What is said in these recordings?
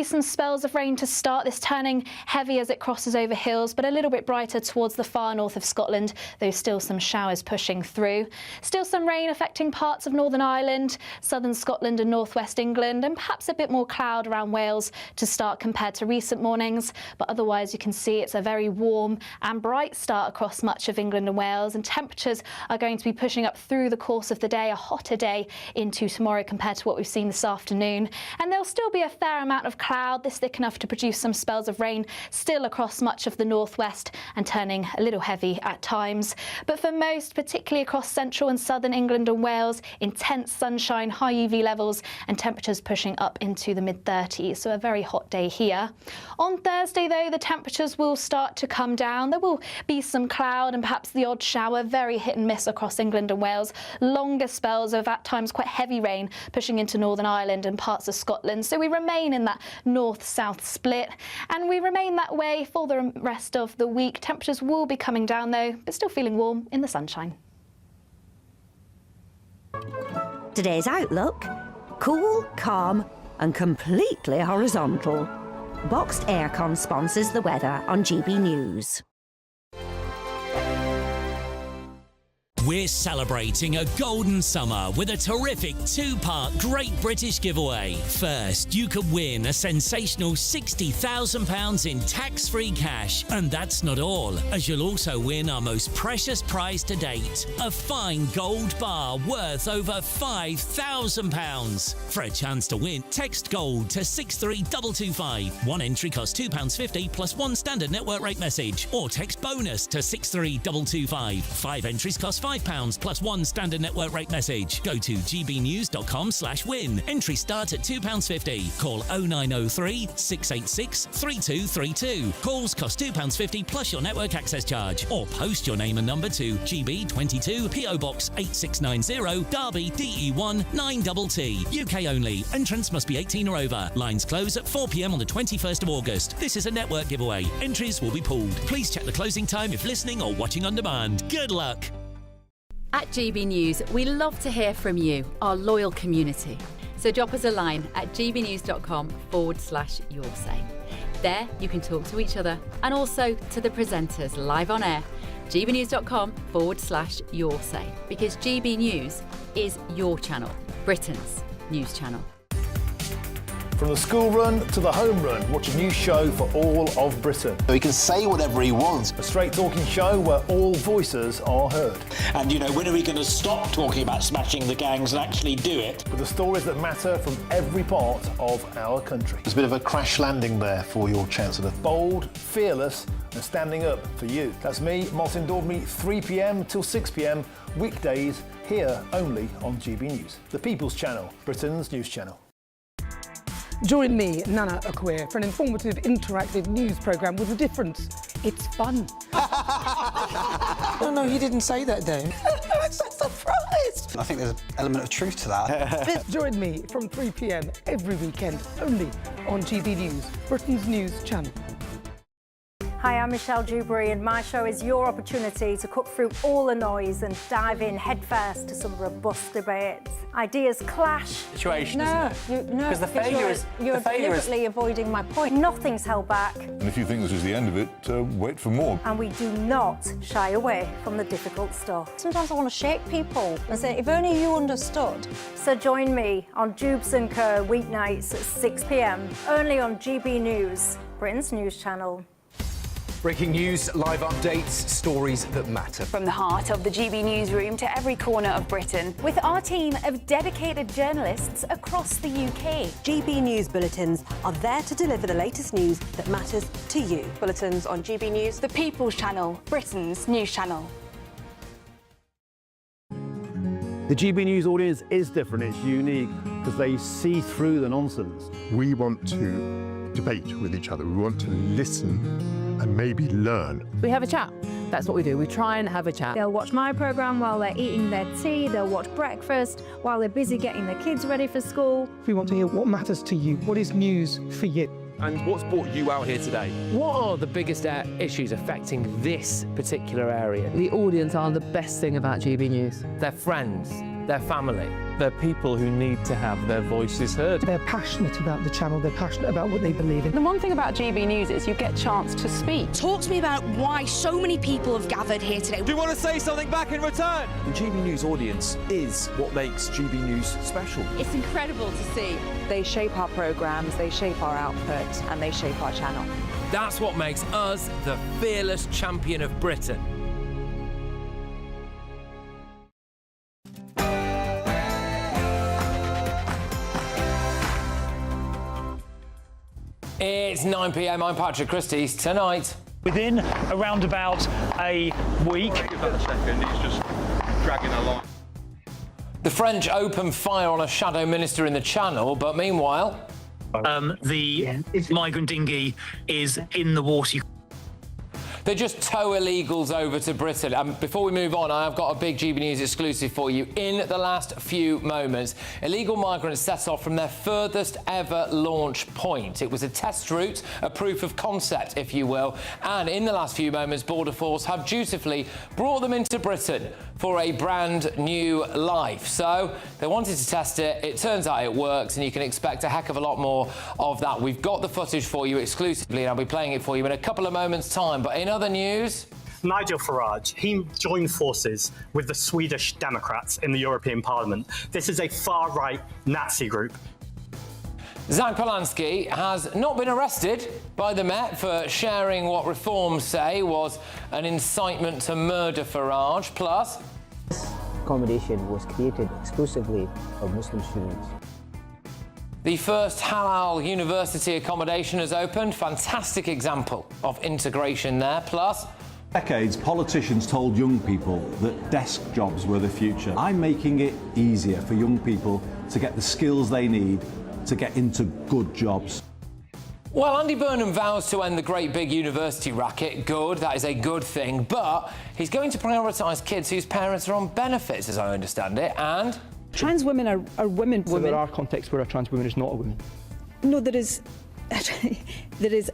Some spells of rain to start, this turning heavy as it crosses over hills, but a little bit brighter towards the far north of Scotland, though still some showers pushing through. Still some rain affecting parts of Northern Ireland, southern Scotland and northwest England, and perhaps a bit more cloud around Wales to start compared to recent mornings. But otherwise, you can see it's a very warm and bright start across much of England and Wales, and temperatures are going to be pushing up through the course of the day, a hotter day into tomorrow compared to what we've seen this afternoon. And there'll still be a fair amount of cloud, this thick enough to produce some spells of rain still across much of the northwest and turning a little heavy at times. But for most, particularly across central and southern England and Wales, intense sunshine, high UV levels and temperatures pushing up into the mid-30s, so a very hot day here. On Thursday, though, the temperatures will start to come down. There will be some cloud and perhaps the odd shower, very hit and miss across England and Wales. Longer spells of at times quite heavy rain pushing into Northern Ireland and parts of Scotland. So we remain in that north-south split, and we remain that way for the rest of the week. Temperatures will be coming down though, but still feeling warm in the sunshine. Today's outlook: cool, calm and completely horizontal. Boxed Aircon sponsors the weather on GB News. We're celebrating a golden summer with a terrific two-part Great British giveaway. First, you could win a sensational £60,000 in tax-free cash. And that's not all, as you'll also win our most precious prize to date, a fine gold bar worth over £5,000. For a chance to win, text GOLD to 63225. One entry costs £2.50 plus one standard network rate message. Or text BONUS to 63225. 5 entries cost £5 plus one standard network rate message. Go to gbnews.com/win. Entry start at £2.50. Call 0903 686 3232. Calls cost £2.50 plus your network access charge. Or post your name and number to GB22 PO Box 8690 Derby DE1 9TT. UK only. Entrance must be 18 or over. Lines close at 4 p.m. on the 21st of August. This is a network giveaway. Entries will be pulled. Please check the closing time if listening or watching on demand. Good luck. At GB News, we love to hear from you, our loyal community. So drop us a line at gbnews.com/yoursay. There you can talk to each other and also to the presenters live on air. gbnews.com/yoursay, because GB News is your channel, Britain's news channel. From the school run to the home run, watch a new show for all of Britain. So he can say whatever he wants. A straight talking show where all voices are heard. And, you know, when are we going to stop talking about smashing the gangs and actually do it? With the stories that matter from every part of our country. There's a bit of a crash landing there for your Chancellor. Bold, fearless and standing up for you. That's me, Martin Dordme, 3 p.m. till 6 p.m, weekdays, here only on GB News. The People's Channel, Britain's news channel. Join me, Nana Okoye, for an informative, interactive news programme with a difference. It's fun. No, he didn't say that, though. I'm so surprised. I think there's an element of truth to that. Join me from 3 p.m. every weekend, only on GB News, Britain's news channel. Hi, I'm Michelle Dewberry, and my show is your opportunity to cut through all the noise and dive in headfirst to some robust debates. Ideas clash. Situation, because the failure is... You're deliberately avoiding my point. Nothing's held back. And if you think this is the end of it, wait for more. And we do not shy away from the difficult stuff. Sometimes I want to shake people and say, if only you understood. So join me on Jubes & Co weeknights at 6 p.m, only on GB News, Britain's news channel. Breaking news, live updates, stories that matter. From the heart of the GB newsroom to every corner of Britain, with our team of dedicated journalists across the UK. GB News bulletins are there to deliver the latest news that matters to you. Bulletins on GB News, the People's Channel, Britain's news channel. The GB News audience is different, it's unique, because they see through the nonsense. We want to debate with each other, we want to listen and maybe learn. We have a chat. That's what we do. We try and have a chat. They'll watch my programme while they're eating their tea, they'll watch breakfast while they're busy getting their kids ready for school. We want to hear what matters to you, what is news for you. And what's brought you out here today? What are the biggest issues affecting this particular area? The audience are the best thing about GB News. They're friends. their family. They're people who need to have their voices heard. They're passionate about the channel, they're passionate about what they believe in. The one thing about GB News is you get a chance to speak. Talk to me about why so many people have gathered here today. Do you want to say something back in return? The GB News audience is what makes GB News special. It's incredible to see. They shape our programmes, they shape our output, and they shape our channel. That's what makes us the fearless champion of Britain. It's 9 p.m. I'm Patrick Christys. Tonight, within around about a week. Give that a second. It's just dragging along. The French open fire on a shadow minister in the Channel, but meanwhile, the migrant dinghy is in the water. they just tow illegals over to Britain. Before we move on, I've got a big GB News exclusive for you. In the last few moments, illegal migrants set off from their furthest ever launch point. It was a test route, a proof of concept, if you will. And in the last few moments, Border Force have dutifully brought them into Britain for a brand new life. So they wanted to test it. It turns out it works, and you can expect a heck of a lot more of that. We've got the footage for you exclusively, and I'll be playing it for you in a couple of moments' time. But in other news, Nigel Farage, he joined forces with the Swedish Democrats in the European Parliament. This is a far-right Nazi group. Zach Polanski has not been arrested by the Met for sharing what reforms say was an incitement to murder Farage. Plus, accommodation was created exclusively for Muslim students. The first halal university accommodation has opened. Fantastic example of integration there. Plus, decades, politicians told young people that desk jobs were the future. I'm making it easier for young people to get the skills they need to get into good jobs. well, Andy Burnham vows to end the great big university racket. Good, that is a good thing. But he's going to prioritise kids whose parents are on benefits, as I understand it, and trans women are women. So there are contexts where a trans woman is not a woman. No, there is. There is.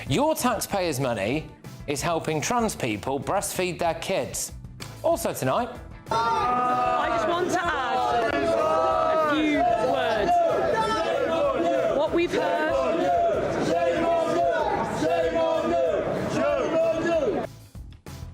Your taxpayers' money is helping trans people breastfeed their kids. Also tonight, I just want to add a few words. What we've heard.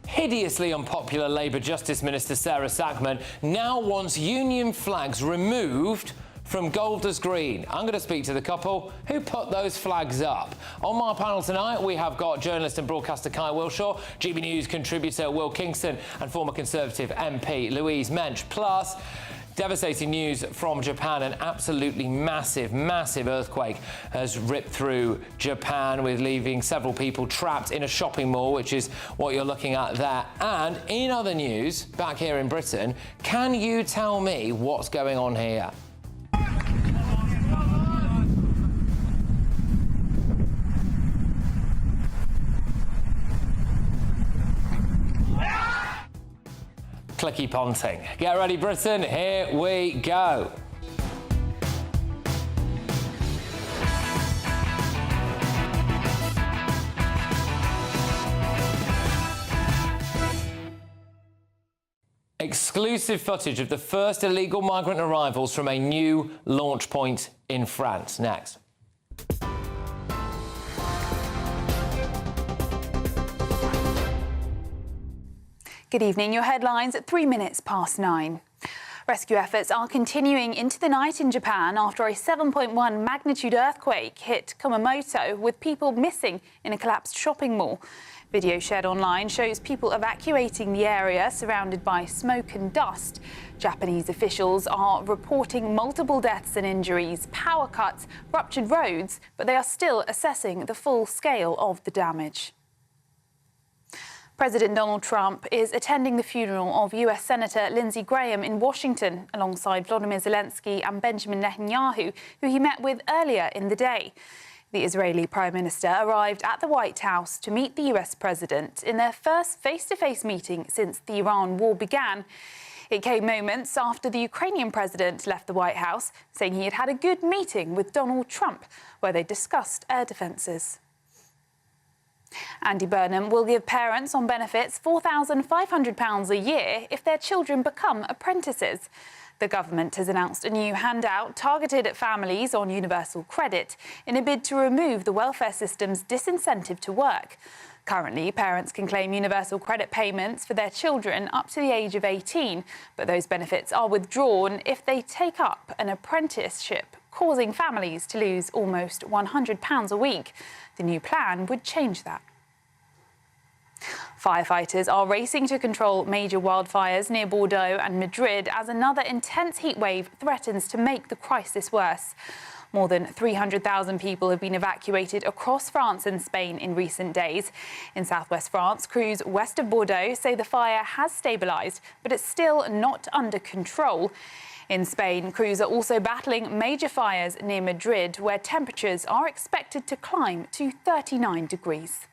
hideously unpopular Labour Justice Minister Sarah Sackman now wants union flags removed from Golders Green. I'm going to speak to the couple who put those flags up. On my panel tonight, we have got journalist and broadcaster Kai Wilshaw, GB News contributor Will Kingston, and former Conservative MP Louise Mensch. Plus, devastating news from Japan. An absolutely massive, massive earthquake has ripped through Japan, with leaving several people trapped in a shopping mall, which is what you're looking at there. And in other news, back here in Britain, can you tell me what's going on here? Clicky ponting. Get ready, Britain. Here we go. Exclusive footage of the first illegal migrant arrivals from a new launch point in France. Next. Good evening. Your headlines at 3 minutes past 9. Rescue efforts are continuing into the night in Japan after a 7.1 magnitude earthquake hit Kumamoto, with people missing in a collapsed shopping mall. Video shared online shows people evacuating the area surrounded by smoke and dust. Japanese officials are reporting multiple deaths and injuries, power cuts, ruptured roads, but they are still assessing the full scale of the damage. President Donald Trump is attending the funeral of US Senator Lindsey Graham in Washington, alongside Volodymyr Zelensky and Benjamin Netanyahu, who he met with earlier in the day. The Israeli Prime Minister arrived at the White House to meet the US President in their first face-to-face meeting since the Iran war began. It came moments after the Ukrainian president left the White House, saying he had had a good meeting with Donald Trump, where they discussed air defences. Andy Burnham will give parents on benefits £4,500 a year if their children become apprentices. The government has announced a new handout targeted at families on universal credit in a bid to remove the welfare system's disincentive to work. Currently, parents can claim universal credit payments for their children up to the age of 18, but those benefits are withdrawn if they take up an apprenticeship, causing families to lose almost £100 a week. The new plan would change that. Firefighters are racing to control major wildfires near Bordeaux and Madrid as another intense heatwave threatens to make the crisis worse. More than 300,000 people have been evacuated across France and Spain in recent days. In southwest France, crews west of Bordeaux say the fire has stabilised, but it's still not under control. In Spain, crews are also battling major fires near Madrid, where temperatures are expected to climb to 39 degrees.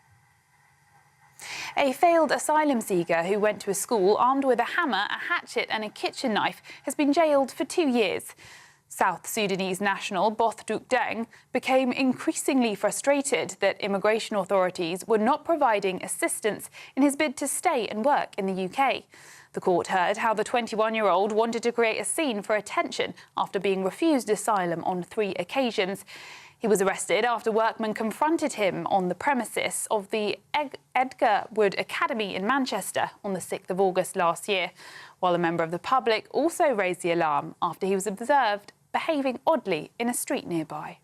A failed asylum seeker who went to a school armed with a hammer, a hatchet and a kitchen knife has been jailed for 2 years. South Sudanese national Both Duk Deng became increasingly frustrated that immigration authorities were not providing assistance in his bid to stay and work in the UK. The court heard how the 21-year-old wanted to create a scene for attention after being refused asylum on 3 occasions. He was arrested after workmen confronted him on the premises of the Edgar Wood Academy in Manchester on the 6th of August last year, while a member of the public also raised the alarm after he was observed behaving oddly in a street nearby.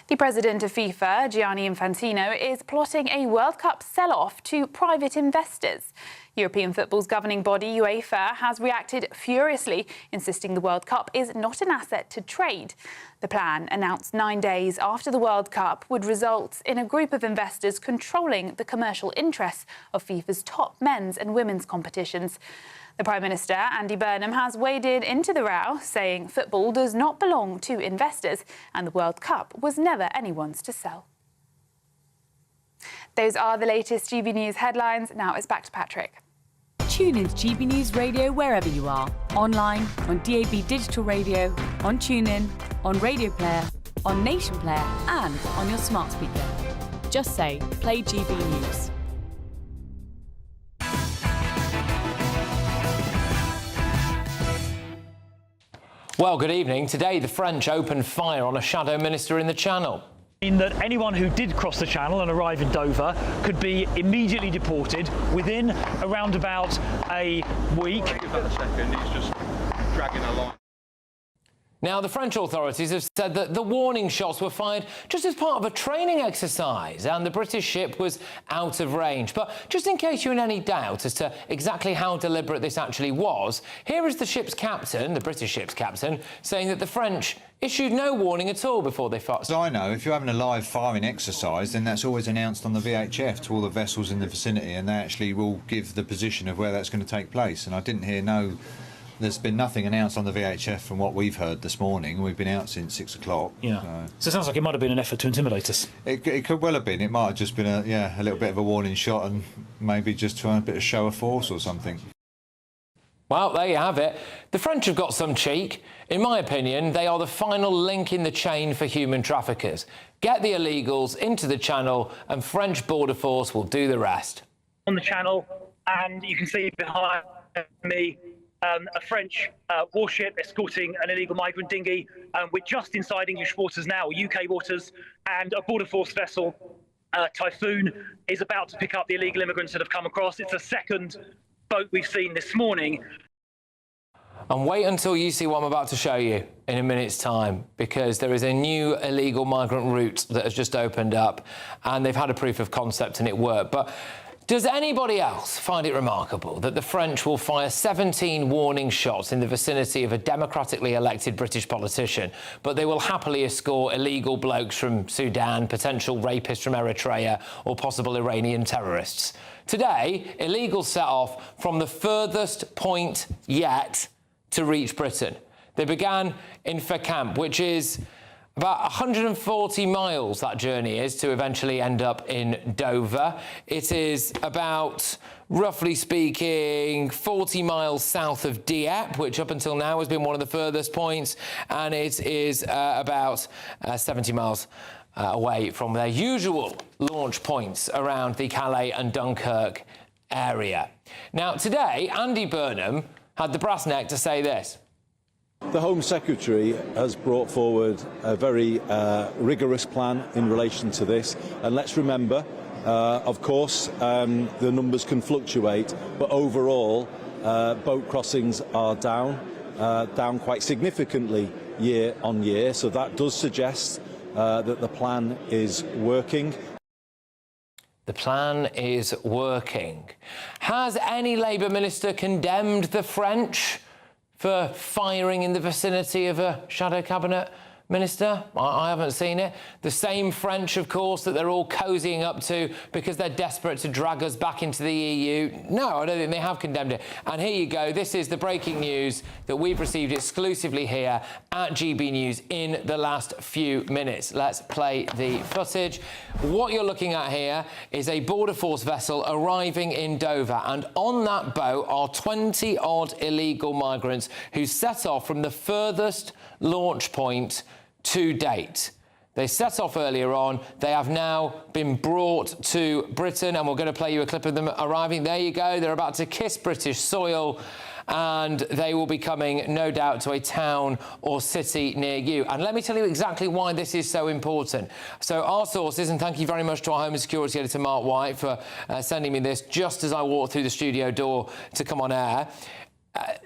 The president of FIFA, Gianni Infantino, is plotting a World Cup sell-off to private investors. European football's governing body, UEFA, has reacted furiously, insisting the World Cup is not an asset to trade. The plan, announced 9 days after the World Cup, would result in a group of investors controlling the commercial interests of FIFA's top men's and women's competitions. The Prime Minister, Andy Burnham, has waded into the row, saying football does not belong to investors and the World Cup was never anyone's to sell. Those are the latest GB News headlines. Now it's back to Patrick. Tune in to GB News Radio wherever you are. Online, on DAB digital radio, on TuneIn, on Radio Player, on Nation Player and on your smart speaker. Just say, play GB News. Well, good evening. Today, the French opened fire on a shadow minister in the Channel. In that anyone who did cross the Channel and arrive in Dover could be immediately deported within around about a week. Give that a second, it's just dragging along. Now, the French authorities have said that the warning shots were fired just as part of a training exercise and the British ship was out of range. But just in case you're in any doubt as to exactly how deliberate this actually was, here is the ship's captain, the British ship's captain, saying that the French issued no warning at all before they fired. As I know, if you're having a live firing exercise, then that's always announced on the VHF to all the vessels in the vicinity, and they actually will give the position of where that's going to take place. And I didn't hear there's been nothing announced on the VHF from what we've heard this morning. We've been out since 6 o'clock. Yeah. So it sounds like it might have been an effort to intimidate us. It could well have been. It might have just been a little bit of a warning shot and maybe just trying a bit of show of force or something. Well, there you have it. The French have got some cheek. In my opinion, they are the final link in the chain for human traffickers. Get the illegals into the Channel and French border force will do the rest. On the Channel, and you can see behind me a French warship escorting an illegal migrant dinghy. We're just inside English waters now, UK waters, and a border force vessel, Typhoon, is about to pick up the illegal immigrants that have come across. It's the second boat we've seen this morning. And wait until you see what I'm about to show you in a minute's time, because there is a new illegal migrant route that has just opened up and they've had a proof of concept and it worked. But does anybody else find it remarkable that the French will fire 17 warning shots in the vicinity of a democratically elected British politician, but they will happily escort illegal blokes from Sudan, potential rapists from Eritrea or possible Iranian terrorists? Today, illegals set off from the furthest point yet to reach Britain. They began in Fécamp, which is about 140 miles, that journey is, to eventually end up in Dover. It is about, roughly speaking, 40 miles south of Dieppe, which up until now has been one of the furthest points, and it is about 70 miles away from their usual launch points around the Calais and Dunkirk area. Now, today, Andy Burnham had the brass neck to say this. The Home Secretary has brought forward a very rigorous plan in relation to this, and let's remember, of course, the numbers can fluctuate, but overall boat crossings are down quite significantly year on year, so that does suggest that the plan is working. The plan is working. Has any Labour minister condemned the French for firing in the vicinity of a shadow cabinet minister? I haven't seen it. The same French, of course, that they're all cozying up to because they're desperate to drag us back into the EU. No, I don't think they have condemned it. And here you go. This is the breaking news that we've received exclusively here at GB News in the last few minutes. Let's play the footage. What you're looking at here is a border force vessel arriving in Dover, and on that boat are 20-odd illegal migrants who set off from the furthest launch point to date. They set off earlier on. They have now been brought to Britain, and we're going to play you a clip of them arriving. There you go. They're about to kiss British soil, and they will be coming, no doubt, to a town or city near you. And let me tell you exactly why this is so important. So our sources, and thank you very much to our Home and Security Editor, Mark White, for sending me this just as I walked through the studio door to come on air.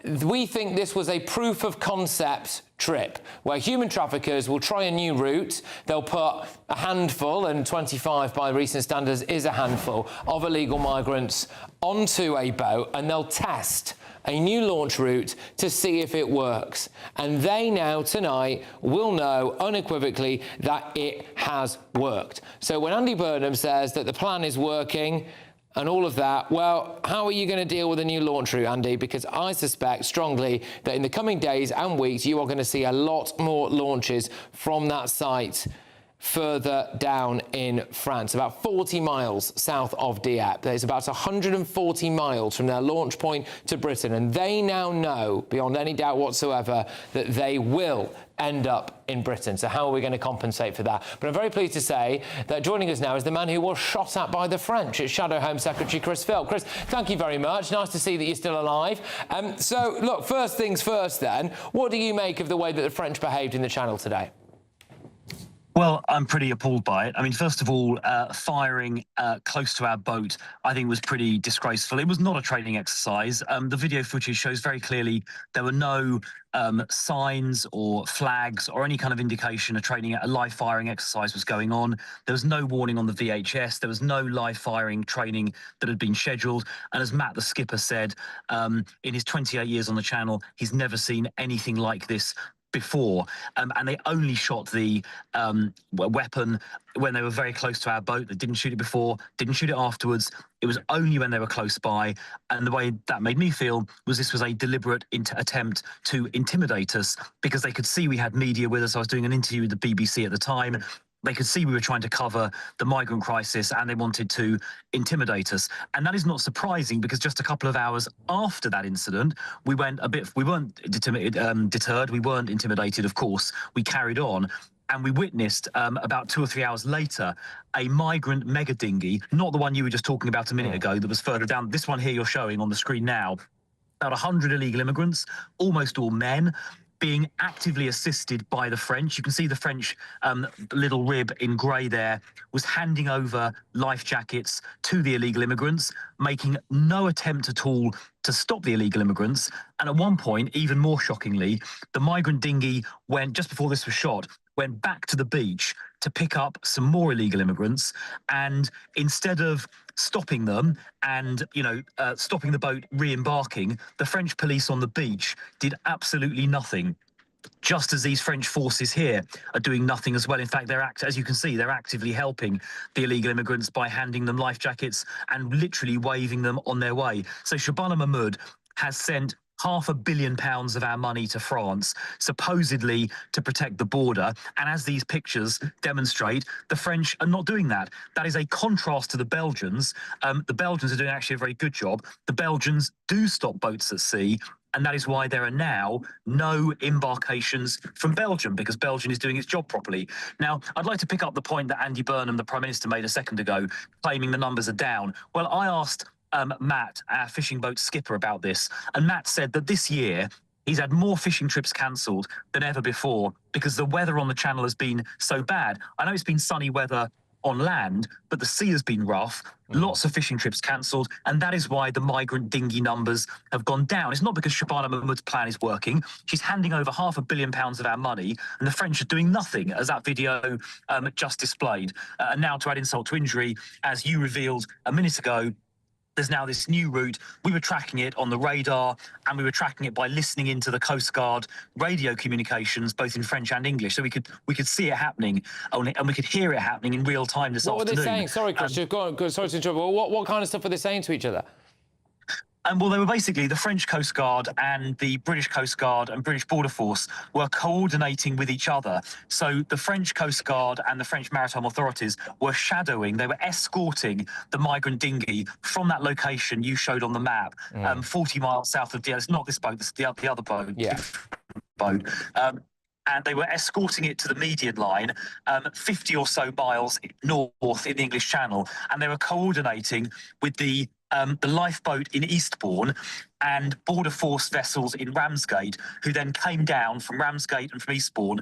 We think this was a proof of concept trip where human traffickers will try a new route. They'll put a handful, and 25 by recent standards is a handful, of illegal migrants onto a boat, and they'll test a new launch route to see if it works. And they now, tonight, will know unequivocally that it has worked. So when Andy Burnham says that the plan is working and all of that, well, how are you going to deal with a new launch route, Andy? Because I suspect strongly that in the coming days and weeks, you are going to see a lot more launches from that site further down in France, about 40 miles south of Dieppe. There's about 140 miles from their launch point to Britain, and they now know, beyond any doubt whatsoever, that they will end up in Britain. So how are we going to compensate for that? But I'm very pleased to say that joining us now is the man who was shot at by the French. It's Shadow Home Secretary Chris Phil. Chris, thank you very much. Nice to see that you're still alive. So, look, first things first then, what do you make of the way that the French behaved in the Channel today? Well, I'm pretty appalled by it. I mean, first of all, firing close to our boat, I think was pretty disgraceful. It was not a training exercise. The video footage shows very clearly there were no signs or flags or any kind of indication a live firing exercise was going on. There was no warning on the VHS. There was no live firing training that had been scheduled. And as Matt, the skipper, said, in his 28 years on the Channel, he's never seen anything like this before, and they only shot the weapon when they were very close to our boat. They didn't shoot it before, didn't shoot it afterwards. It was only when they were close by, and the way that made me feel was this was a deliberate attempt to intimidate us, because they could see we had media with us. I was doing an interview with the BBC at the time. They could see we were trying to cover the migrant crisis, and they wanted to intimidate us. And that is not surprising, because just a couple of hours after that incident, we weren't deterred, we weren't intimidated, of course. We carried on. And we witnessed about 2 or 3 hours later a migrant mega dinghy, not the one you were just talking about a minute ago, that was further down. This one here you're showing on the screen now. About 100 illegal immigrants, almost all men, being actively assisted by the French. You can see the French little rib in grey there was handing over life jackets to the illegal immigrants, making no attempt at all to stop the illegal immigrants. And at one point, even more shockingly, the migrant dinghy, just before this was shot, went back to the beach to pick up some more illegal immigrants. And instead of stopping them and, stopping the boat re-embarking, the French police on the beach did absolutely nothing. Just as these French forces here are doing nothing as well. In fact, as you can see, they're actively helping the illegal immigrants by handing them life jackets and literally waving them on their way. So Shabana Mahmoud has sent £500 million of our money to France, supposedly to protect the border. And as these pictures demonstrate, the French are not doing that. That is a contrast to the Belgians. The Belgians are doing actually a very good job. The Belgians do stop boats at sea. And that is why there are now no embarkations from Belgium, because Belgium is doing its job properly. Now, I'd like to pick up the point that Andy Burnham, the Prime Minister, made a second ago, claiming the numbers are down. Well, I asked Matt, our fishing boat skipper, about this, and Matt said that this year he's had more fishing trips cancelled than ever before because the weather on the channel has been so bad. I know it's been sunny weather on land, but the sea has been rough, lots of fishing trips cancelled, and that is why the migrant dinghy numbers have gone down. It's not because Shabana Mahmood's plan is working. She's handing over £500 million of our money, and the French are doing nothing, as that video just displayed. And now, to add insult to injury, as you revealed a minute ago, there's now this new route. We were tracking it on the radar, and we were tracking it by listening into the Coast Guard radio communications, both in French and English. So we could see it happening, and we could hear it happening in real time this afternoon. What were they saying? Sorry, Chris, go on, sorry to interrupt. What kind of stuff were they saying to each other? Well, they were basically, the French Coast Guard and the British Coast Guard and British Border Force were coordinating with each other. So the French Coast Guard and the French Maritime Authorities were shadowing, they were escorting the migrant dinghy from that location you showed on the map, 40 miles south of it's not this boat, this is the other boat. Yeah. Boat. And they were escorting it to the median line, 50 or so miles north in the English Channel, and they were coordinating with the lifeboat in Eastbourne and Border Force vessels in Ramsgate, who then came down from Ramsgate and from Eastbourne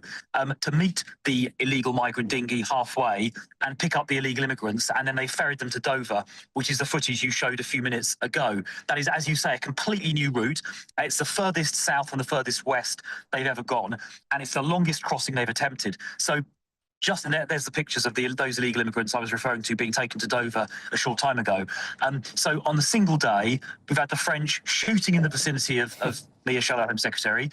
to meet the illegal migrant dinghy halfway and pick up the illegal immigrants, and then they ferried them to Dover, which is the footage you showed a few minutes ago. That is, as you say, a completely new route. It's the furthest south and the furthest west they've ever gone, and it's the longest crossing they've attempted. So just there's the pictures of those illegal immigrants I was referring to being taken to Dover a short time ago. So on the single day, we've had the French shooting in the vicinity of Mia Shadow Home Secretary.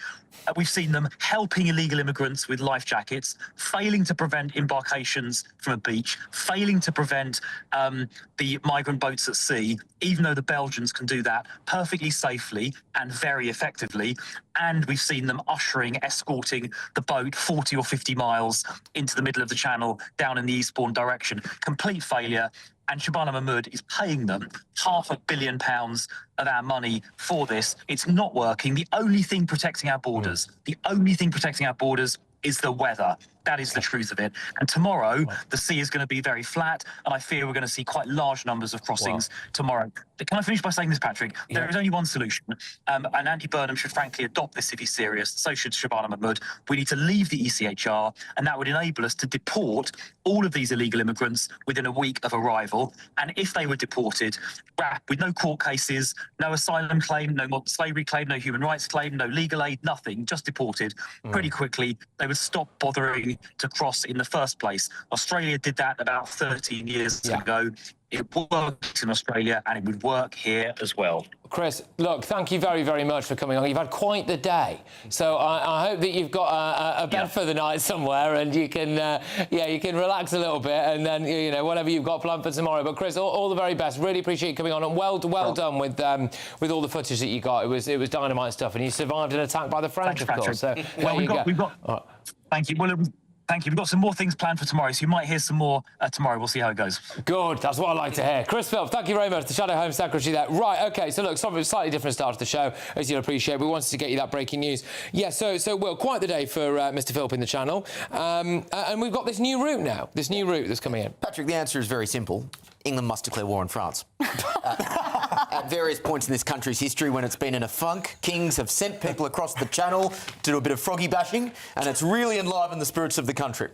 We've seen them helping illegal immigrants with life jackets, failing to prevent embarkations from a beach, failing to prevent the migrant boats at sea, even though the Belgians can do that perfectly safely and very effectively. And we've seen them escorting the boat 40 or 50 miles into the middle of the channel down in the Eastbourne direction. Complete failure. And Shabana Mahmood is paying them £500 million of our money for this. It's not working. The only thing protecting our borders, is the weather. That is the truth of it. And tomorrow, the sea is going to be very flat, and I fear we're going to see quite large numbers of crossings tomorrow. Can I finish by saying this, Patrick? There is only one solution, and Andy Burnham should frankly adopt this if he's serious. So should Shabana Mahmood. We need to leave the ECHR, and that would enable us to deport all of these illegal immigrants within a week of arrival. And if they were deported, with no court cases, no asylum claim, no modern slavery claim, no human rights claim, no legal aid, nothing, just deported pretty quickly, they would stop bothering to cross in the first place. Australia did that about 13 years ago. It works in Australia, and it would work here as well. Chris, look, thank you very, very much for coming on. You've had quite the day, so I hope that you've got a bed for the night somewhere, and you can, you can relax a little bit, and then whatever you've got planned for tomorrow. But Chris, all the very best. Really appreciate you coming on, and well done with all the footage that you got. It was dynamite stuff, and you survived an attack by the French, of course. So we've got. Thank you. Well, thank you. We've got some more things planned for tomorrow, so you might hear some more tomorrow. We'll see how it goes. Good. That's what I like to hear. Chris Philp, thank you very much, the Shadow Home Secretary there. Right, OK, so look, slightly different start to the show, as you'll appreciate. We wanted to get you that breaking news. Yeah, well, quite the day for Mr Philp in the channel. And we've got this new route now, this new route that's coming in. Patrick, the answer is very simple. England must declare war on France. At various points in this country's history, when it's been in a funk, kings have sent people across the channel to do a bit of froggy bashing, and it's really enlivened the spirits of the country.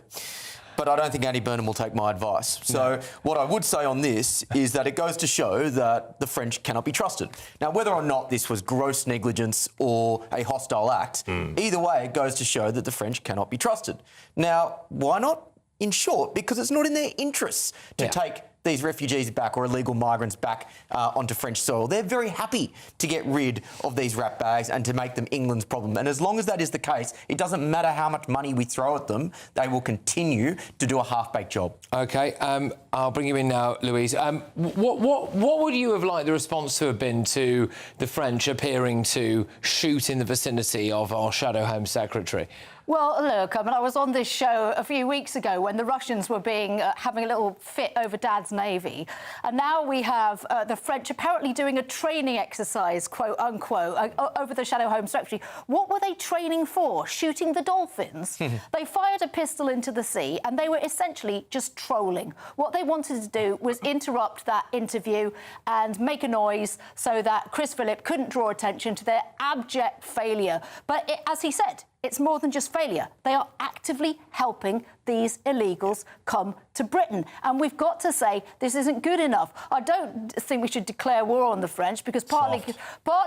But I don't think Andy Burnham will take my advice. So what I would say on this is that it goes to show that the French cannot be trusted. Now, whether or not this was gross negligence or a hostile act, either way, it goes to show that the French cannot be trusted. Now, why not? In short, because it's not in their interests to take these refugees back or illegal migrants back onto French soil. They're very happy to get rid of these rat bags and to make them England's problem. And as long as that is the case, it doesn't matter how much money we throw at them, they will continue to do a half-baked job. OK, I'll bring you in now, Louise. What would you have liked the response to have been to the French appearing to shoot in the vicinity of our Shadow Home Secretary? Well, look, I mean, I was on this show a few weeks ago when the Russians were having a little fit over Dad's Navy. And now we have the French apparently doing a training exercise, quote unquote, over the Shadow Home Secretary. What were they training for? Shooting the dolphins? They fired a pistol into the sea and they were essentially just trolling. What they wanted to do was interrupt that interview and make a noise so that Chris Philip couldn't draw attention to their abject failure. But as he said, it's more than just failure. They are actively helping these illegals come to Britain. And we've got to say this isn't good enough. I don't think we should declare war on the French because partly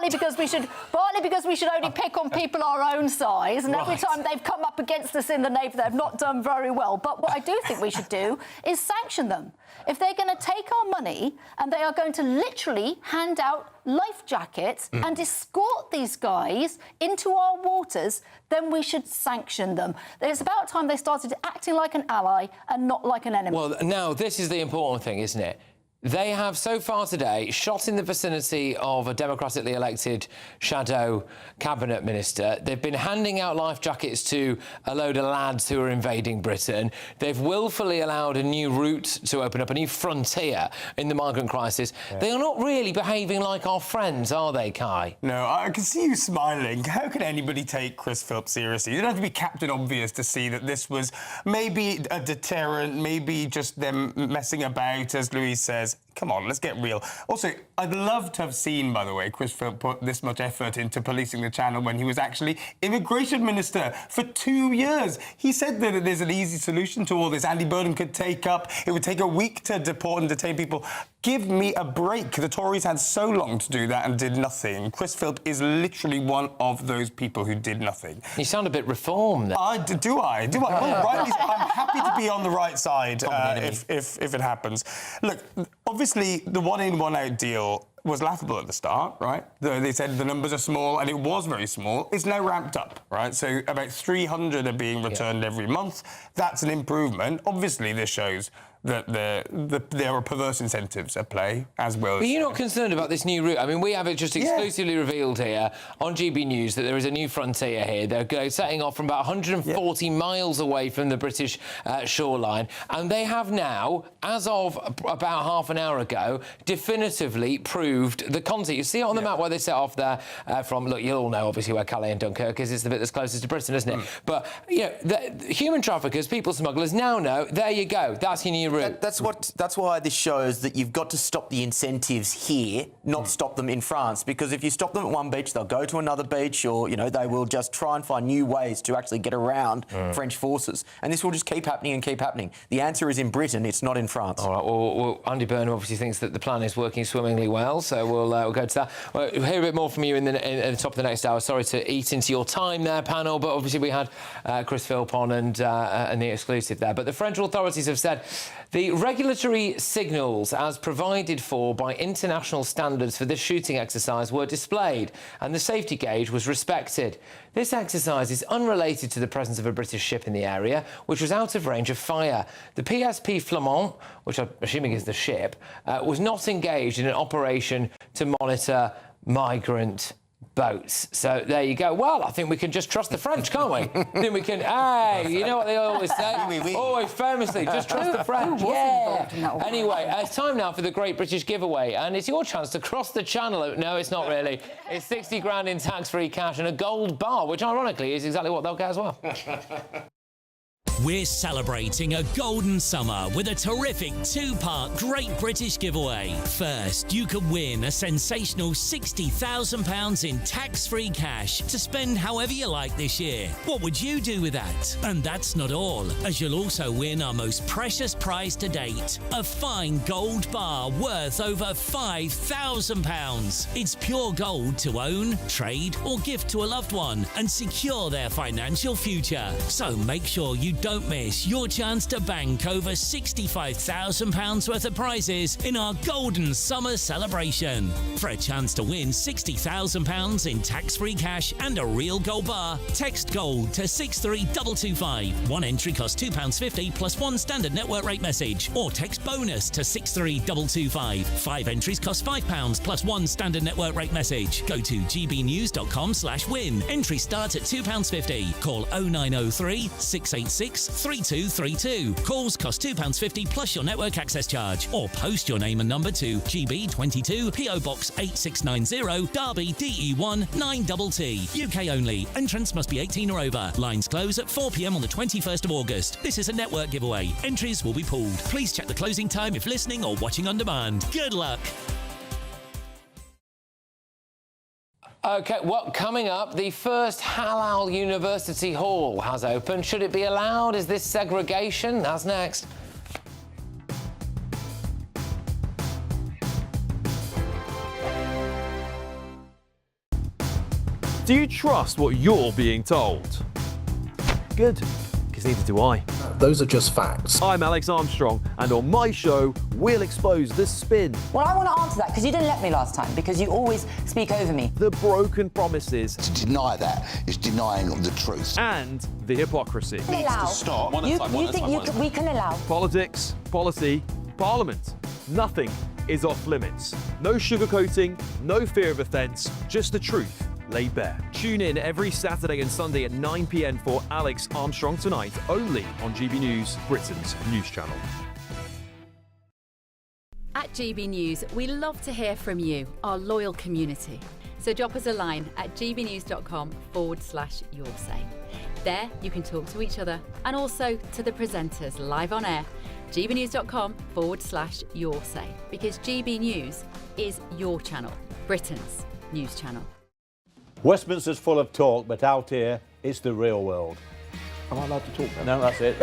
because we should only pick on people our own size. And every time they've come up against us in the Navy, they've not done very well. But what I do think we should do is sanction them. If they're going to take our money and they are going to literally hand out life jackets and escort these guys into our waters, then we should sanction them. It's about time they started acting like an ally and not like an enemy. Well, now, this is the important thing, isn't it? They have so far today shot in the vicinity of a democratically elected shadow cabinet minister. They've been handing out life jackets to a load of lads who are invading Britain. They've willfully allowed a new route to open up, a new frontier in the migrant crisis. Yeah. They are not really behaving like our friends, are they, Kai? No, I can see you smiling. How can anybody take Chris Philip seriously? You don't have to be Captain Obvious to see that this was maybe a deterrent, maybe just them messing about, as Louise says. Come on, let's get real. Also, I'd love to have seen, by the way, Chris Philip put this much effort into policing the Channel when he was actually Immigration Minister for 2 years. He said that there's an easy solution to all this. Andy Burnham could take up. It would take a week to deport and detain people. Give me a break. The Tories had so long to do that and did nothing. Chris Philip is literally one of those people who did nothing. You sound a bit reformed. Do I? Well, right, I'm happy to be on the right side if it happens. Look, obviously, the one-in, one-out deal was laughable at the start, right? They said the numbers are small, and it was very small. It's now ramped up, right? So about 300 are being returned every month. That's an improvement. Obviously, this shows that there are perverse incentives at play as well. Are you not concerned about this new route? I mean, we have it just exclusively revealed here on GB News that there is a new frontier here. They're setting off from about 140 miles away from the British shoreline, and they have now, as of about half an hour ago, definitively proved the content. You see it on the map where they set off there from. Look, you'll all know, obviously, where Calais and Dunkirk is. It's the bit that's closest to Britain, isn't it? But, you know, the human traffickers, people smugglers now know, there you go, that's your new route. That's why this shows that you've got to stop the incentives here, not stop them in France. Because if you stop them at one beach, they'll go to another beach, or they will just try and find new ways to actually get around French forces, and this will just keep happening and keep happening. The answer is in Britain; it's not in France. All right. Well, Andy Burnham obviously thinks that the plan is working swimmingly well, so we'll go to that. We'll hear a bit more from you in the top of the next hour. Sorry to eat into your time there, panel, but obviously we had Chris Philip on and the exclusive there. But the French authorities have said the regulatory signals as provided for by international standards for this shooting exercise were displayed and the safety gauge was respected. This exercise is unrelated to the presence of a British ship in the area, which was out of range of fire. The PSP Flamand, which I'm assuming is the ship, was not engaged in an operation to monitor migrant boats. So there you go. Well, I think we can just trust the French, can't we? Then we can, hey, you know what they always say? Always famously, just trust the French. Yeah. Anyway, it's time now for the Great British Giveaway, and it's your chance to cross the channel. No, it's not really. It's 60 grand in tax-free cash and a gold bar, which ironically is exactly what they'll get as well. We're celebrating a golden summer with a terrific two-part Great British Giveaway. First, you could win a sensational £60,000 in tax-free cash to spend however you like this year. What would you do with that? And that's not all, as you'll also win our most precious prize to date, a fine gold bar worth over £5,000. It's pure gold to own, trade or gift to a loved one and secure their financial future. So make sure you don't Don't miss your chance to bank over £65,000 worth of prizes in our Golden Summer celebration. For a chance to win £60,000 in tax-free cash and a real gold bar, text GOLD to 63225. One entry costs £2.50 plus one standard network rate message, or text BONUS to 63225. 5 entries cost £5 plus one standard network rate message. Go to gbnews.com/win. Entry starts at £2.50. Call 0903 686 3232. Calls cost £2.50 plus your network access charge, or post your name and number to GB22 PO Box 8690 Derby DE1 9TT. UK only. Entrants must be 18 or over. Lines close at 4 p.m. on the 21st of August. This is a network giveaway. Entries will be pooled. Please check the closing time if listening or watching on demand. Good luck. OK, well, coming up, the first Halal University Hall has opened. Should it be allowed? Is this segregation? That's next. Do you trust what you're being told? Good, because neither do I. Those are just facts. I'm Alex Armstrong, and on my show, we'll expose the spin. Well, I want to answer that, because you didn't let me last time, because you always speak over me. The broken promises. To deny that is denying the truth. And the hypocrisy. Needs to stop. You think we can allow? Politics, policy, parliament. Nothing is off limits. No sugarcoating, no fear of offence, just the truth laid bare. Tune in every Saturday and Sunday at 9 p.m. for Alex Armstrong Tonight, only on GB News, Britain's news channel. At GB News, we love to hear from you, our loyal community. So drop us a line at gbnews.com/yoursay. There you can talk to each other and also to the presenters live on air. gbnews.com/yoursay, because GB News is your channel, Britain's news channel. Westminster's full of talk, but out here, it's the real world. Am I allowed to talk No, now? that's it.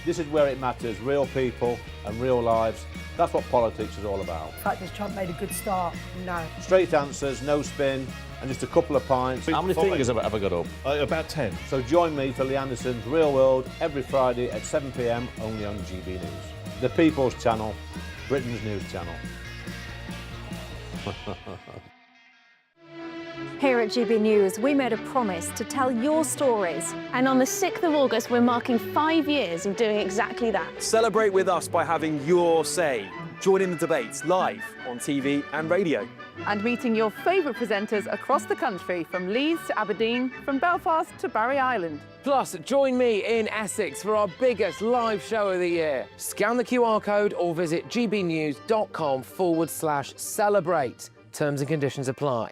This is where it matters, real people and real lives. That's what politics is all about. In fact, has Trump made a good start? No. Straight answers, no spin, and just a couple of pints. How many fingers have I got up? About 10. So join me for Lee Anderson's Real World every Friday at 7 p.m. only on GB News. The People's Channel, Britain's news channel. Here at GB News, we made a promise to tell your stories. And on the 6th of August, we're marking 5 years of doing exactly that. Celebrate with us by having your say. Join in the debates live on TV and radio. And meeting your favourite presenters across the country, from Leeds to Aberdeen, from Belfast to Barry Island. Plus, join me in Essex for our biggest live show of the year. Scan the QR code or visit gbnews.com/celebrate. Terms and conditions apply.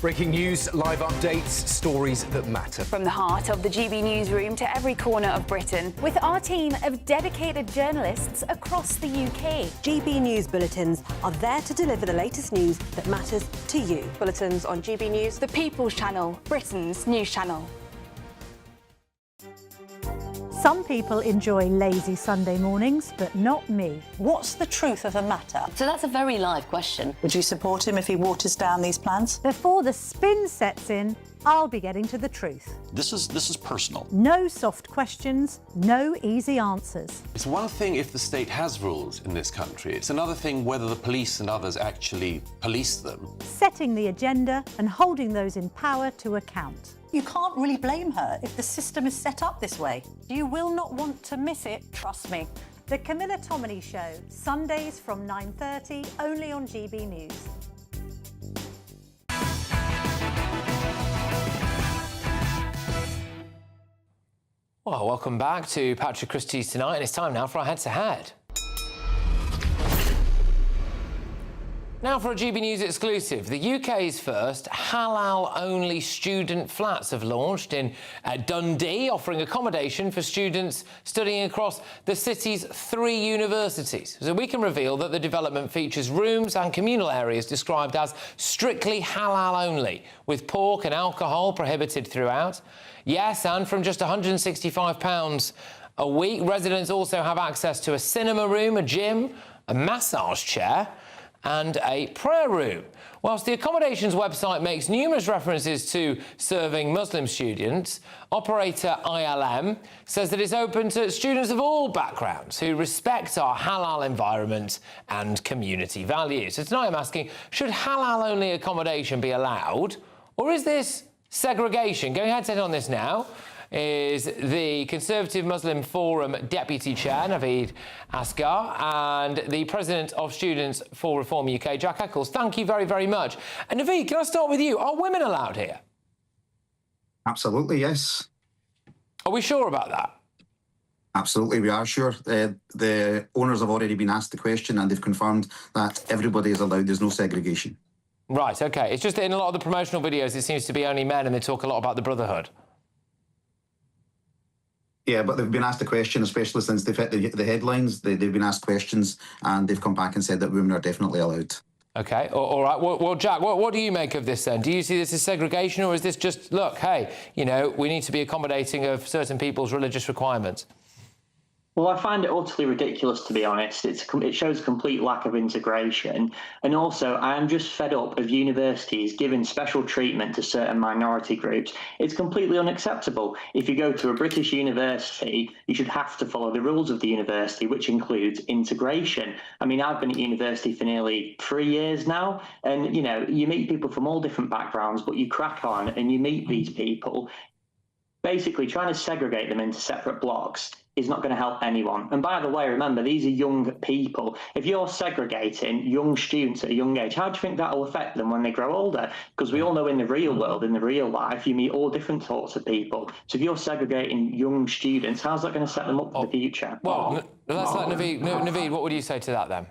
Breaking news, live updates, stories that matter. From the heart of the GB newsroom to every corner of Britain, with our team of dedicated journalists across the UK. GB News bulletins are there to deliver the latest news that matters to you. Bulletins on GB News, the People's Channel, Britain's news channel. Some people enjoy lazy Sunday mornings, but not me. What's the truth of the matter? So that's a very live question. Would you support him if he waters down these plans? Before the spin sets in, I'll be getting to the truth. This is personal. No soft questions, no easy answers. It's one thing if the state has rules in this country. It's another thing whether the police and others actually police them. Setting the agenda and holding those in power to account. You can't really blame her if the system is set up this way. You will not want to miss it, trust me. The Camilla Tominey Show, Sundays from 9:30, only on GB News. Well, welcome back to Patrick Christys Tonight, and it's time now for our head-to-head. Now for a GB News exclusive. The UK's first halal-only student flats have launched in Dundee, offering accommodation for students studying across the city's 3 universities. So we can reveal that the development features rooms and communal areas described as strictly halal-only, with pork and alcohol prohibited throughout. Yes, and from just £165 a week, residents also have access to a cinema room, a gym, a massage chair, and a prayer room. Whilst the accommodations website makes numerous references to serving Muslim students, operator ILM says that it's open to students of all backgrounds who respect our halal environment and community values. So tonight I'm asking, should halal-only accommodation be allowed, or is this segregation? Going head-to-head on this now is the Conservative Muslim Forum Deputy Chair, Naveed Asghar, and the President of Students for Reform UK, Jack Eccles. Thank you very, very much. And Naveed, can I start with you? Are women allowed here? Absolutely, yes. Are we sure about that? Absolutely, we are sure. The owners have already been asked the question and they've confirmed that everybody is allowed. There's no segregation. Right, OK. It's just that in a lot of the promotional videos, it seems to be only men and they talk a lot about the brotherhood. Yeah, but they've been asked the question, especially since they've hit the headlines. They've been asked questions and they've come back and said that women are definitely allowed. OK, all right. Well, Jack, what do you make of this then? Do you see this as segregation, or is this just, look, hey, you know, we need to be accommodating of certain people's religious requirements? Well, I find it utterly ridiculous, to be honest. It shows a complete lack of integration. And also, I am just fed up of universities giving special treatment to certain minority groups. It's completely unacceptable. If you go to a British university, you should have to follow the rules of the university, which includes integration. I mean, I've been at university for nearly 3 years now. And, you know, you meet people from all different backgrounds, but you crack on and you meet these people. Basically, trying to segregate them into separate blocks is not going to help anyone. And by the way, remember, these are young people. If you're segregating young students at a young age, how do you think that will affect them when they grow older? Because we all know in the real world, in the real life, you meet all different sorts of people. So if you're segregating young students, how's that going to set them up for the future? Well, let's let Naveed, what would you say to that then?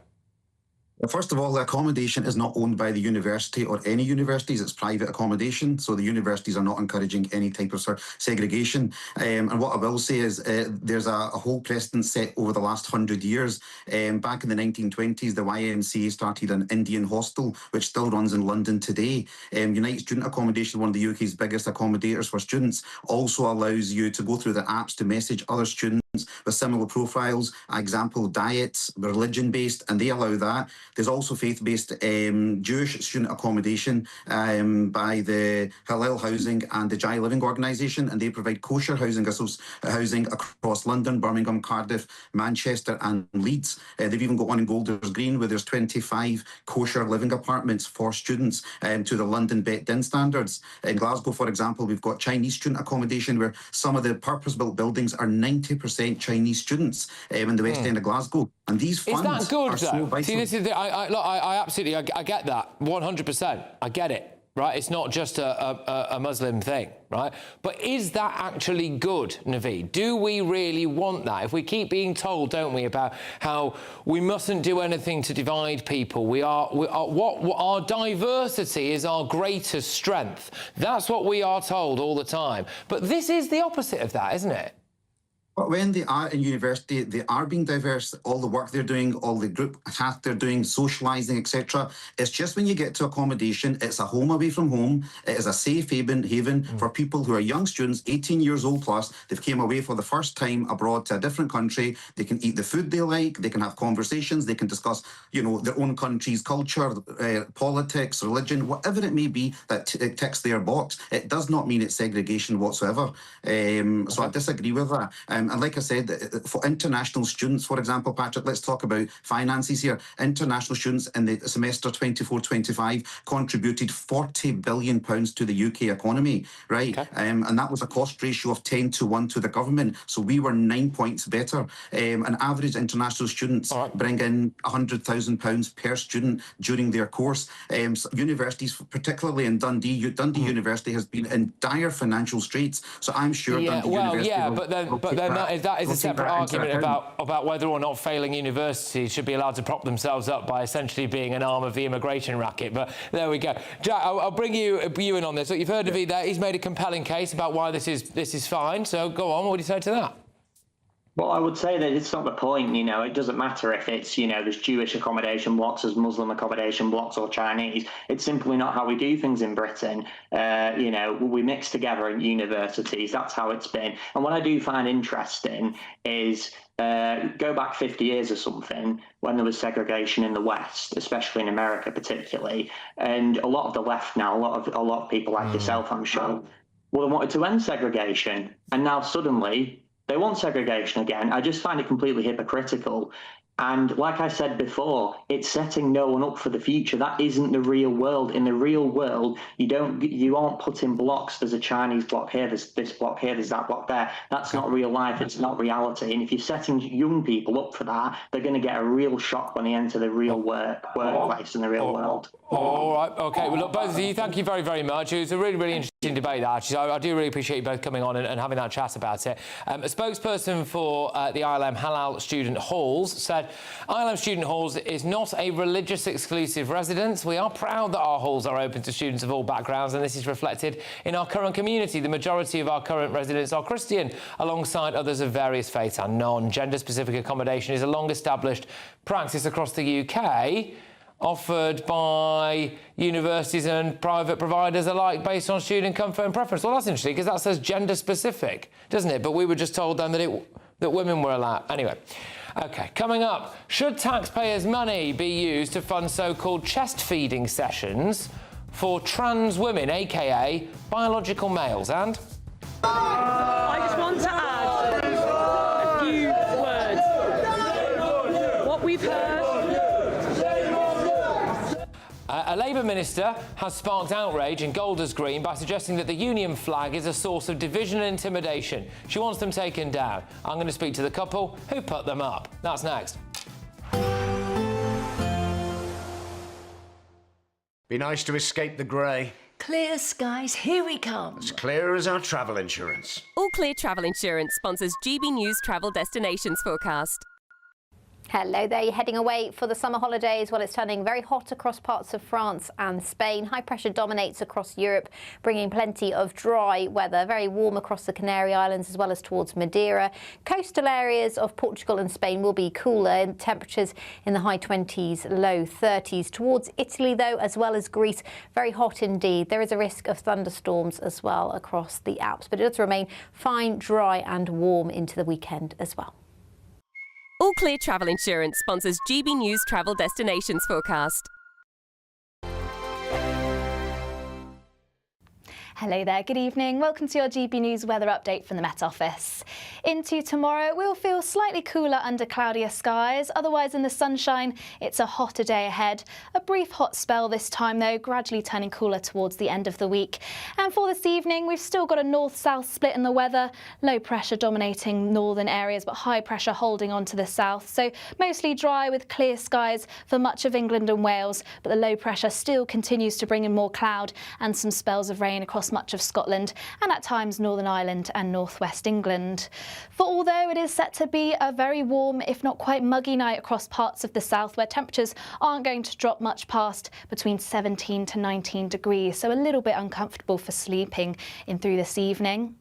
Well, first of all, the accommodation is not owned by the university or any universities. It's private accommodation, so the universities are not encouraging any type of segregation. And what I will say is there's a whole precedent set over the last 100 years. Back in the 1920s, the YMCA started an Indian hostel, which still runs in London today. United Student Accommodation, one of the UK's biggest accommodators for students, also allows you to go through the apps to message other students with similar profiles, example, diets, religion-based, and they allow that. There's also faith-based Jewish student accommodation by the Hillel Housing and the Jai Living Organisation, and they provide kosher housing across London, Birmingham, Cardiff, Manchester and Leeds. They've even got one in Golders Green where there's 25 kosher living apartments for students to the London Bet-Din standards. In Glasgow, for example, we've got Chinese student accommodation where some of the purpose-built buildings are 90% Chinese students in the West End of Glasgow. And these funds is that good, are so vital. See, this is I absolutely get that 100%. I get it. Right, it's not just a Muslim thing, right? But is that actually good, Naveed? Do we really want that? If we keep being told, don't we, about how we mustn't do anything to divide people, our diversity is our greatest strength. That's what we are told all the time. But this is the opposite of that, isn't it? But when they are in university, they are being diverse, all the work they're doing, all the group chat they're doing, socialising, etc. It's just when you get to accommodation, it's a home away from home. It is a safe haven for people who are young students, 18 years old plus. They've came away for the first time abroad to a different country. They can eat the food they like. They can have conversations. They can discuss, you know, their own country's culture, politics, religion, whatever it may be that ticks their box. It does not mean it's segregation whatsoever. So I disagree with that. And like I said, for international students, for example, Patrick, let's talk about finances here. International students in the semester 24-25 contributed £40 billion to the UK economy, right? Okay. And that was a cost ratio of 10-1 to the government. So we were 9 points better. An average international students bring in £100,000 per student during their course. So universities, particularly in Dundee University has been in dire financial straits. So I'm sure Dundee University but then that is a separate argument about whether or not failing universities should be allowed to prop themselves up by essentially being an arm of the immigration racket. But there we go. Jack, I'll bring you in on this. Look, you've heard Naveed there. He's made a compelling case about why this is fine. So go on. What do you say to that? Well, I would say that it's not the point, it doesn't matter if it's, there's Jewish accommodation blocks, there's Muslim accommodation blocks or Chinese. It's simply not how we do things in Britain. We mix together in universities. That's how it's been. And what I do find interesting is go back 50 years or something when there was segregation in the West, especially in America particularly. And a lot of the left now, a lot of people like yourself, I'm sure, well, they wanted to end segregation. And now suddenly they want segregation again. I just find it completely hypocritical. And like I said before, it's setting no one up for the future. That isn't the real world. In the real world, you aren't putting blocks. There's a Chinese block here, there's this block here, there's that block there. That's not real life. It's not reality. And if you're setting young people up for that, they're going to get a real shock when they enter the real workplace in the real world. All right, OK. Well, look, both of you, thank you very, very much. It was a really, really interesting debate, actually. I do really appreciate you both coming on and having that chat about it. A spokesperson for the ILM Halal Student Halls said, ILM Student Halls is not a religious exclusive residence. We are proud that our halls are open to students of all backgrounds, and this is reflected in our current community. The majority of our current residents are Christian, alongside others of various faiths and non-gender-specific accommodation is a long-established practice across the UK, offered by universities and private providers alike based on student comfort and preference. Well, that's interesting because that says gender-specific, doesn't it? But we were just told then that women were allowed. Anyway, OK, coming up, should taxpayers' money be used to fund so-called chest-feeding sessions for trans women, a.k.a. biological males? And I just want to add a few words. What we've heard. A Labour minister has sparked outrage in Golders Green by suggesting that the union flag is a source of division and intimidation. She wants them taken down. I'm going to speak to the couple who put them up. That's next. Be nice to escape the grey. Clear skies, here we come. As clear as our travel insurance. All Clear Travel Insurance sponsors GB News Travel Destinations Forecast. Hello there, you're heading away for the summer holidays. Well, it's turning very hot across parts of France and Spain. High pressure dominates across Europe, bringing plenty of dry weather. Very warm across the Canary Islands as well as towards Madeira. Coastal areas of Portugal and Spain will be cooler, and temperatures in the high 20s, low 30s. Towards Italy, though, as well as Greece, very hot indeed. There is a risk of thunderstorms as well across the Alps, but it does remain fine, dry and warm into the weekend as well. All Clear Travel Insurance sponsors GB News Travel Destinations Forecast. Hello there, good evening. Welcome to your GB News weather update from the Met Office. Into tomorrow, we'll feel slightly cooler under cloudier skies. Otherwise, in the sunshine, it's a hotter day ahead. A brief hot spell this time, though, gradually turning cooler towards the end of the week. And for this evening, we've still got a north-south split in the weather. Low pressure dominating northern areas, but high pressure holding on to the south. So mostly dry with clear skies for much of England and Wales. But the low pressure still continues to bring in more cloud and some spells of rain across much of Scotland and at times Northern Ireland and northwest England. For although it is set to be a very warm, if not quite muggy night across parts of the south, where temperatures aren't going to drop much past between 17 to 19 degrees, so a little bit uncomfortable for sleeping in through this evening.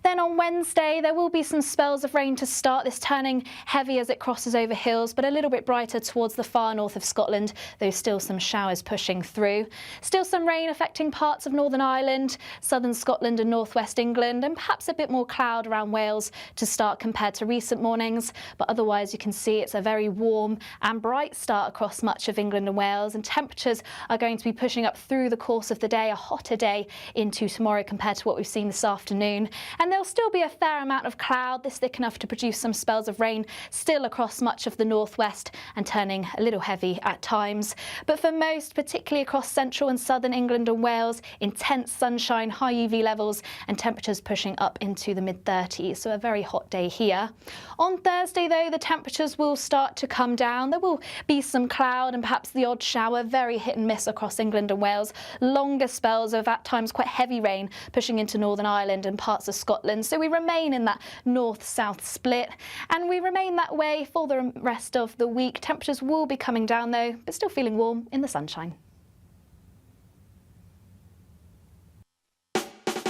Then on Wednesday, there will be some spells of rain to start, this turning heavy as it crosses over hills, but a little bit brighter towards the far north of Scotland, though still some showers pushing through. Still some rain affecting parts of Northern Ireland, southern Scotland and northwest England, and perhaps a bit more cloud around Wales to start compared to recent mornings. But otherwise, you can see it's a very warm and bright start across much of England and Wales, and temperatures are going to be pushing up through the course of the day, a hotter day into tomorrow compared to what we've seen this afternoon. And there'll still be a fair amount of cloud, this thick enough to produce some spells of rain still across much of the northwest and turning a little heavy at times. But for most, particularly across central and southern England and Wales, intense sunshine, high UV levels and temperatures pushing up into the mid-30s, so a very hot day here. On Thursday, though, the temperatures will start to come down. There will be some cloud and perhaps the odd shower, very hit and miss across England and Wales. Longer spells of at times quite heavy rain pushing into Northern Ireland and parts of Scotland. So we remain in that north-south split, and we remain that way for the rest of the week. Temperatures will be coming down though, but still feeling warm in the sunshine.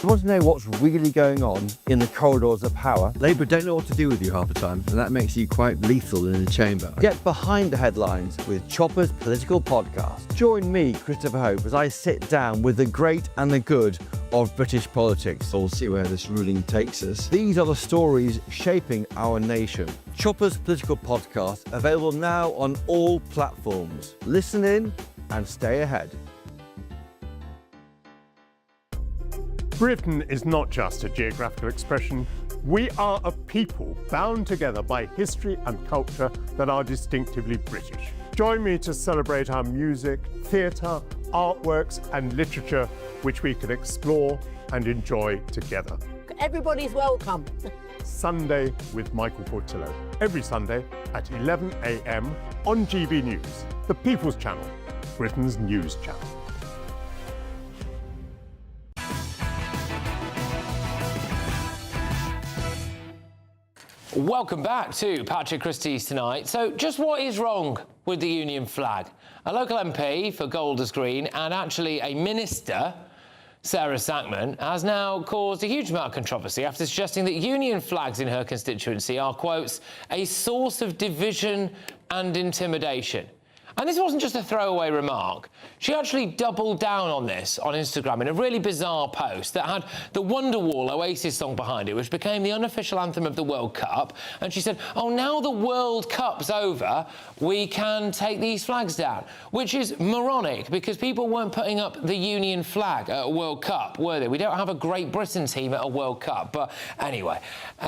want to know what's really going on in the corridors of power? Labour don't know what to do with you half the time, and that makes you quite lethal in the chamber. Get behind the headlines with Chopper's Political Podcast. Join me, Christopher Hope, as I sit down with the great and the good of British politics. We'll see where this ruling takes us. These are the stories shaping our nation. Chopper's Political Podcast, available now on all platforms. Listen in and stay ahead. Britain is not just a geographical expression. We are a people bound together by history and culture that are distinctively British. Join me to celebrate our music, theatre, artworks and literature, which we can explore and enjoy together. Everybody's welcome. Sunday with Michael Portillo. Every Sunday at 11 a.m. on GB News, the People's Channel, Britain's news channel. Welcome back to Patrick Christys tonight. So just what is wrong with the Union flag? A local MP for Golders Green and actually a minister, Sarah Sackman, has now caused a huge amount of controversy after suggesting that Union flags in her constituency are, quotes, a source of division and intimidation. And this wasn't just a throwaway remark. She actually doubled down on this on Instagram in a really bizarre post that had the Wonderwall Oasis song behind it, which became the unofficial anthem of the World Cup. And she said, oh, now the World Cup's over, we can take these flags down, which is moronic because people weren't putting up the Union flag at a World Cup, were they? We don't have a Great Britain team at a World Cup. But anyway,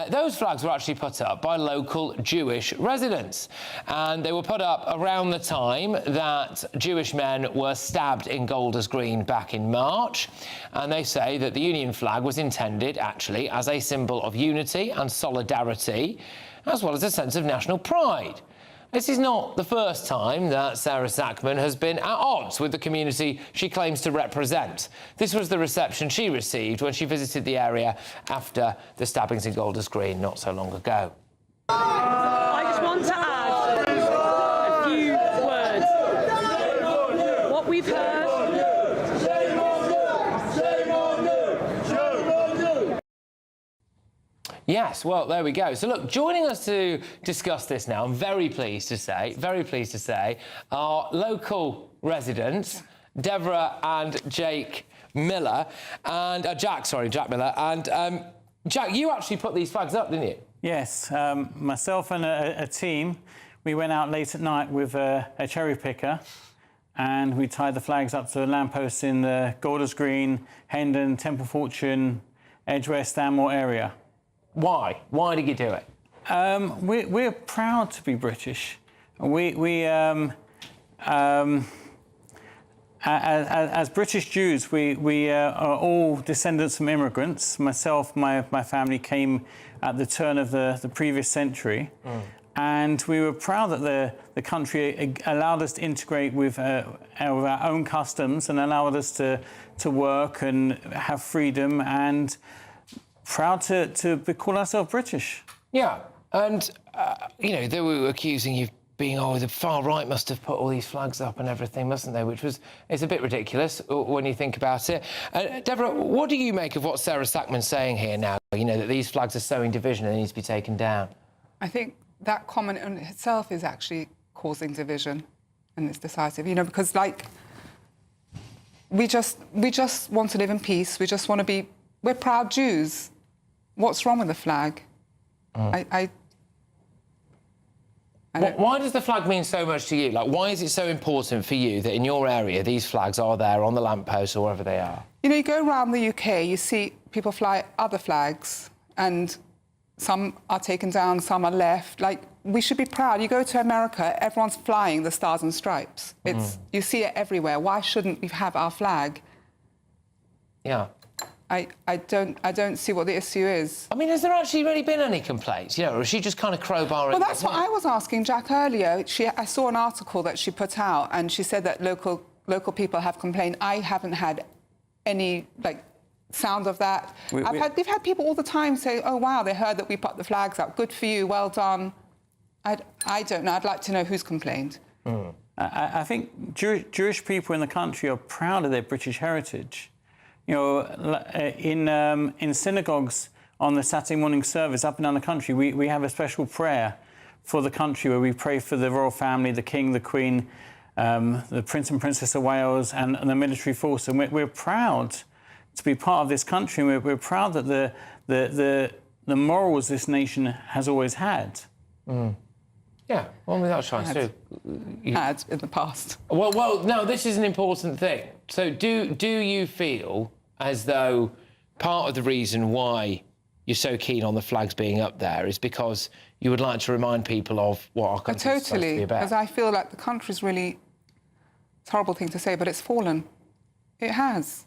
those flags were actually put up by local Jewish residents. And they were put up around the time that Jewish men were stabbed in Golders Green back in March, and they say that the Union flag was intended actually as a symbol of unity and solidarity, as well as a sense of national pride. This is not the first time that Sarah Sackman has been at odds with the community she claims to represent. This was the reception she received when she visited the area after the stabbings in Golders Green not so long ago. I just want to add a few words. What we've heard. Yes, well, there we go. So, look, joining us to discuss this now, I'm very pleased to say, our local residents, Deborah and Jack Miller. And Jack, you actually put these flags up, didn't you? Yes, myself and a team, we went out late at night with a cherry picker and we tied the flags up to lampposts in the Golders Green, Hendon, Temple Fortune, Edgware, Stanmore area. Why? Why did you do it? We're proud to be British. As British Jews, we are all descendants from immigrants. Myself, my family came at the turn of the previous century. And we were proud that the country allowed us to integrate with our own customs and allowed us to work and have freedom, and proud to call ourselves British. Yeah, and, you know, they were accusing you of being, oh, the far right must have put all these flags up and everything, mustn't they? It's a bit ridiculous when you think about it. Deborah, what do you make of what Sarah Sackman's saying here now? You know, that these flags are sowing division and they need to be taken down. I think that comment in itself is actually causing division, and it's decisive, you know, because, like, we just want to live in peace. We just want to be, we're proud Jews. What's wrong with the flag? Why does the flag mean so much to you? Like, why is it so important for you that in your area these flags are there on the lampposts or wherever they are? You know, you go around the UK, you see people fly other flags, and some are taken down, some are left. Like, we should be proud. You go to America, everyone's flying the Stars and Stripes. You see it everywhere. Why shouldn't we have our flag? Yeah. I don't see what the issue is. I mean, has there actually really been any complaints? You know, or is she just kind of crowbarring? Well, that's what I was asking Jack earlier. I saw an article that she put out, and she said that local people have complained. I haven't had any, like, sound of that. They've had people all the time say, oh, wow, they heard that we put the flags up. Good for you, well done. I don't know. I'd like to know who's complained. I think Jewish people in the country are proud of their British heritage. You know, in synagogues on the Saturday morning service up and down the country, we have a special prayer for the country where we pray for the royal family, the King, the Queen, the Prince and Princess of Wales and the military force. And we're proud to be part of this country, and we're proud that the morals this nation has always had. Mm. Yeah, well, without trying to. Had in the past. Well, no, this is an important thing. So do you feel as though part of the reason why you're so keen on the flags being up there is because you would like to remind people of what our country is supposed to be about? Because I feel like the country's really, it's a horrible thing to say, but it's fallen. It has.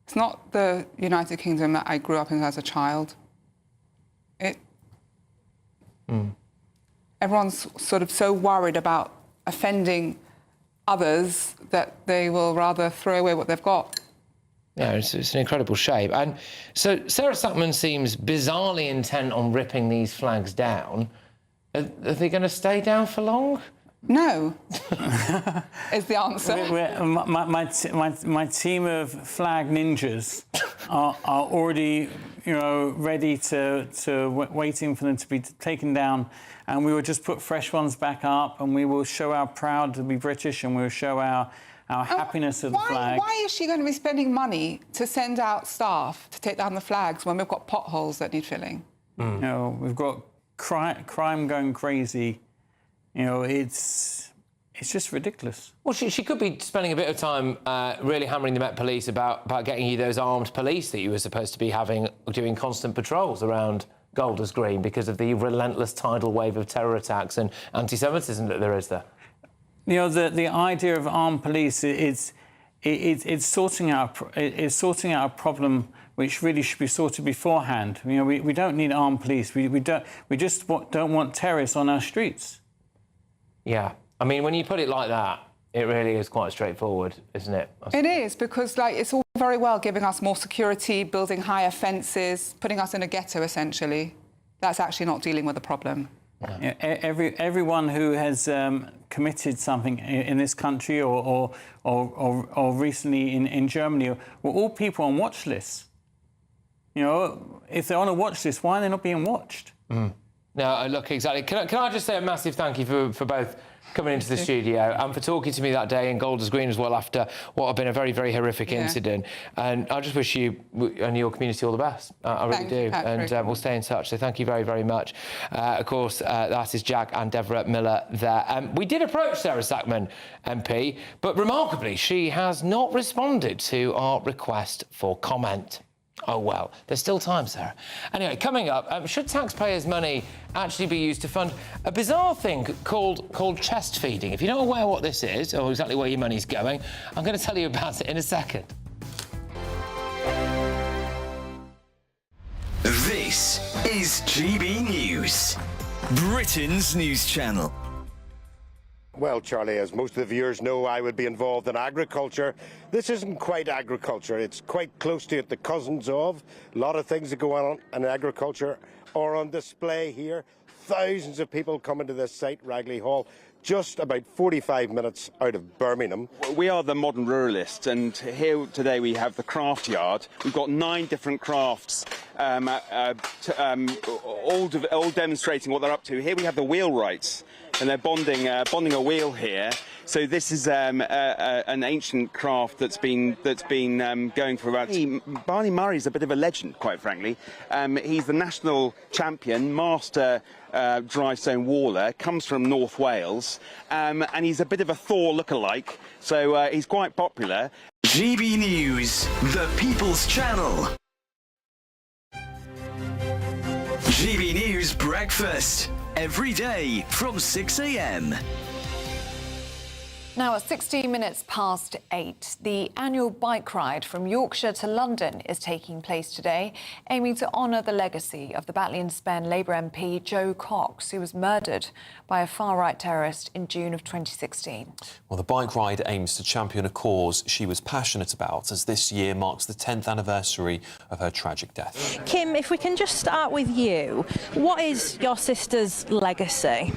It's not the United Kingdom that I grew up in as a child. Everyone's sort of so worried about offending others that they will rather throw away what they've got. Yeah, it's an incredible shame. And so Sarah Sackman seems bizarrely intent on ripping these flags down. Are they going to stay down for long? No, is the answer. My team of flag ninjas are already, you know, ready waiting for them to be taken down, and we will just put fresh ones back up, and we will show our proud to be British, and we'll show our happiness of the flag. Why is she going to be spending money to send out staff to take down the flags when we've got potholes that need filling? You know, we've got crime going crazy. You know, it's just ridiculous. Well, she could be spending a bit of time really hammering the Met Police about getting you those armed police that you were supposed to be doing constant patrols around Golders Green because of the relentless tidal wave of terror attacks and anti-Semitism that there is there. You know, the idea of armed police it's sorting out a problem which really should be sorted beforehand. You know, we don't need armed police. We just don't want terrorists on our streets. Yeah, I mean, when you put it like that, it really is quite straightforward, isn't it? It is, because, like, it's all very well giving us more security, building higher fences, putting us in a ghetto, essentially. That's actually not dealing with the problem. Yeah, everyone who has committed something in this country or recently in Germany were all people on watch lists. You know, if they're on a watch list, why are they not being watched? No, look, exactly. Can I just say a massive thank you for both coming into the studio and for talking to me that day in Golders Green as well after what had been a very, very horrific incident. And I just wish you and your community all the best. I really do. And we'll stay in touch. So thank you very, very much. Of course, that is Jack and Deborah Miller there. We did approach Sarah Sackman, MP, but remarkably, she has not responded to our request for comment. Oh, well, there's still time, Sarah. Anyway, coming up, should taxpayers' money actually be used to fund a bizarre thing called chest feeding? If you're not aware what this is, or exactly where your money's going, I'm going to tell you about it in a second. This is GB News, Britain's news channel. Well, Charlie, as most of the viewers know, I would be involved in agriculture. This isn't quite agriculture. It's quite close to it, the cousins of. A lot of things that go on in agriculture are on display here. Thousands of people coming to this site, Ragley Hall, just about 45 minutes out of Birmingham. We are the modern ruralists, and here today we have the craft yard. We've got 9 different crafts, all demonstrating what they're up to. Here we have the wheelwrights, and they're bonding a wheel here. So this is an ancient craft that's been going for about. Barney Murray's a bit of a legend, quite frankly. He's the national champion, master dry stone waller, comes from North Wales, and he's a bit of a Thor lookalike. So he's quite popular. GB News, the People's Channel. GB News Breakfast. Every day from 6 a.m. Now, at 16 minutes past 8, the annual bike ride from Yorkshire to London is taking place today, aiming to honour the legacy of the Batley and Spen Labour MP Joe Cox, who was murdered by a far-right terrorist in June of 2016. Well, the bike ride aims to champion a cause she was passionate about, as this year marks the 10th anniversary of her tragic death. Kim, if we can just start with you, what is your sister's legacy?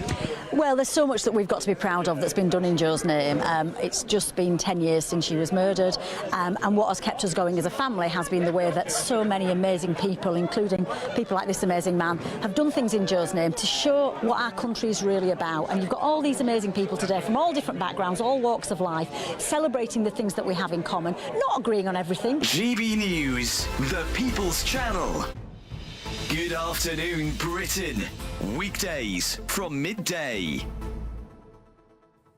Well, there's so much that we've got to be proud of that's been done in Joe's name. same. It's just been 10 years since she was murdered, and what has kept us going as a family has been the way that so many amazing people, including people like this amazing man, have done things in Jo's name to show what our country is really about. And you've got all these amazing people today from all different backgrounds, all walks of life, celebrating the things that we have in common, not agreeing on everything. GB News, the People's Channel. Good afternoon, Britain. Weekdays from midday.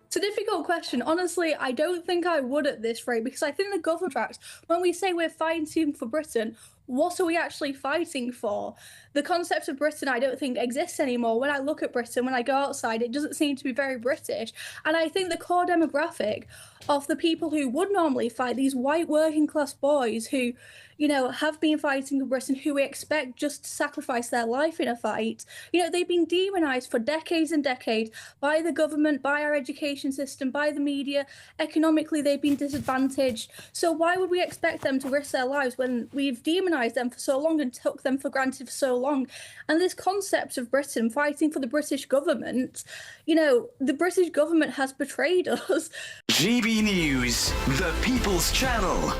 It's a difficult question. Honestly, I don't think I would at this rate, because I think the government tracks, when we say we're fighting for Britain, what are we actually fighting for? The concept of Britain, I don't think exists anymore. When I look at Britain, when I go outside, it doesn't seem to be very British. And I think the core demographic of the people who would normally fight, these white working class boys who, you know, have been fighting for Britain, who we expect just to sacrifice their life in a fight, you know, they've been demonised for decades and decades by the government, by our education system, by the media. Economically, they've been disadvantaged. So why would we expect them to risk their lives when we've demonised them for so long and took them for granted for so long? And this concept of Britain fighting for the British government, you know, the British government has betrayed us. GB News, the People's Channel.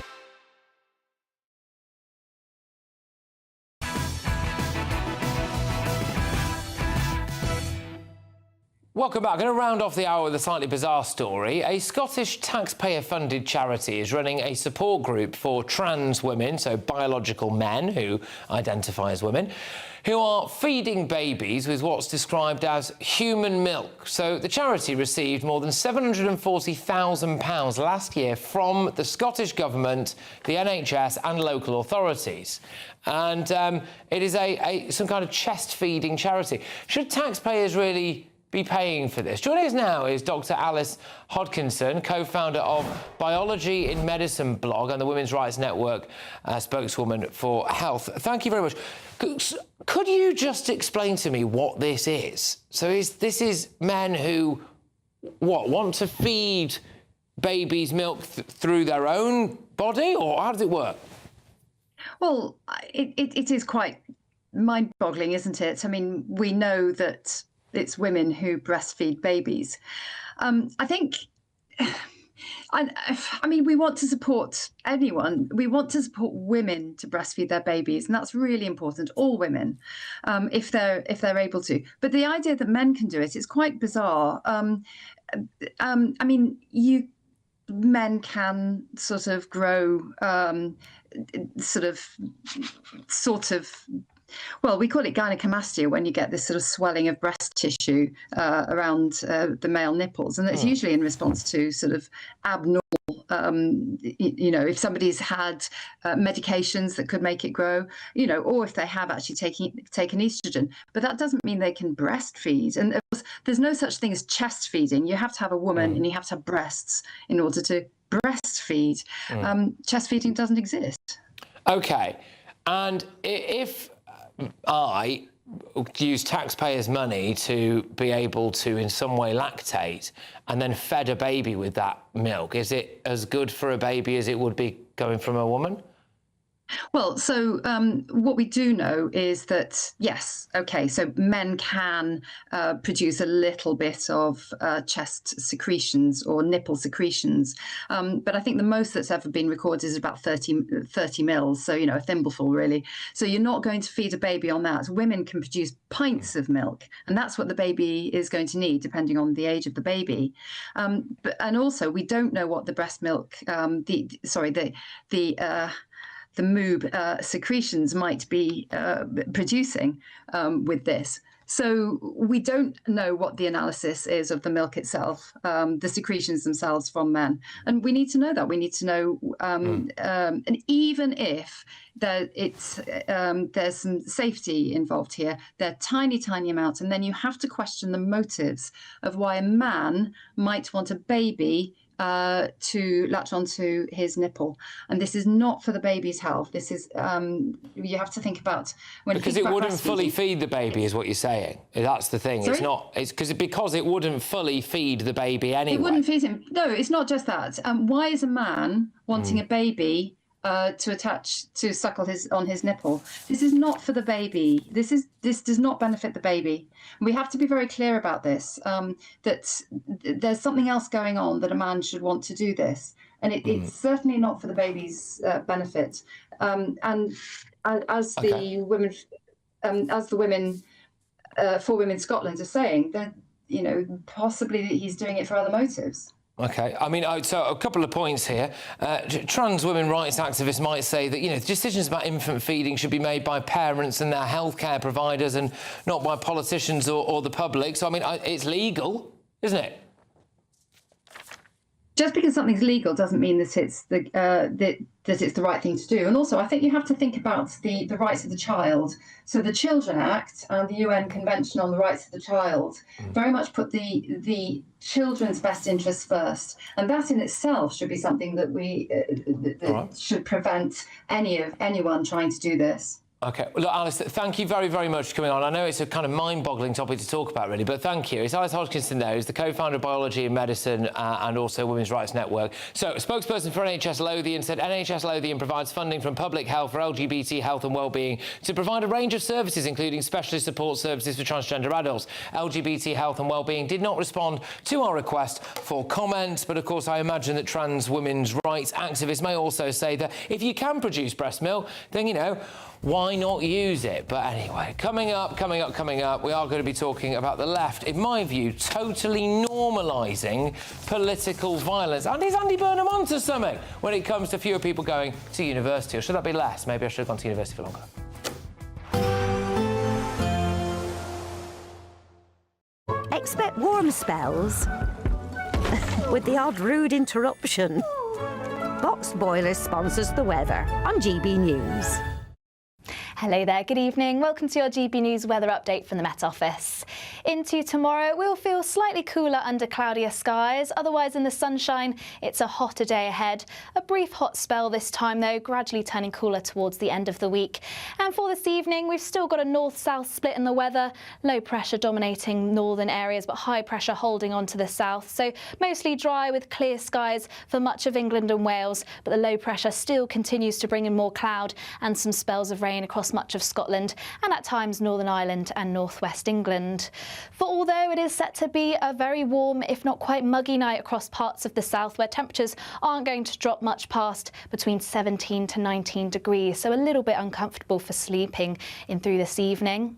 Welcome back. I'm going to round off the hour with a slightly bizarre story. A Scottish taxpayer-funded charity is running a support group for trans women, so biological men who identify as women, who are feeding babies with what's described as human milk. So the charity received more than £740,000 last year from the Scottish Government, the NHS and local authorities. And it is some kind of chest-feeding charity. Should taxpayers really be paying for this? Joining us now is Dr. Alice Hodkinson, co-founder of Biology in Medicine blog and the Women's Rights Network spokeswoman for health. Thank you very much. Could you just explain to me what this is? So this is men who, want to feed babies milk through their own body, or how does it work? Well, it is quite mind-boggling, isn't it? I mean, we know that it's women who breastfeed babies. I think, I mean, we want to support anyone. We want to support women to breastfeed their babies, and that's really important. All women, if they're able to. But the idea that men can do it is quite bizarre. I mean, men can sort of grow, sort of. Well, we call it gynecomastia when you get this sort of swelling of breast tissue around the male nipples. And it's usually in response to sort of abnormal, you know, if somebody's had medications that could make it grow, you know, or if they have actually taken estrogen. But that doesn't mean they can breastfeed. And of course, there's no such thing as chest feeding. You have to have a woman and you have to have breasts in order to breastfeed. Chest feeding doesn't exist. OK. And if I use taxpayers' money to be able to in some way lactate and then fed a baby with that milk, is it as good for a baby as it would be going from a woman? Well, so what we do know is that, yes, OK, so men can produce a little bit of chest secretions or nipple secretions. But I think the most that's ever been recorded is about 30 mils. So, you know, a thimbleful, really. So you're not going to feed a baby on that. Women can produce pints of milk, and that's what the baby is going to need, depending on the age of the baby. And also, we don't know what the breast milk, the moob secretions might be producing with this. So we don't know what the analysis is of the milk itself, the secretions themselves from men. And we need to know that. We need to know, and even if there's some safety involved here, they're tiny, tiny amounts. And then you have to question the motives of why a man might want a baby to latch onto his nipple, and this is not for the baby's health. This is you have to think about when because it wouldn't fully feed the baby, is what you're saying. That's the thing. Sorry? It's not. It's because it wouldn't fully feed the baby anyway. It wouldn't feed him. No, it's not just that. Why is a man wanting a baby to suckle on his nipple. This is not for the baby. This does not benefit the baby. We have to be very clear about this. That there's something else going on that a man should want to do this, and it's certainly not for the baby's benefit. And as the women, for Women Scotland are saying, that possibly he's doing it for other motives. OK, I mean, so a couple of points here. Trans women rights activists might say that, decisions about infant feeding should be made by parents and their healthcare providers and not by politicians or the public. So, I mean, it's legal, isn't it? Just because something's legal doesn't mean that it's the right thing to do. And also, I think you have to think about the rights of the child. So the Children Act and the UN Convention on the Rights of the Child very much put the children's best interests first. And that in itself should be something that should prevent anyone trying to do this. OK. Well, look, Alice, thank you very, very much for coming on. I know it's a kind of mind-boggling topic to talk about, really, but thank you. It's Alice Hodgkinson there, who's the co-founder of Biology and Medicine and also Women's Rights Network. So, a spokesperson for NHS Lothian said NHS Lothian provides funding from Public Health for LGBT health and wellbeing to provide a range of services, including specialist support services for transgender adults. LGBT health and wellbeing did not respond to our request for comment, but, of course, I imagine that trans women's rights activists may also say that if you can produce breast milk, then, why not use it? But anyway, coming up, we are going to be talking about the left, in my view, totally normalising political violence. And is Andy Burnham onto something when it comes to fewer people going to university? Or should that be less? Maybe I should have gone to university for longer. Expect warm spells with the odd rude interruption. Boxed Boilers sponsors the weather on GB News. Hello there, good evening. Welcome to your GB News weather update from the Met Office. Into tomorrow, we'll feel slightly cooler under cloudier skies. Otherwise, in the sunshine, it's a hotter day ahead. A brief hot spell this time, though, gradually turning cooler towards the end of the week. And for this evening, we've still got a north-south split in the weather. Low pressure dominating northern areas, but high pressure holding on to the south. So mostly dry with clear skies for much of England and Wales. But the low pressure still continues to bring in more cloud and some spells of rain across much of Scotland and at times Northern Ireland and northwest England. For although it is set to be a very warm, if not quite muggy night across parts of the south, where temperatures aren't going to drop much past between 17 to 19 degrees, so a little bit uncomfortable for sleeping in through this evening.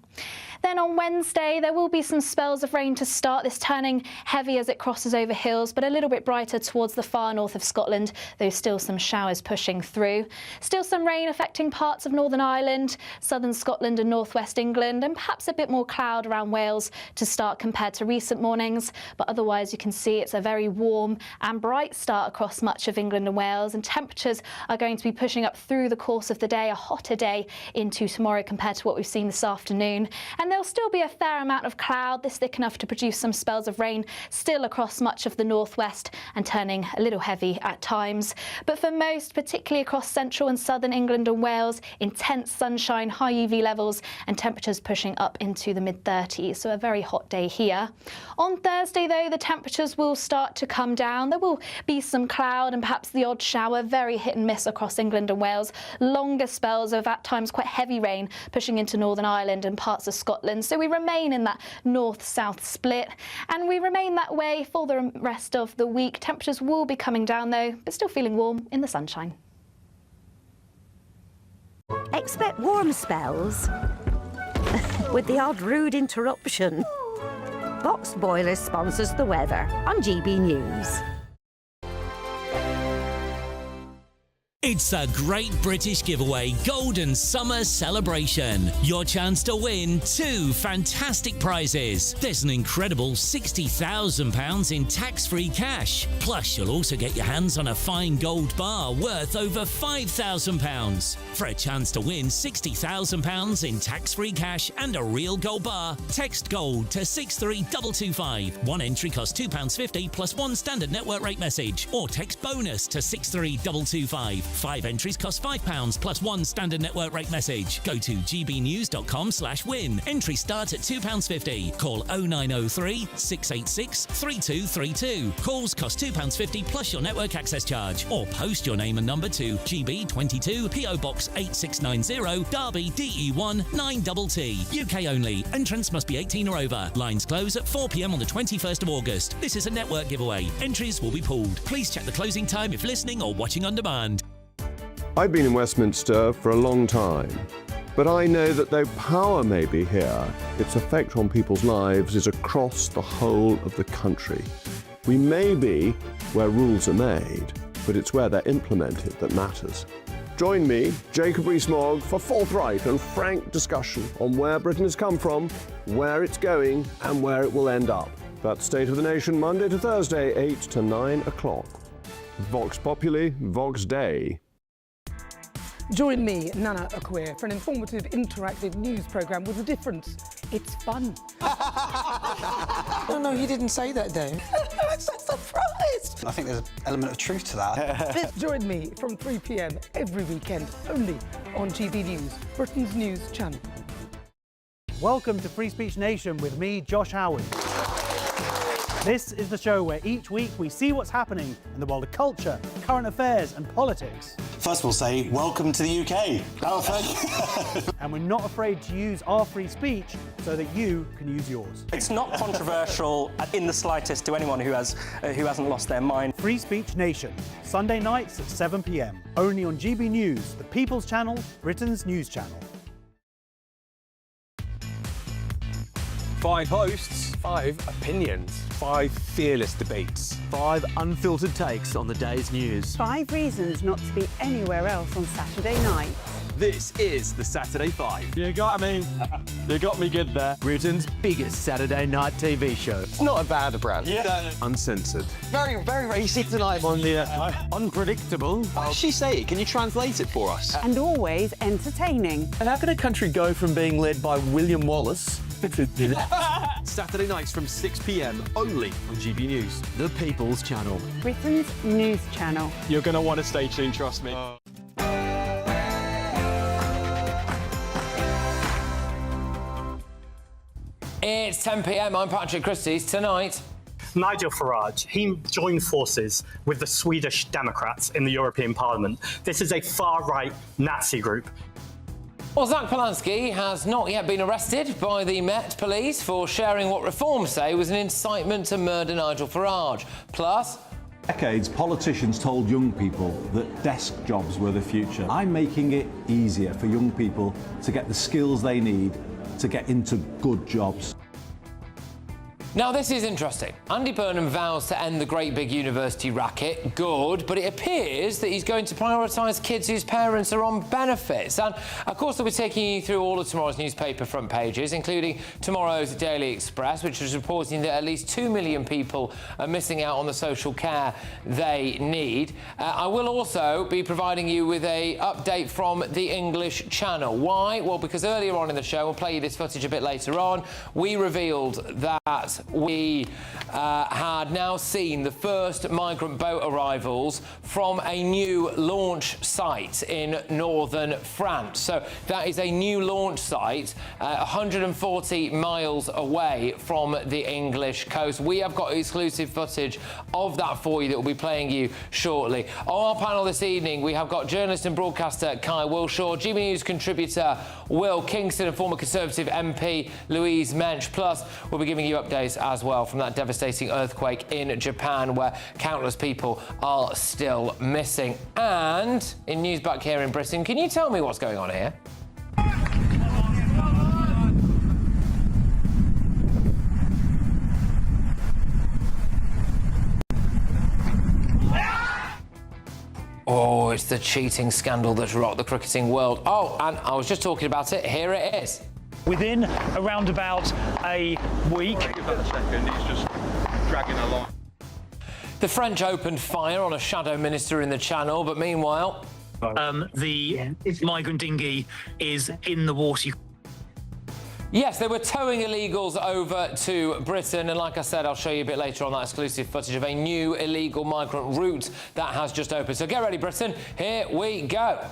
Then on Wednesday, there will be some spells of rain to start, this turning heavy as it crosses over hills, but a little bit brighter towards the far north of Scotland, though still some showers pushing through. Still some rain affecting parts of Northern Ireland, southern Scotland and northwest England, and perhaps a bit more cloud around Wales to start compared to recent mornings. But otherwise, you can see it's a very warm and bright start across much of England and Wales, and temperatures are going to be pushing up through the course of the day, a hotter day into tomorrow compared to what we've seen this afternoon. And there'll still be a fair amount of cloud, this thick enough to produce some spells of rain still across much of the northwest and turning a little heavy at times. But for most, particularly across central and southern England and Wales, intense sunshine, high UV levels and temperatures pushing up into the mid-30s, so a very hot day here. On Thursday, though, the temperatures will start to come down. There will be some cloud and perhaps the odd shower, very hit and miss across England and Wales. Longer spells of at times quite heavy rain pushing into Northern Ireland and parts of Scotland. So we remain in that north-south split, and we remain that way for the rest of the week. Temperatures will be coming down, though, but still feeling warm in the sunshine. Expect warm spells with the odd rude interruption. Boxed Boilers sponsors the weather on GB News. It's the Great British Giveaway Golden Summer Celebration. Your chance to win 2 fantastic prizes. There's an incredible £60,000 in tax-free cash. Plus, you'll also get your hands on a fine gold bar worth over £5,000. For a chance to win £60,000 in tax-free cash and a real gold bar, text GOLD to 63225. One entry costs £2.50 plus one standard network rate message. Or text BONUS to 63225. 5 entries cost £5 plus 1 standard network rate message. Go to gbnews.com/win. Entries start at £2.50. Call 0903 686 3232. Calls cost £2.50 plus your network access charge. Or post your name and number to GB22 PO Box 8690 Derby DE1 9TT. UK only. Entrance must be 18 or over. Lines close at 4 p.m. on the 21st of August. This is a network giveaway. Entries will be pulled. Please check the closing time if listening or watching on demand. I've been in Westminster for a long time, but I know that though power may be here, its effect on people's lives is across the whole of the country. We may be where rules are made, but it's where they're implemented that matters. Join me, Jacob Rees-Mogg, for forthright and frank discussion on where Britain has come from, where it's going, and where it will end up. That's State of the Nation, Monday to Thursday, 8 to 9 o'clock. Vox Populi, Vox Dei. Join me, Nana Akwe, for an informative, interactive news programme with a difference. It's fun. No, he didn't say that, Dave. I'm so surprised. I think there's an element of truth to that. Join me from 3 p.m. every weekend, only on GB News, Britain's news channel. Welcome to Free Speech Nation with me, Josh Howard. This is the show where each week we see what's happening in the world of culture, current affairs and politics. First we'll say, welcome to the UK. Oh, thank you. And we're not afraid to use our free speech so that you can use yours. It's not controversial in the slightest to anyone who hasn't lost their mind. Free Speech Nation, Sunday nights at 7 p.m. Only on GB News, the People's Channel, Britain's news channel. 5 hosts, 5 opinions, 5 fearless debates, 5 unfiltered takes on the day's news. 5 reasons not to be anywhere else on Saturday night. This is the Saturday 5. You got me. You got me good there. Britain's biggest Saturday night TV show. It's not a bad brand. Yeah. Uncensored. Very, very racy tonight. On the unpredictable. What does she say? Can you translate it for us? And always entertaining. And how can a country go from being led by William Wallace Saturday nights from 6 p.m. only on GB News, the People's Channel. Britain's news channel. You're going to want to stay tuned, trust me. It's 10 p.m. I'm Patrick Christys. Tonight, Nigel Farage, he joined forces with the Swedish Democrats in the European Parliament. This is a far-right Nazi group. well, Zach Polanski has not yet been arrested by the Met Police for sharing what reforms say was an incitement to murder Nigel Farage. Plus, decades, politicians told young people that desk jobs were the future. I'm making it easier for young people to get the skills they need to get into good jobs. now this is interesting. Andy Burnham vows to end the great big university racket. Good, but it appears that he's going to prioritise kids whose parents are on benefits. And of course, we'll be taking you through all of tomorrow's newspaper front pages, including tomorrow's Daily Express, which is reporting that at least 2 million people are missing out on the social care they need. I will also be providing you with an update from the English Channel. Why? Well, because earlier on in the show, we'll play you this footage a bit later on, we revealed that we had now seen the first migrant boat arrivals from a new launch site in northern France. So that is a new launch site 140 miles away from the English coast. We have got exclusive footage of that for you that we'll be playing you shortly. On our panel this evening, we have got journalist and broadcaster Kai Wilshaw, GB News contributor Will Kingston and former Conservative MP Louise Mensch. Plus, we'll be giving you updates as well from that devastating earthquake in Japan where countless people are still missing. And in news back here in Britain, can you tell me what's going on here? Oh, it's the cheating scandal that's rocked the cricketing world. Oh, and I was just talking about it. Here it is. Within around about a week. Give that a second, it's just dragging along. The French opened fire on a shadow minister in the Channel, but meanwhile... the migrant dinghy is in the water. Yes, they were towing illegals over to Britain, and like I said, I'll show you a bit later on that exclusive footage of a new illegal migrant route that has just opened. So get ready, Britain. Here we go.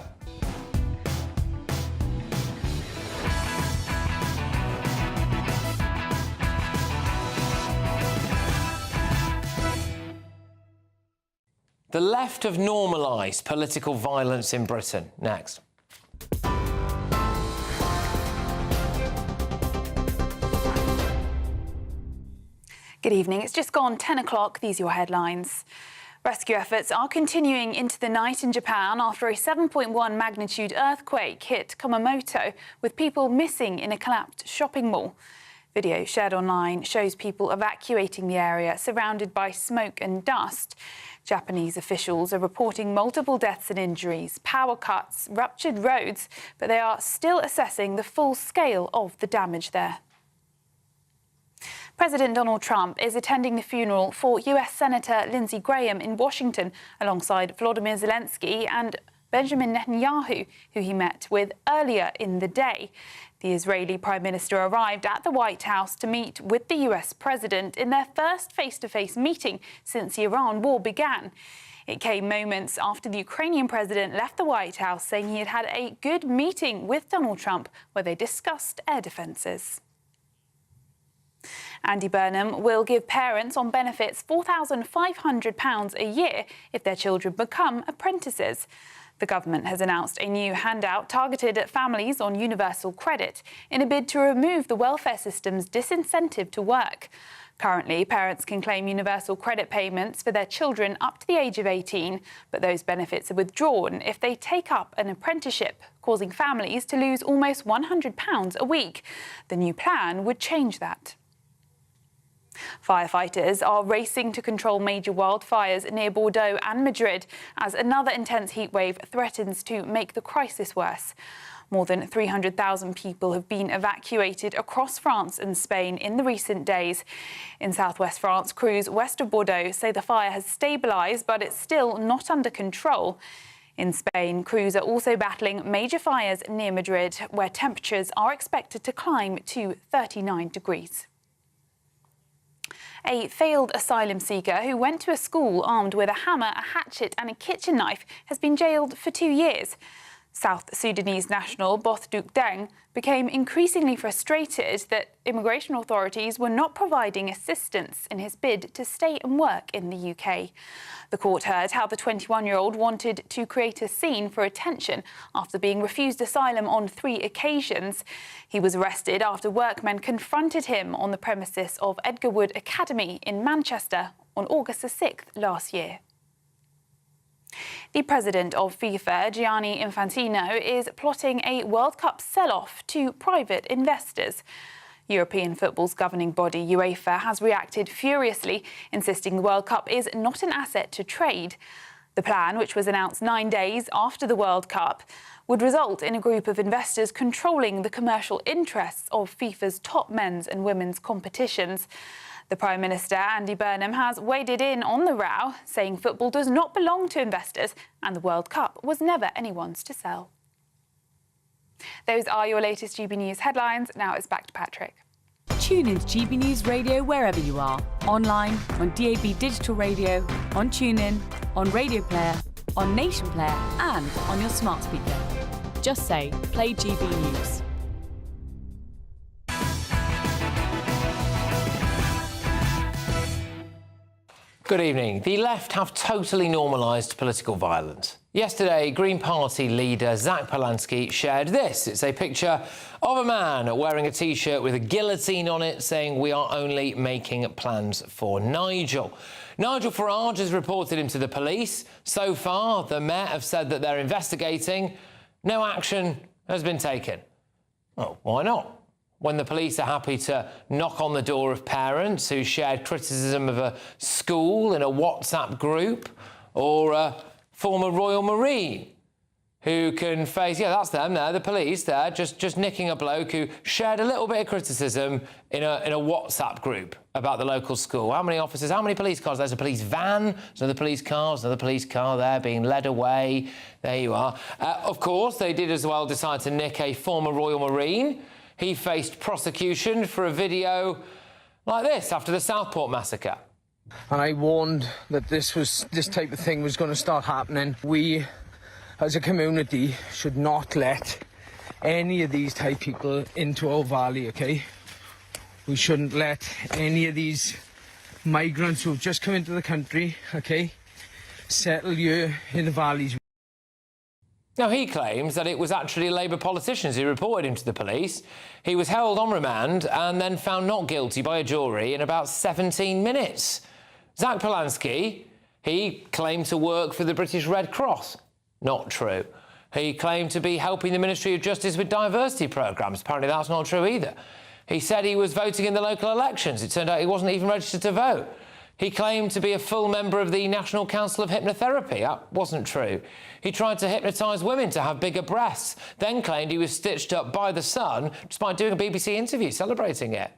The left have normalised political violence in Britain. Next. Good evening. It's just gone 10 o'clock. These are your headlines. Rescue efforts are continuing into the night in Japan after a 7.1 magnitude earthquake hit Kumamoto, with people missing in a collapsed shopping mall. Video shared online shows people evacuating the area, surrounded by smoke and dust. Japanese officials are reporting multiple deaths and injuries, power cuts, ruptured roads, but they are still assessing the full scale of the damage there. President Donald Trump is attending the funeral for US Senator Lindsey Graham in Washington, alongside Volodymyr Zelensky and Benjamin Netanyahu, who he met with earlier in the day. The Israeli Prime Minister arrived at the White House to meet with the US President in their first face-to-face meeting since the Iran war began. It came moments after the Ukrainian president left the White House, saying he had had a good meeting with Donald Trump where they discussed air defences. Andy Burnham will give parents on benefits £4,500 a year if their children become apprentices. The government has announced a new handout targeted at families on universal credit in a bid to remove the welfare system's disincentive to work. Currently, parents can claim universal credit payments for their children up to the age of 18, but those benefits are withdrawn if they take up an apprenticeship, causing families to lose almost £100 a week. The new plan would change that. Firefighters are racing to control major wildfires near Bordeaux and Madrid as another intense heatwave threatens to make the crisis worse. More than 300,000 people have been evacuated across France and Spain in the recent days. In southwest France, crews west of Bordeaux say the fire has stabilised, but it's still not under control. In Spain, crews are also battling major fires near Madrid, where temperatures are expected to climb to 39 degrees. A failed asylum seeker who went to a school armed with a hammer, a hatchet and a kitchen knife has been jailed for 2 years. South Sudanese national Both Duk Deng became increasingly frustrated that immigration authorities were not providing assistance in his bid to stay and work in the UK. The court heard how the 21-year-old wanted to create a scene for attention after being refused asylum on 3 occasions. He was arrested after workmen confronted him on the premises of Edgarwood Academy in Manchester on August the 6th last year. The president of FIFA, Gianni Infantino, is plotting a World Cup sell-off to private investors. European football's governing body, UEFA, has reacted furiously, insisting the World Cup is not an asset to trade. The plan, which was announced 9 days after the World Cup, would result in a group of investors controlling the commercial interests of FIFA's top men's and women's competitions. The Prime Minister, Andy Burnham, has waded in on the row, saying football does not belong to investors and the World Cup was never anyone's to sell. Those are your latest GB News headlines. Now it's back to Patrick. Tune in to GB News Radio wherever you are. Online, on DAB digital radio, on TuneIn, on Radio Player, on Nation Player and on your smart speaker. Just say, play GB News. Good evening. The left have totally normalised political violence. Yesterday, Green Party leader Zach Polansky shared this. It's a picture of a man wearing a T-shirt with a guillotine on it saying, "We are only making plans for Nigel." Nigel Farage has reported him to the police. So far, the Met have said that they're investigating. No action has been taken. Well, why not? When the police are happy to knock on the door of parents who shared criticism of a school in a WhatsApp group, or a former Royal Marine who can face, yeah, that's them there, the police there, just nicking a bloke who shared a little bit of criticism in a WhatsApp group about the local school. How many officers, how many police cars? There's a police van, there's another police car, there's another police car there being led away. There you are. Of course, they did as well decide to nick a former Royal Marine He faced prosecution for a video like this after the Southport massacre. And I warned that this type of thing was going to start happening. We, as a community, should not let any of these type people into our valley, OK? We shouldn't let any of these migrants who've just come into the country, OK, settle here in the valleys. Now, he claims that it was actually Labour politicians who reported him to the police. He was held on remand and then found not guilty by a jury in about 17 minutes. Zach Polanski, he claimed to work for the British Red Cross. Not true. He claimed to be helping the Ministry of Justice with diversity programmes. Apparently that's not true either. He said he was voting in the local elections. It turned out he wasn't even registered to vote. He claimed to be a full member of the National Council of Hypnotherapy. That wasn't true. He tried to hypnotise women to have bigger breasts, then claimed he was stitched up by the Sun despite doing a BBC interview celebrating it.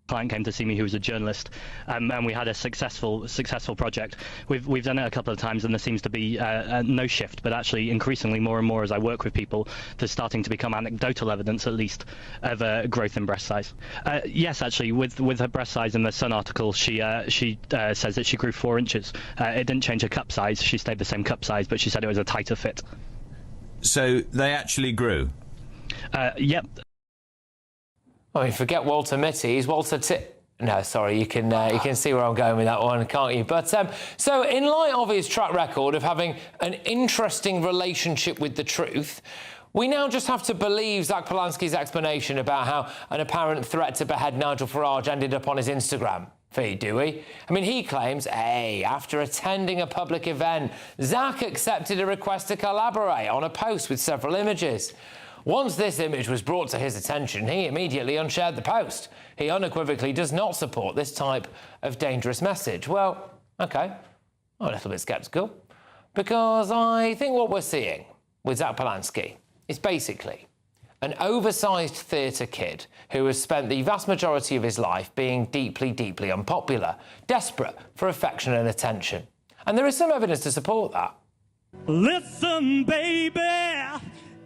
Client came to see me who was a journalist, and we had a successful project. We've done it a couple of times, and there seems to be no shift, but actually increasingly more and more as I work with people, there's starting to become anecdotal evidence, at least, of growth in breast size. Yes, actually, with her breast size in the Sun article, she says that she grew 4 inches. It didn't change her cup size; she stayed the same cup size, but she said it was a tighter fit. So they actually grew? Yep. I mean, forget Walter Mitty. He's Walter No, sorry, you can see where I'm going with that one, can't you? But so in light of his track record of having an interesting relationship with the truth, we now just have to believe Zach Polanski's explanation about how an apparent threat to behead Nigel Farage ended up on his Instagram feed, do we? I mean, he claims, hey, after attending a public event, Zach accepted a request to collaborate on a post with several images. Once this image was brought to his attention, he immediately unshared the post. He unequivocally does not support this type of dangerous message. Well, OK, I'm a little bit sceptical, because I think what we're seeing with Zach Polanski is basically an oversized theatre kid who has spent the vast majority of his life being deeply, deeply unpopular, desperate for affection and attention. And there is some evidence to support that. Listen, baby.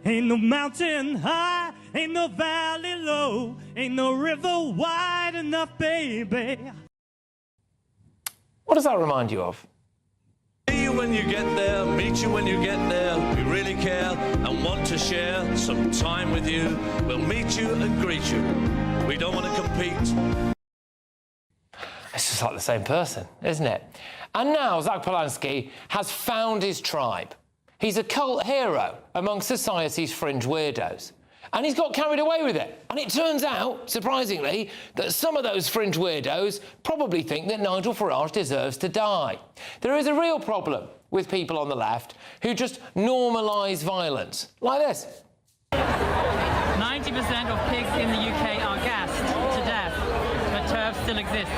Ain't no mountain high, ain't no valley low, ain't no river wide enough, baby. What does that remind you of? See you when you get there, meet you when you get there. We really care and want to share some time with you. We'll meet you and greet you. We don't want to compete. It's just like the same person, isn't it? And now Zach Polanski has found his tribe. He's a cult hero among society's fringe weirdos. And he's got carried away with it. And it turns out, surprisingly, that some of those fringe weirdos probably think that Nigel Farage deserves to die. There is a real problem with people on the left who just normalise violence, like this. 90% of pigs in the UK are gassed to death, but turfs still exist.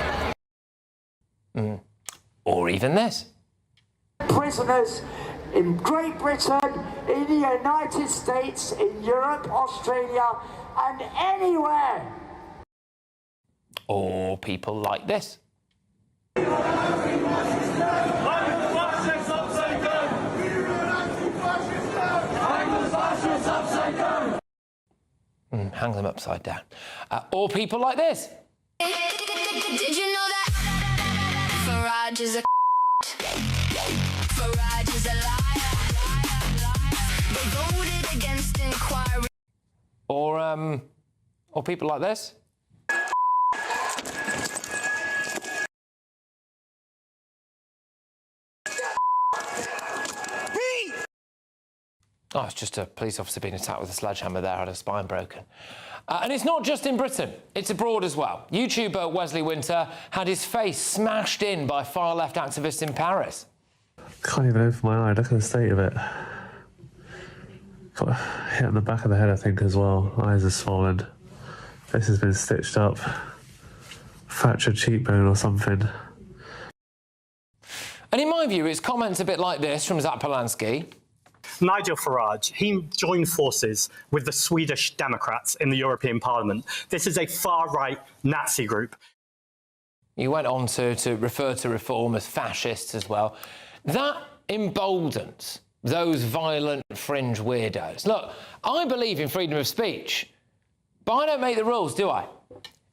Or even this. Prisoners in Great Britain, in the United States, in Europe, Australia, and anywhere. Or people like this. Hang them upside down. Or people like this. Did you know that Farage is a Farage is a liar. They voted against inquiry. Or people like this. Oh, it's just a police officer being attacked with a sledgehammer there, had a spine broken. And it's not just in Britain, it's abroad as well. YouTuber Wesley Winter had his face smashed in by far-left activists in Paris. Can't even open my eye, look at the state of it. Got hit on the back of the head, I think, as well. Eyes are swollen. Face has been stitched up. Fractured cheekbone or something. And in my view, it's comments a bit like this from Zach Polanski. Nigel Farage, he joined forces with the Swedish Democrats in the European Parliament. This is a far-right Nazi group. He went on to refer to Reform as fascists as well. That emboldens those violent fringe weirdos. Look, I believe in freedom of speech, But I don't make the rules, do I?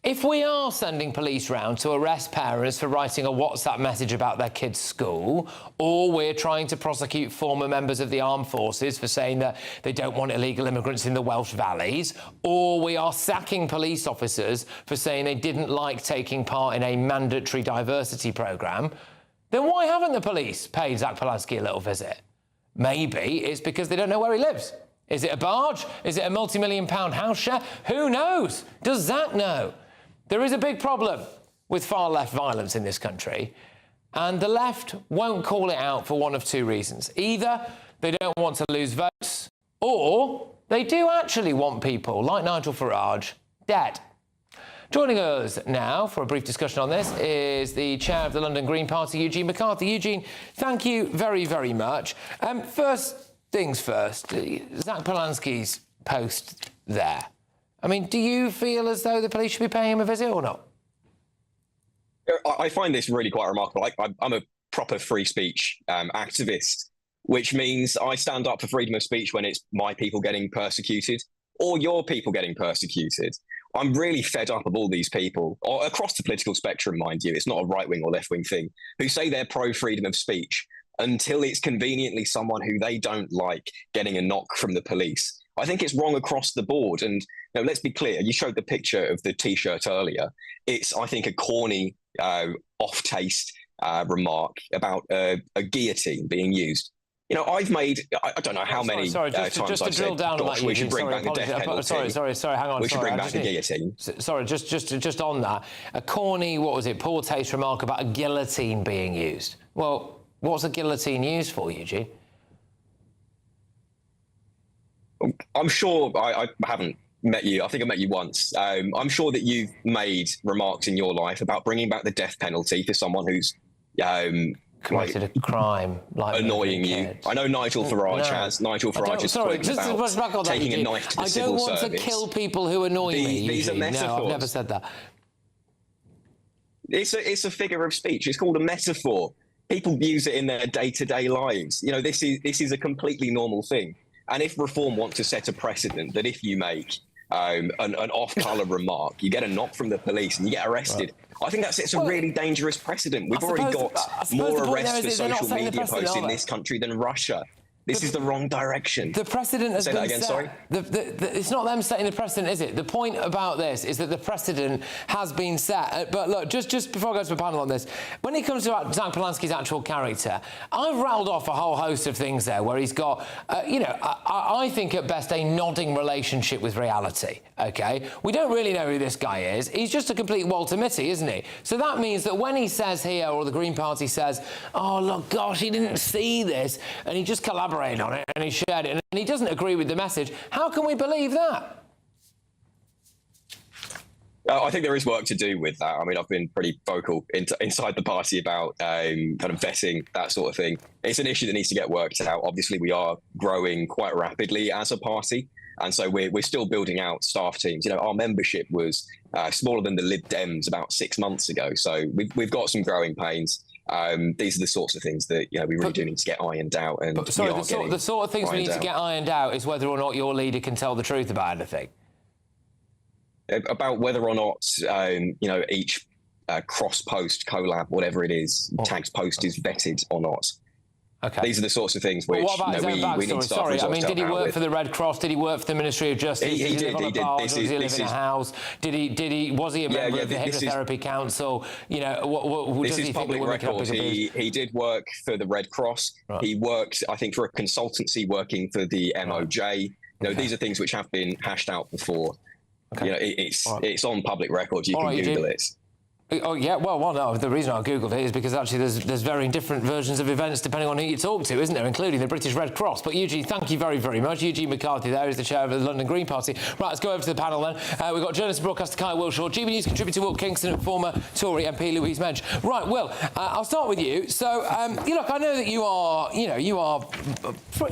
If we are sending police round to arrest parents for writing a WhatsApp message about their kid's school, or we're trying to prosecute former members of the armed forces for saying that they don't want illegal immigrants in the Welsh valleys, or we are sacking police officers for saying they didn't like taking part in a mandatory diversity programme, then why haven't the police paid Zach Polanski a little visit? Maybe it's because they don't know where he lives. Is it a barge? Is it a multi-million-pound house share? Who knows? Does Zach know? There is a big problem with far-left violence in this country, and the left won't call it out for one of two reasons. Either they don't want to lose votes, or they do actually want people like Nigel Farage dead. Joining us now for a brief discussion on this is the chair of the London Green Party, Eugene McCarthy. Eugene, thank you very, very much. First things first, Zach Polanski's post there. I mean, do you feel as though the police should be paying him a visit or not? I find this really quite remarkable. I'm a proper free speech activist, which means I stand up for freedom of speech when it's my people getting persecuted or your people getting persecuted. I'm really fed up of all these people, or across the political spectrum, mind you, it's not a right-wing or left-wing thing, who say they're pro-freedom of speech until it's conveniently someone who they don't like getting a knock from the police. I think it's wrong across the board. And you know, let's be clear, you showed the picture of the T-shirt earlier. It's, I think, a corny, off-taste remark about a guillotine being used. You know, I've made, I don't know how many times I've said, gosh, we should bring back the death penalty. Sorry, hang on. We should bring back the guillotine. Sorry, just on that. A corny, what was it, poor taste remark about a guillotine being used. Well, what's a guillotine used for, Eugene? I'm sure I haven't met you. I think I met you once. I'm sure that you've made remarks in your life about bringing back the death penalty for someone who's committed a crime, like annoying you. I know Nigel Farage has. Nigel Farage is spoken about taking a knife to the civil service. I don't want to kill people who annoy me. These are metaphors. No, I've never said that. It's a figure of speech. It's called a metaphor. People use it in their day-to-day lives. You know, this is a completely normal thing. And if Reform want to set a precedent that if you make an off-colour remark, you get a knock from the police and you get arrested, I think that sets a really dangerous precedent. We've already got more arrests for social media posts in this country than Russia. This is the wrong direction. The precedent has been set. Sorry? It's not them setting the precedent, is it? The point about this is that the precedent has been set. But look, just before I go to the panel on this, when it comes to Zach Polanski's actual character, I've rattled off a whole host of things there where he's got, I think at best a nodding relationship with reality, OK? We don't really know who this guy is. He's just a complete Walter Mitty, isn't he? So that means that when he says here, or the Green Party says, oh, look, gosh, he didn't see this, and he just collaborated on it and he shared it and he doesn't agree with the message, how can we believe that? I think there is work to do with that. I mean, I've been pretty vocal inside the party about kind of vetting that sort of thing. It's an issue that needs to get worked out. Obviously, we are growing quite rapidly as a party, and so we're still building out staff teams. You know, our membership was smaller than the Lib Dems about 6 months ago, so we've got some growing pains. These are the sorts of things that we really do need to get ironed out. And the sort of things we need to get ironed out is whether or not your leader can tell the truth about anything. About whether or not each cross-post, collab, whatever it is, tagged post is vetted or not. Okay. These are the sorts of things which what about his own we need to start. Sorry, I mean, did he work for the Red Cross? Did he work for the Ministry of Justice? He did. He did. Was he live in a house? Was he a member of the Hypnotherapy Council? You know, this is public record. He did work for the Red Cross. Right. He worked, I think, for a consultancy working for the MOJ. You know, these are things which have been hashed out before. Okay. You know, it's on public record. You can Google it. Oh, yeah, well, no, the reason I Googled it is because actually there's very different versions of events depending on who you talk to, isn't there, including the British Red Cross. But Eugene, thank you very, very much. Eugene McCarthy there is the chair of the London Green Party. Right, let's go over to the panel then. We've got journalist and broadcaster Kai Wilshaw, GB News contributor Will Kingston and former Tory MP Louise Mensch. Right, Will, I'll start with you. So, look, I know that you are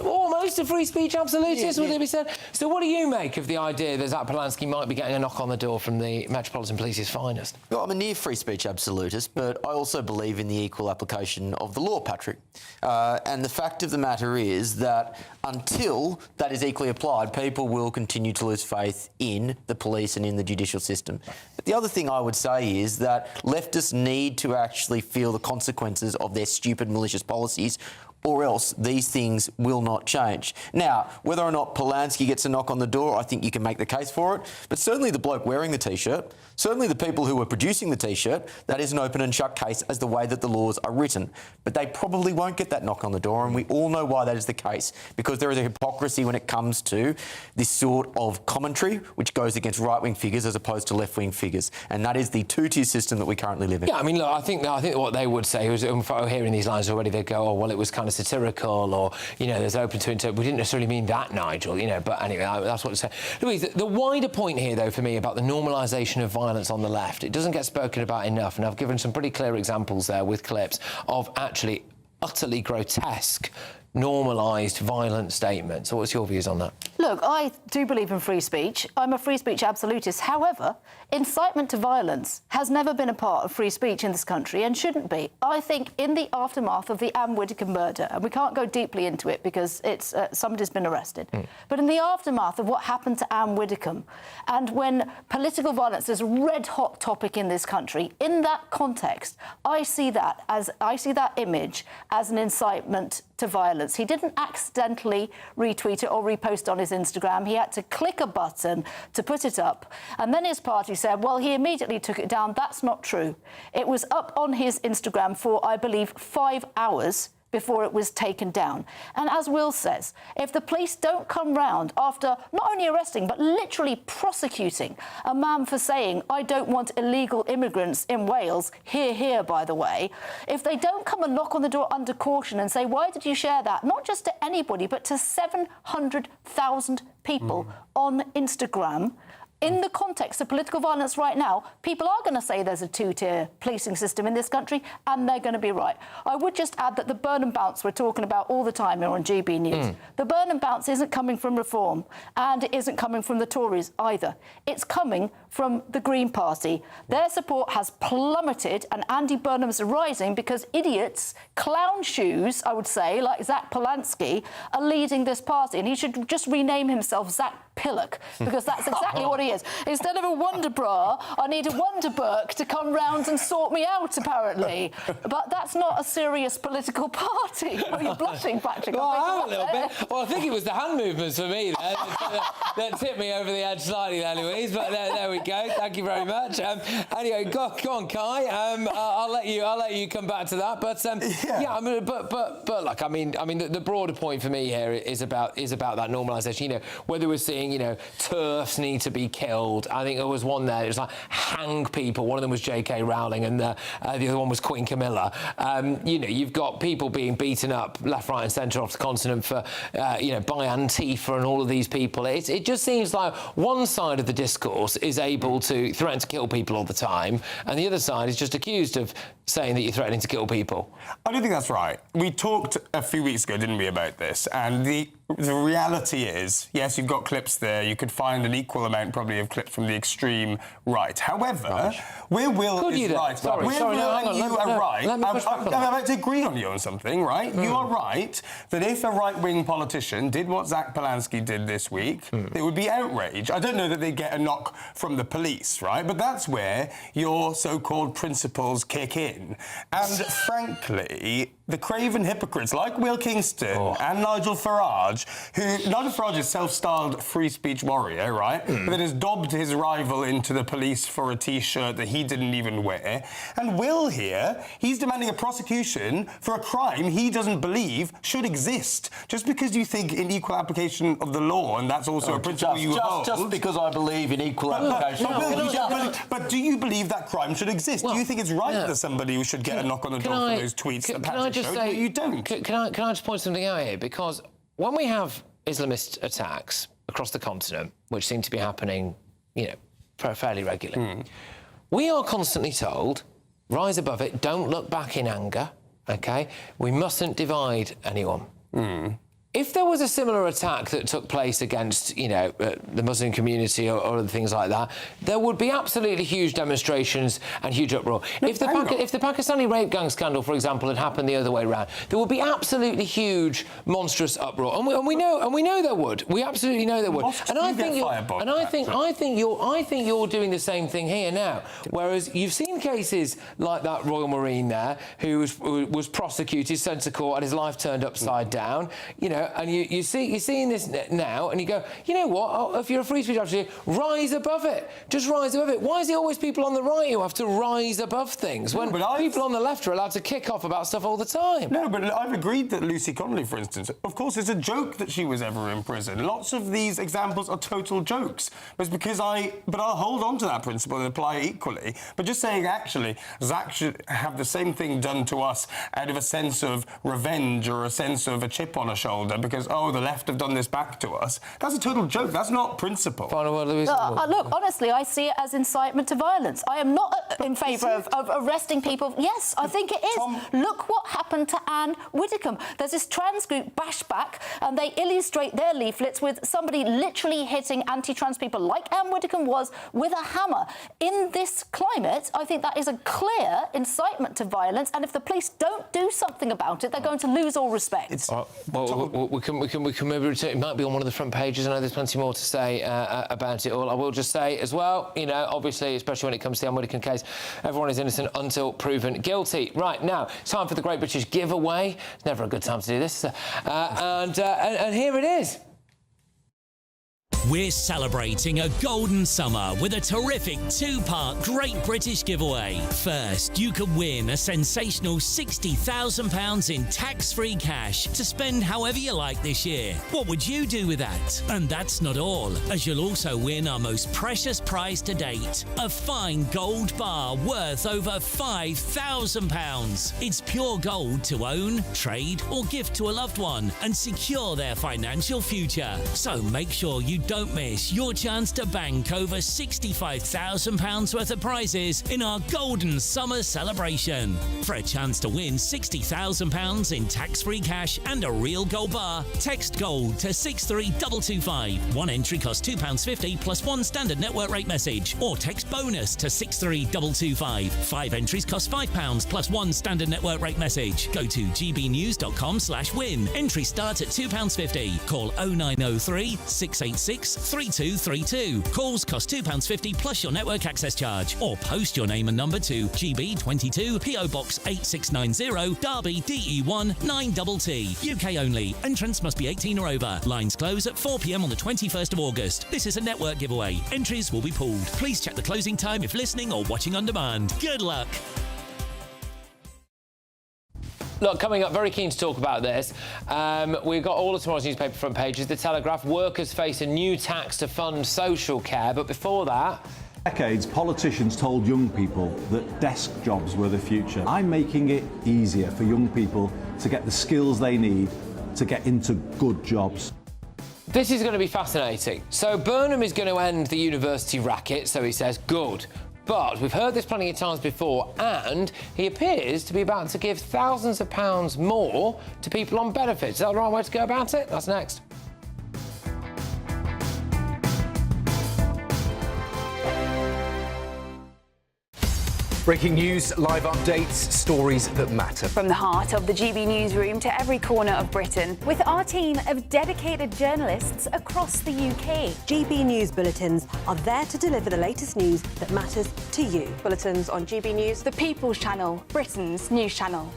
almost a free speech absolutist, would it be said? So what do you make of the idea that Zach Polanski might be getting a knock on the door from the Metropolitan Police's finest? Well, I'm a near free speech absolutist, but I also believe in the equal application of the law, Patrick. And the fact of the matter is that until that is equally applied, people will continue to lose faith in the police and in the judicial system. But the other thing I would say is that leftists need to actually feel the consequences of their stupid, malicious policies, or else these things will not change. Now, whether or not Polanski gets a knock on the door, I think you can make the case for it, but certainly the bloke wearing the T-shirt, certainly the people who are producing the T-shirt, that is an open and shut case as the way that the laws are written. But they probably won't get that knock on the door, and we all know why that is the case, because there is a hypocrisy when it comes to this sort of commentary, which goes against right-wing figures as opposed to left-wing figures, and that is the two-tier system that we currently live in. Yeah, I mean, look, I think what they would say was, if I were hearing these lines already, they'd go, oh, well, it was kind of satirical, or, you know, there's open to interpret. We didn't necessarily mean that, Nigel, you know, but anyway, that's what it's saying. Louise, the wider point here, though, for me, about the normalisation of violence on the left, it doesn't get spoken about enough, and I've given some pretty clear examples there with clips of actually utterly grotesque, normalised violent statements. So what's your views on that? Look, I do believe in free speech. I'm a free speech absolutist. However, incitement to violence has never been a part of free speech in this country and shouldn't be. I think in the aftermath of the Anne Widdecombe murder, and we can't go deeply into it because it's somebody's been arrested, but in the aftermath of what happened to Anne Widdecombe, and when political violence is a red-hot topic in this country, in that context, I see that image as an incitement to violence. He didn't accidentally retweet it or repost on his Instagram. He had to click a button to put it up. And then his party said, well, he immediately took it down. That's not true. It was up on his Instagram for, I believe, 5 hours before it was taken down. And as Will says, if the police don't come round after not only arresting but literally prosecuting a man for saying, I don't want illegal immigrants in Wales, here, by the way, if they don't come and knock on the door under caution and say, why did you share that? Not just to anybody, but to 700,000 people on Instagram. In the context of political violence right now, people are going to say there's a two-tier policing system in this country, and they're going to be right. I would just add that the burn and bounce we're talking about all the time here on GB News, the burn and bounce isn't coming from Reform, and it isn't coming from the Tories either. It's coming from the Green Party. Their support has plummeted, and Andy Burnham's rising because idiots, clown shoes, I would say, like Zach Polanski, are leading this party, and he should just rename himself Zach Pillock, because that's exactly what he is. Instead of a Wonder Bra, I need a Wonder Burke to come round and sort me out, apparently. But that's not a serious political party. Are you blushing, Patrick? Well, I am a little bit. Well, I think it was the hand movements for me there that tipped me over the edge slightly there, Louise. But there we go. Thank you very much. Anyway, go on, Kai. I'll let you come back to that. But yeah, I mean, but like, I mean, the broader point for me here is about that normalisation. You know, whether we're seeing, you know, TERFs need to be killed. I think there was one there. It was like hang people. One of them was J.K. Rowling, and the other one was Queen Camilla. You know, you've got people being beaten up left, right, and centre off the continent for, you know, by Antifa and all of these people. It just seems like one side of the discourse is able to threaten to kill people all the time, and the other side is just accused of saying that you're threatening to kill people. I don't think that's right. We talked a few weeks ago, didn't we, about this? And the reality is, yes, you've got clips there. You could find an equal amount probably of clips from the extreme right. However, where Will is right, where Will and you are right, I'm about to agree on you on something, right? You are right that if a right-wing politician did what Zach Polanski did this week, there would be outrage. I don't know that they'd get a knock from the police, right? But that's where your so-called principles kick in. And frankly, the craven hypocrites like Will Kingston and Nigel Farage, Nigel Farage is self-styled free speech warrior, right? But then has dobbed his rival into the police for a T-shirt that he didn't even wear. And Will here, he's demanding a prosecution for a crime he doesn't believe should exist. Just because you think in equal application of the law, and that's also a principle you hold. Just because I believe in equal application. But do you believe that crime should exist? Do you think it's right that somebody should get a knock on the door for those tweets that Patrick showed? No, you don't. Can I just point something out here? Because when we have Islamist attacks across the continent, which seem to be happening, you know, fairly regularly, we are constantly told, rise above it, don't look back in anger, OK? We mustn't divide anyone. if there was a similar attack that took place against, you know, the Muslim community or other things like that, there would be absolutely huge demonstrations and huge uproar. If the Pakistani rape gang scandal, for example, had happened the other way around, there would be absolutely huge, monstrous uproar, and we know there would. We absolutely know there would. And I think you're doing the same thing here now. Whereas you've seen cases like that Royal Marine there, who was prosecuted, sent to court, had his life turned upside down. You know, and you're seeing this now, and you go, you know what? If you're a free speech advocate, rise above it. Just rise above it. Why is it always people on the right who have to rise above things when people on the left are allowed to kick off about stuff all the time? No, but I've agreed that Lucy Connolly, for instance, of course, it's a joke that she was ever in prison. Lots of these examples are total jokes. But I'll hold on to that principle and apply it equally. But just saying, actually, Zach should have the same thing done to us out of a sense of revenge or a sense of a chip on a shoulder because, oh, the left have done this back to us. That's a total joke. That's not principle. Look, honestly, I see it as incitement to violence. I am not in favour of arresting people. Yes, I think it is. Look what happened to Anne Widdecombe. There's this trans group, Bashback, and they illustrate their leaflets with somebody literally hitting anti-trans people like Anne Widdecombe was with a hammer. In this climate, I think that is a clear incitement to violence, and if the police don't do something about it, they're going to lose all respect. We can maybe return. It might be on one of the front pages. I know there's plenty more to say about it all. I will just say as well, you know, obviously, especially when it comes to the Anne Widdecombe case, everyone is innocent until proven guilty. Right, now, it's time for the Great British Giveaway. It's never a good time to do this. And here it is. We're celebrating a golden summer with a terrific two-part Great British Giveaway. First, you could win a sensational £60,000 in tax-free cash to spend however you like this year. What would you do with that? And that's not all, as you'll also win our most precious prize to date, a fine gold bar worth over £5,000. It's pure gold to own, trade or gift to a loved one and secure their financial future. So make sure you don't miss your chance to bank over £65,000 worth of prizes in our Golden Summer celebration. For a chance to win £60,000 in tax-free cash and a real gold bar, text GOLD to 63225. One entry costs £2.50 plus one standard network rate message, or text BONUS to 63225. 5 entries cost £5 plus one standard network rate message. Go to gbnews.com/win. Entry start at £2.50. Call 0903 686 3232. Calls cost £2.50 plus your network access charge, or post your name and number to GB22 PO Box 8690 Derby DE1 9TT. UK only. Entrants must be 18 or over. Lines close at 4 p.m. on the 21st of August. This is a network giveaway. Entries will be pooled. Please check the closing time if listening or watching on demand. Good luck. Look, coming up, very keen to talk about this. We've got all of tomorrow's newspaper front pages. The Telegraph, workers face a new tax to fund social care. But before that... For decades, politicians told young people that desk jobs were the future. I'm making it easier for young people to get the skills they need to get into good jobs. This is going to be fascinating. So Burnham is going to end the university racket, so he says, good. But we've heard this plenty of times before, and he appears to be about to give thousands of pounds more to people on benefits. Is that the right way to go about it? That's next. Breaking news, live updates, stories that matter. From the heart of the GB newsroom to every corner of Britain, with our team of dedicated journalists across the UK. GB News bulletins are there to deliver the latest news that matters to you. Bulletins on GB News, the People's Channel, Britain's news channel.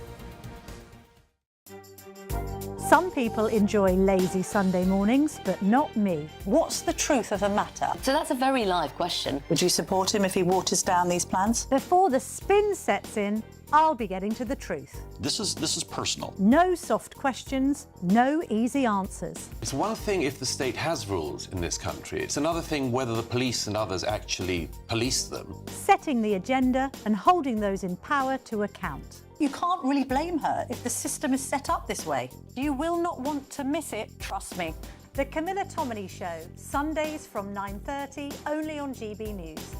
Some people enjoy lazy Sunday mornings, but not me. What's the truth of the matter? So that's a very live question. Would you support him if he waters down these plans? Before the spin sets in, I'll be getting to the truth. This is personal. No soft questions, no easy answers. It's one thing if the state has rules in this country. It's another thing whether the police and others actually police them. Setting the agenda and holding those in power to account. You can't really blame her if the system is set up this way. You will not want to miss it, trust me. The Camilla Tominey Show, Sundays from 9:30, only on GB News.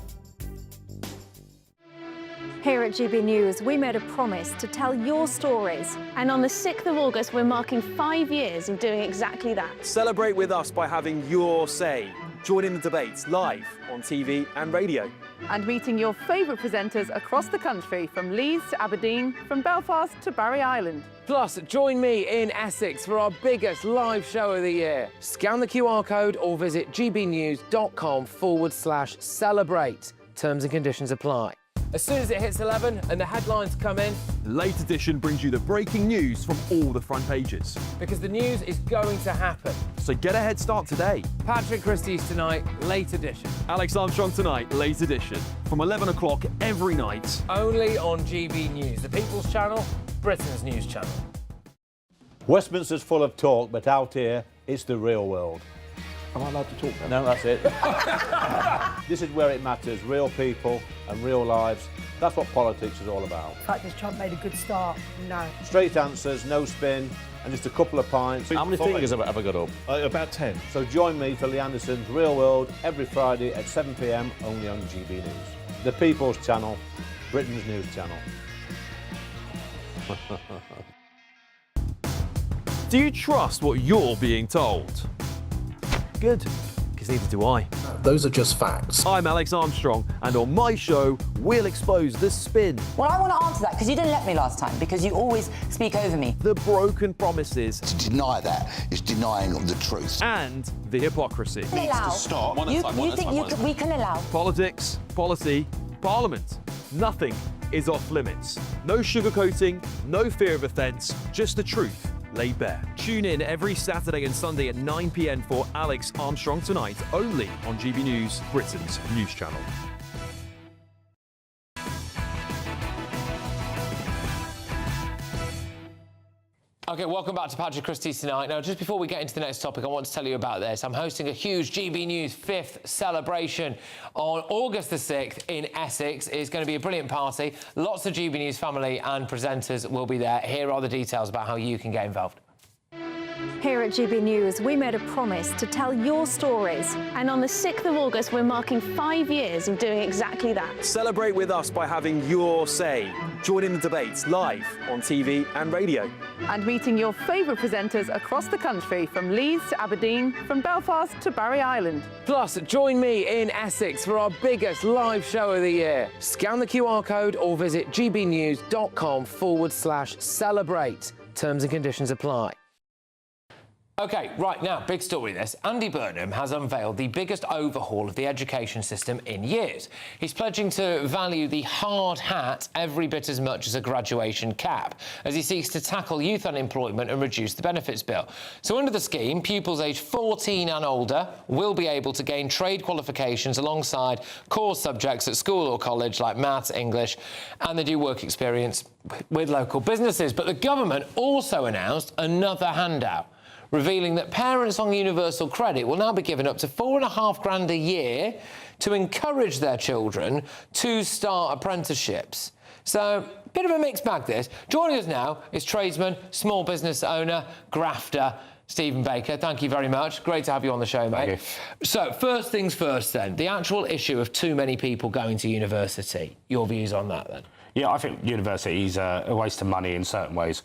Here at GB News, we made a promise to tell your stories. And on the 6th of August, we're marking 5 years of doing exactly that. Celebrate with us by having your say. Join in the debates live on TV and radio. And meeting your favourite presenters across the country, from Leeds to Aberdeen, from Belfast to Barry Island. Plus, join me in Essex for our biggest live show of the year. Scan the QR code or visit gbnews.com/celebrate. Terms and conditions apply. As soon as it hits 11 and the headlines come in, Late Edition brings you the breaking news from all the front pages. because the news is going to happen. So get a head start today. Patrick Christys tonight, Late Edition. Alex Armstrong tonight, Late Edition. From 11 o'clock every night. Only on GB News, the People's Channel, Britain's news channel. Westminster's full of talk, but out here, it's the real world. Am I allowed to talk then? No, that's it. This is where it matters, real people and real lives. That's what politics is all about. The fact has Trump made a good start? No. Straight answers, no spin, and just a couple of pints. How many fingers have I got up? About 10. So join me for Lee Anderson's Real World every Friday at 7 p.m, only on GB News. The People's Channel, Britain's news channel. Do you trust what you're being told? Good, because neither do I. Those are just facts. I'm Alex Armstrong, and on my show, we'll expose the spin. Well, I want to answer that, because you didn't let me last time, because you always speak over me. The broken promises. To deny that is denying the truth. And the hypocrisy. Needs to stop. You think we can allow? Politics, policy, parliament. Nothing is off limits. No sugarcoating, no fear of offence, just the truth laid bare. Tune in every Saturday and Sunday at 9 p.m. for Alex Armstrong Tonight, only on GB News, Britain's news channel. OK, welcome back to Patrick Christys Tonight. Now, just before we get into the next topic, I want to tell you about this. I'm hosting a huge GB News 5th celebration on August the 6th in Essex. It's going to be a brilliant party. Lots of GB News family and presenters will be there. Here are the details about how you can get involved. Here at GB News, we made a promise to tell your stories. And on the 6th of August, we're marking 5 years of doing exactly that. Celebrate with us by having your say. Join in the debates live on TV and radio. And meeting your favourite presenters across the country, from Leeds to Aberdeen, from Belfast to Barry Island. Plus, join me in Essex for our biggest live show of the year. Scan the QR code or visit gbnews.com/celebrate. Terms and conditions apply. OK, right now, big story this. Andy Burnham has unveiled the biggest overhaul of the education system in years. He's pledging to value the hard hat every bit as much as a graduation cap, as he seeks to tackle youth unemployment and reduce the benefits bill. So under the scheme, pupils aged 14 and older will be able to gain trade qualifications alongside core subjects at school or college like maths, English, and they do work experience with local businesses. But the government also announced another handout, revealing that parents on universal credit will now be given up to £4,500 a year to encourage their children to start apprenticeships. So, a bit of a mixed bag this. Joining us now is tradesman, small business owner, grafter, Stephen Baker. Thank you very much. Great to have you on the show, mate. Thank you. So, first things first then, the actual issue of too many people going to university. Your views on that then? Yeah, I think university is a waste of money in certain ways.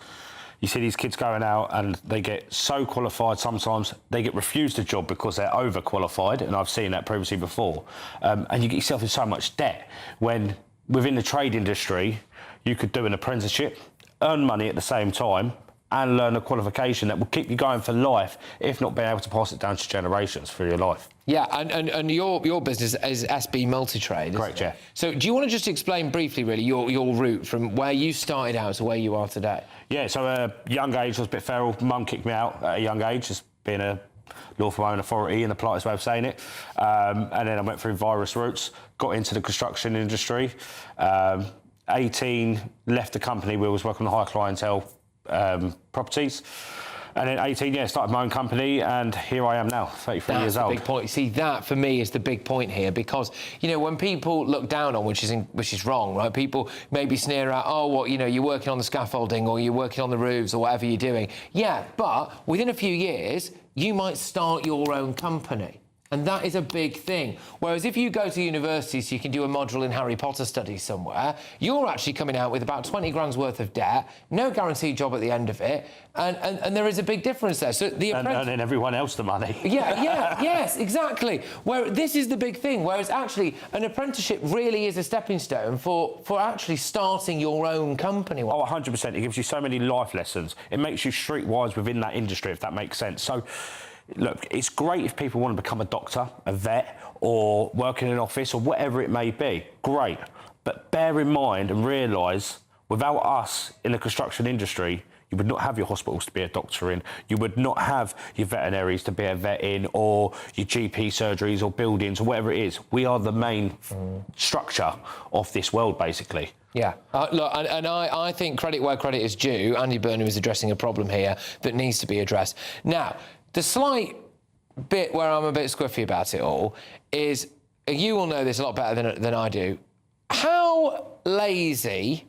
You see these kids going out and they get so qualified, sometimes they get refused a job because they're overqualified, and I've seen that previously before. And you get yourself in so much debt when within the trade industry you could do an apprenticeship, earn money at the same time, and learn a qualification that will keep you going for life, if not being able to pass it down to generations through your life. Yeah, and your business is SB Multitrade, Correct, yeah. So do you want to just explain briefly, really, your route from where you started out to where you are today? Yeah, so at a young age, I was a bit feral. Mum kicked me out at a young age, just being a law for my own authority in the politest way of saying it. And then I went through various routes, got into the construction industry. 18, left the company where I was working on high clientele properties. And then 18, started my own company, and here I am now, 33 years old. That's the big point. See, that for me is the big point here, because when people look down on, which is wrong, right? People maybe sneer at, oh, well, you're working on the scaffolding or you're working on the roofs or whatever you're doing. Yeah, but within a few years, you might start your own company. And that is a big thing. Whereas if you go to university so you can do a module in Harry Potter studies somewhere, you're actually coming out with about 20 grand's worth of debt, no guaranteed job at the end of it, and there is a big difference there. So the and earning everyone else the money. Yes, exactly. Where this is the big thing, whereas actually an apprenticeship really is a stepping stone for actually starting your own company. Oh, 100%. It gives you so many life lessons. It makes you streetwise within that industry, if that makes sense. So, look, it's great if people want to become a doctor, a vet, or work in an office, or whatever it may be. Great. But bear in mind and realise, without us in the construction industry, you would not have your hospitals to be a doctor in. You would not have your veterinaries to be a vet in, or your GP surgeries or buildings or whatever it is. We are the main structure of this world, basically. Yeah, look, and I think credit where credit is due. Andy Burnham is addressing a problem here that needs to be addressed. Now, the slight bit where I'm a bit squiffy about it all is, you will know this a lot better than I do, how lazy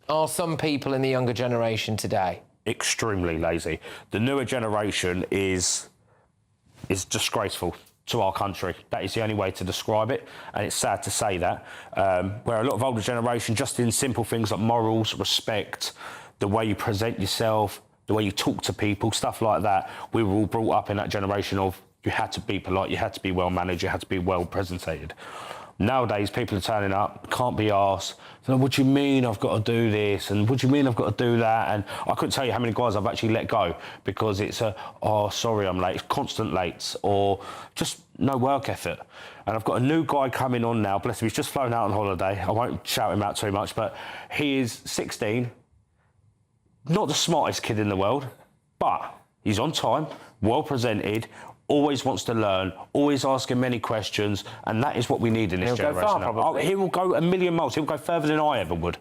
are some people in the younger generation today? Extremely lazy. The newer generation is disgraceful to our country. That is the only way to describe it, and it's sad to say that. Where a lot of older generation, just in simple things like morals, respect, the way you present yourself, the way you talk to people, stuff like that, we were all brought up in that generation of you had to be polite, you had to be well managed, you had to be well presented. Nowadays, people are turning up, can't be asked. So, what do you mean I've got to do this? And what do you mean I've got to do that? And I couldn't tell you how many guys I've actually let go because it's oh, sorry, I'm late. It's constant lates or just no work effort. And I've got a new guy coming on now. Bless him, he's just flown out on holiday. I won't shout him out too much, but he is 16. Not the smartest kid in the world, but he's on time, well presented, always wants to learn, always asking many questions, and that is what we need in this generation. He'll go far, probably. He will go a million miles. He'll go further than I ever would.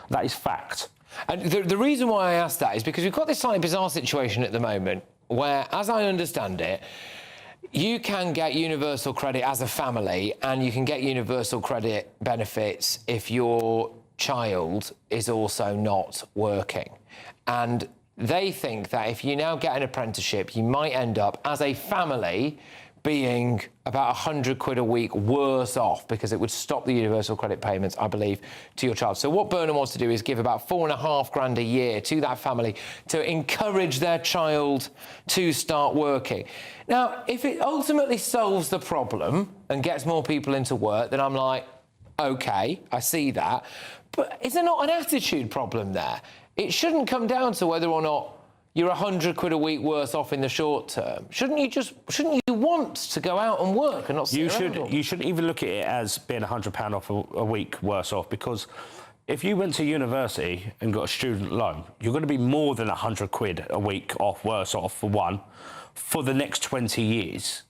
That is fact. And the reason why I asked that is because we've got this slightly bizarre situation at the moment where, as I understand it, you can get universal credit as a family and you can get universal credit benefits if your child is also not working. And they think that if you now get an apprenticeship, you might end up, as a family, being about 100 quid a week worse off because it would stop the universal credit payments, I believe, to your child. So what Burnham wants to do is give about £4,500 a year to that family to encourage their child to start working. Now, if it ultimately solves the problem and gets more people into work, then I'm like, OK, I see that. But is there not an attitude problem there? It shouldn't come down to whether or not you're 100 quid a week worse off in the short term. Shouldn't you want to go out and work and not sit around? You shouldn't even look at it as being £100 off a week worse off, because if you went to university and got a student loan, you're going to be more than 100 quid a week off worse off for the next 20 years.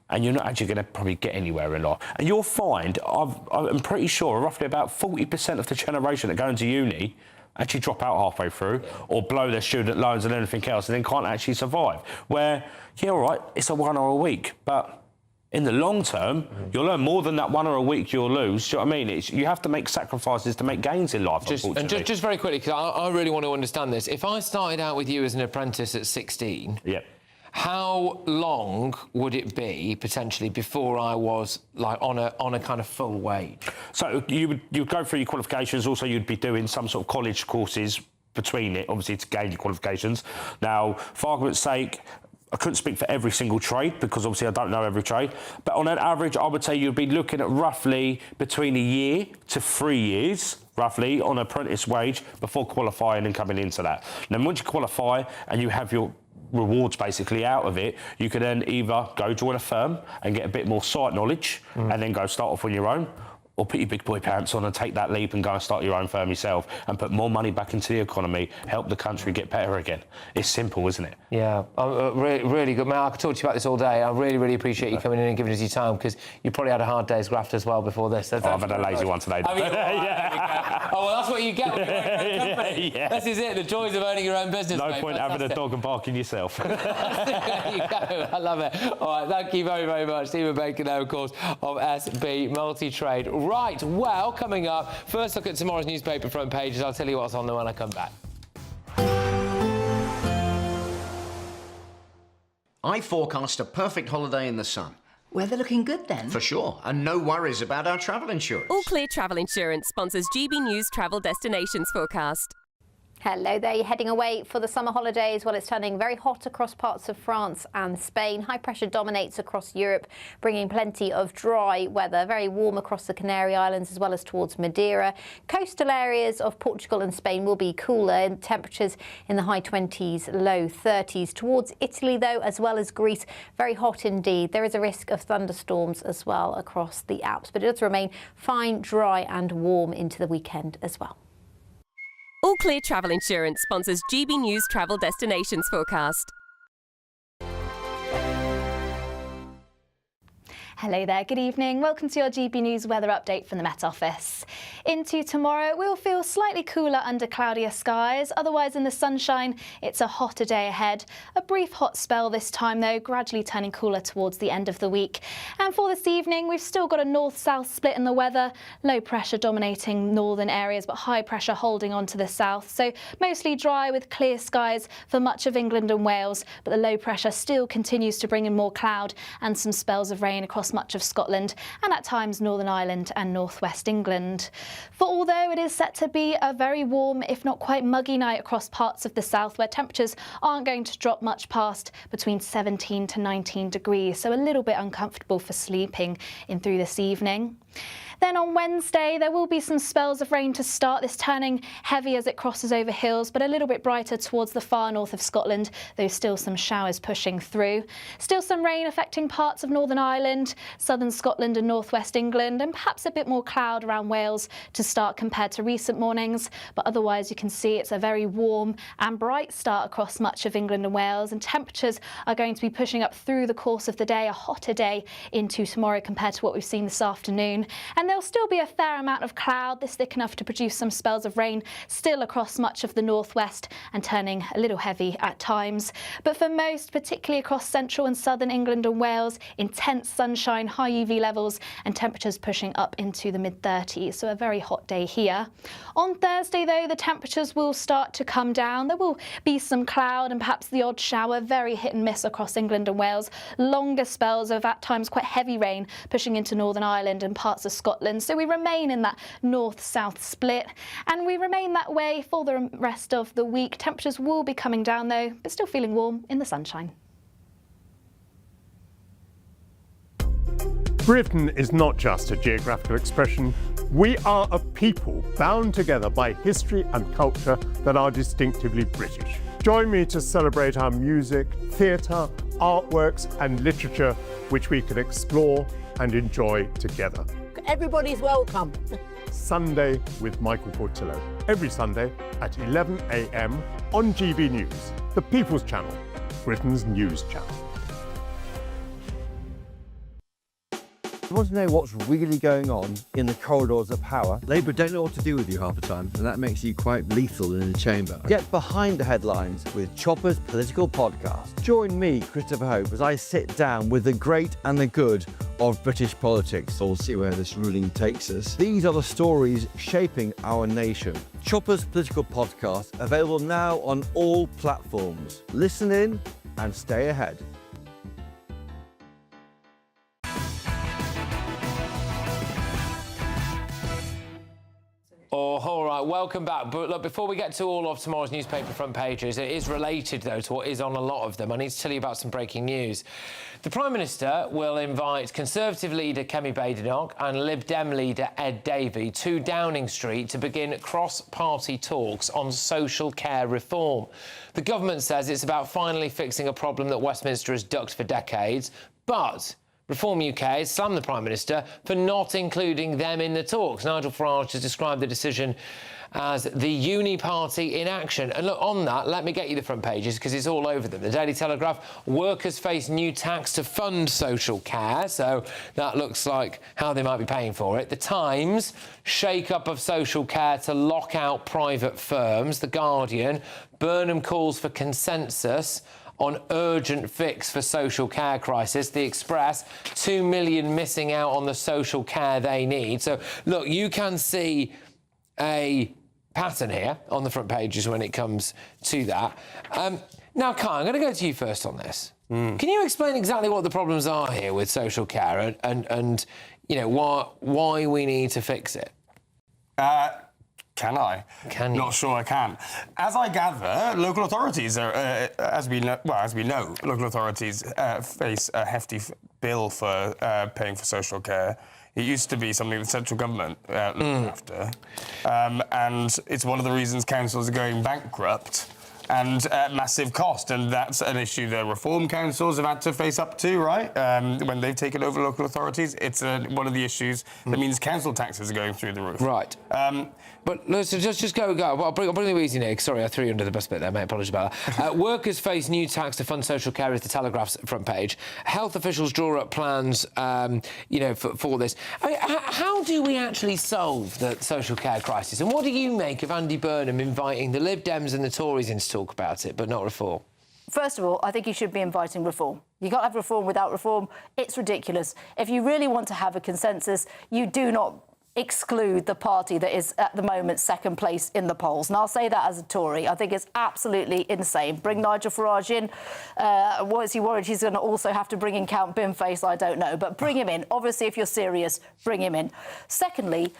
And you're not actually going to probably get anywhere in life. And you'll find, I'm pretty sure, roughly about 40% of the generation that go into uni actually drop out halfway through or blow their student loans and anything else and then can't actually survive. Where, yeah, all right, it's a 1 hour a week, but in the long term, you'll earn more than that 1 hour a week you'll lose. Do you know what I mean? You have to make sacrifices to make gains in life, unfortunately. Just very quickly, because I really want to understand this. If I started out with you as an apprentice at 16... Yeah. How long would it be potentially before I was like on a kind of full wage? So you'd go through your qualifications. Also, you'd be doing some sort of college courses between it, obviously, to gain your qualifications. Now, for argument's sake, I couldn't speak for every single trade because obviously I don't know every trade. But on an average, I would say you'd be looking at roughly between 1 year to 3 years, roughly, on apprentice wage before qualifying and coming into that. Then once you qualify and you have your rewards basically out of it, you could then either go join a firm and get a bit more site knowledge and then go start off on your own, or put your big boy pants on and take that leap and go and start your own firm yourself and put more money back into the economy, help the country get better again. It's simple, isn't it? Yeah, really good. Man, I could talk to you about this all day. I really appreciate you coming in and giving us your time, because you probably had a hard day's graft as well before this. So I've had a lazy one today. Yeah. Oh, well, that's what you get when you're in your own company. Yeah. This is it, the joys of owning your own business. No mate. point having a dog and barking yourself. There you go. I love it. All right, thank you very much. Stephen Baker there, of course, of SB Multi-Trade. Right, well, coming up, first look at tomorrow's newspaper front pages. I'll tell you what's on there when I come back. I forecast a perfect holiday in the sun. Weather looking good then? For sure, and no worries about our travel insurance. All Clear Travel Insurance sponsors GB News Travel Destinations Forecast. Hello there, you're heading away for the summer holidays. Well, it's turning very hot across parts of France and Spain. High pressure dominates across Europe, bringing plenty of dry weather. Very warm across the Canary Islands as well as towards Madeira. Coastal areas of Portugal and Spain will be cooler, and temperatures in the high 20s, low 30s. Towards Italy, though, as well as Greece, very hot indeed. There is a risk of thunderstorms as well across the Alps, but it does remain fine, dry and warm into the weekend as well. All Clear Travel Insurance sponsors GB News Travel Destinations Forecast. Hello there, good evening. Welcome to your GB News weather update from the Met Office. Into tomorrow, we'll feel slightly cooler under cloudier skies. Otherwise, in the sunshine, it's a hotter day ahead. A brief hot spell this time, though, gradually turning cooler towards the end of the week. And for this evening, we've still got a north-south split in the weather. Low pressure dominating northern areas, but high pressure holding on to the south. So mostly dry with clear skies for much of England and Wales. But the low pressure still continues to bring in more cloud and some spells of rain across much of Scotland and at times Northern Ireland and northwest England. For although it is set to be a very warm, if not quite muggy night across parts of the south, where temperatures aren't going to drop much past between 17 to 19 degrees, so a little bit uncomfortable for sleeping in through this evening. Then on Wednesday, there will be some spells of rain to start, this turning heavy as it crosses over hills, but a little bit brighter towards the far north of Scotland, though still some showers pushing through. Still some rain affecting parts of Northern Ireland, southern Scotland and northwest England, and perhaps a bit more cloud around Wales to start compared to recent mornings. But otherwise, you can see it's a very warm and bright start across much of England and Wales, and temperatures are going to be pushing up through the course of the day, a hotter day into tomorrow compared to what we've seen this afternoon. And there'll still be a fair amount of cloud, this thick enough to produce some spells of rain still across much of the northwest and turning a little heavy at times. But for most, particularly across central and southern England and Wales, intense sunshine, high UV levels and temperatures pushing up into the mid-30s, so a very hot day here. On Thursday, though, the temperatures will start to come down. There will be some cloud and perhaps the odd shower, very hit and miss across England and Wales. Longer spells of at times quite heavy rain pushing into Northern Ireland and parts of Scotland. So we remain in that north-south split, and we remain that way for the rest of the week. Temperatures will be coming down, though, but still feeling warm in the sunshine. Britain is not just a geographical expression. We are a people bound together by history and culture that are distinctively British. Join me to celebrate our music, theatre, artworks and literature, which we can explore and enjoy together. Everybody's welcome. Sunday with Michael Portillo. Every Sunday at 11 a.m. on GB News, the People's Channel, Britain's news channel. You want to know what's really going on in the corridors of power? Labour don't know what to do with you half the time, and that makes you quite lethal in the chamber. Get behind the headlines with Chopper's Political Podcast. Join me, Christopher Hope, as I sit down with the great and the good of British politics. We'll see where this ruling takes us. These are the stories shaping our nation. Chopper's Political Podcast, available now on all platforms. Listen in and stay ahead. Oh, all right, welcome back. But look, before we get to all of tomorrow's newspaper front pages, it is related, though, to what is on a lot of them. I need to tell you about some breaking news. The Prime Minister will invite Conservative leader Kemi Badenoch and Lib Dem leader Ed Davey to Downing Street to begin cross-party talks on social care reform. The government says it's about finally fixing a problem that Westminster has ducked for decades, but Reform UK has slammed the Prime Minister for not including them in the talks. Nigel Farage has described the decision as the uni party in action. And look, on that, let me get you the front pages because it's all over them. The Daily Telegraph, workers face new tax to fund social care. So that looks like how they might be paying for it. The Times, shake-up of social care to lock out private firms. The Guardian, Burnham calls for consensus on urgent fix for social care crisis. The Express, 2 million missing out on the social care they need. So, look, you can see a pattern here on the front pages when it comes to that. Now, Kai, I'm going to go to you first on this. Can you explain exactly what the problems are here with social care and you know, why we need to fix it? Can I? Can you? Not sure I can. As I gather, local authorities are, as we know, local authorities face a hefty bill for paying for social care. It used to be something the central government looked after, and it's one of the reasons councils are going bankrupt. And massive cost, and that's an issue the reform councils have had to face up to, right? When they've taken over local authorities, it's one of the issues that means council taxes are going through the roof. Right. But listen, just go. I'll bring you easy, Nick. Sorry, I threw you under the bus bit there, mate. Apologies about that. Workers face new tax to fund social care is the Telegraph's front page. Health officials draw up plans, you know, for this. I mean, how do we actually solve the social care crisis? And what do you make of Andy Burnham inviting the Lib Dems and the Tories in to talk about it, but not reform? First of all, I think you should be inviting reform. You can't have reform without reform. It's ridiculous. If you really want to have a consensus, you do not exclude the party that is at the moment second place in the polls. And I'll say that as a Tory. I think it's absolutely insane. Bring Nigel Farage in. What is he worried he's going to also have to bring in Count Binface? I don't know. But bring him in. Obviously, if you're serious, bring him in. Secondly,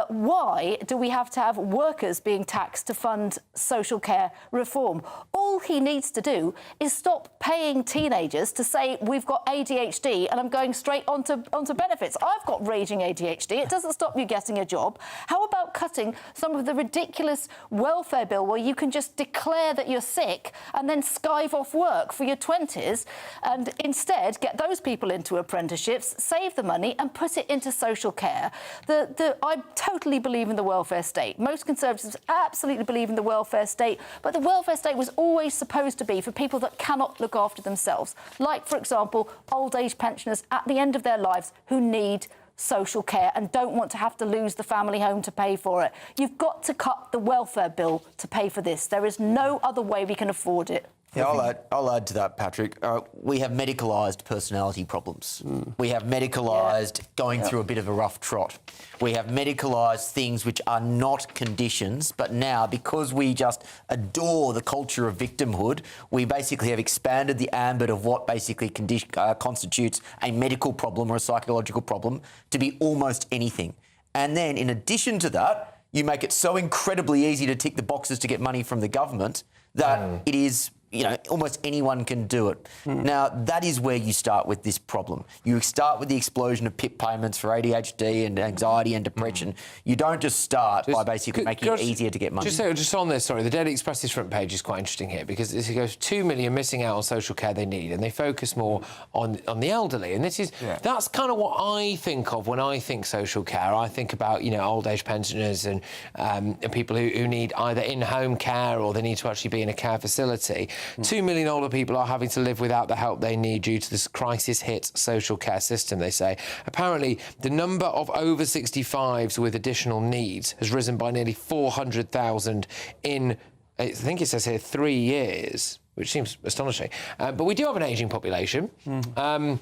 why do we have to have workers being taxed to fund social care reform? All he needs to do is stop paying teenagers to say, we've got ADHD and I'm going straight onto benefits. I've got raging ADHD. It doesn't stop you getting a job. How about cutting some of the ridiculous welfare bill where you can just declare that you're sick and then skive off work for your 20s and instead get those people into apprenticeships, save the money and put it into social care? I totally believe in the welfare state. Most Conservatives absolutely believe in the welfare state, but the welfare state was always supposed to be for people that cannot look after themselves, like, for example, old age pensioners at the end of their lives who need social care and don't want to have to lose the family home to pay for it. You've got to cut the welfare bill to pay for this. There is no other way we can afford it. Yeah, I'll add to that, Patrick. We have medicalised personality problems. We have medicalised going through a bit of a rough trot. We have medicalised things which are not conditions, but now, because we just adore the culture of victimhood, we basically have expanded the ambit of what basically constitutes a medical problem or a psychological problem to be almost anything. And then, in addition to that, you make it so incredibly easy to tick the boxes to get money from the government that it is, you know, almost anyone can do it. Now, that is where you start with this problem. You start with the explosion of PIP payments for ADHD and anxiety and depression. You don't just start by basically making it easier to get money. Just on this, sorry, the Daily Express's front page is quite interesting here because it goes 2 million missing out on social care they need, and they focus more on the elderly. And this is that's kind of what I think of when I think social care. I think about, you know, old age pensioners and people who need either in-home care or they need to actually be in a care facility. 2 million older people are having to live without the help they need due to this crisis-hit social care system, they say. Apparently, the number of over 65s with additional needs has risen by nearly 400,000 in, I think it says here, 3 years, which seems astonishing. But we do have an ageing population. And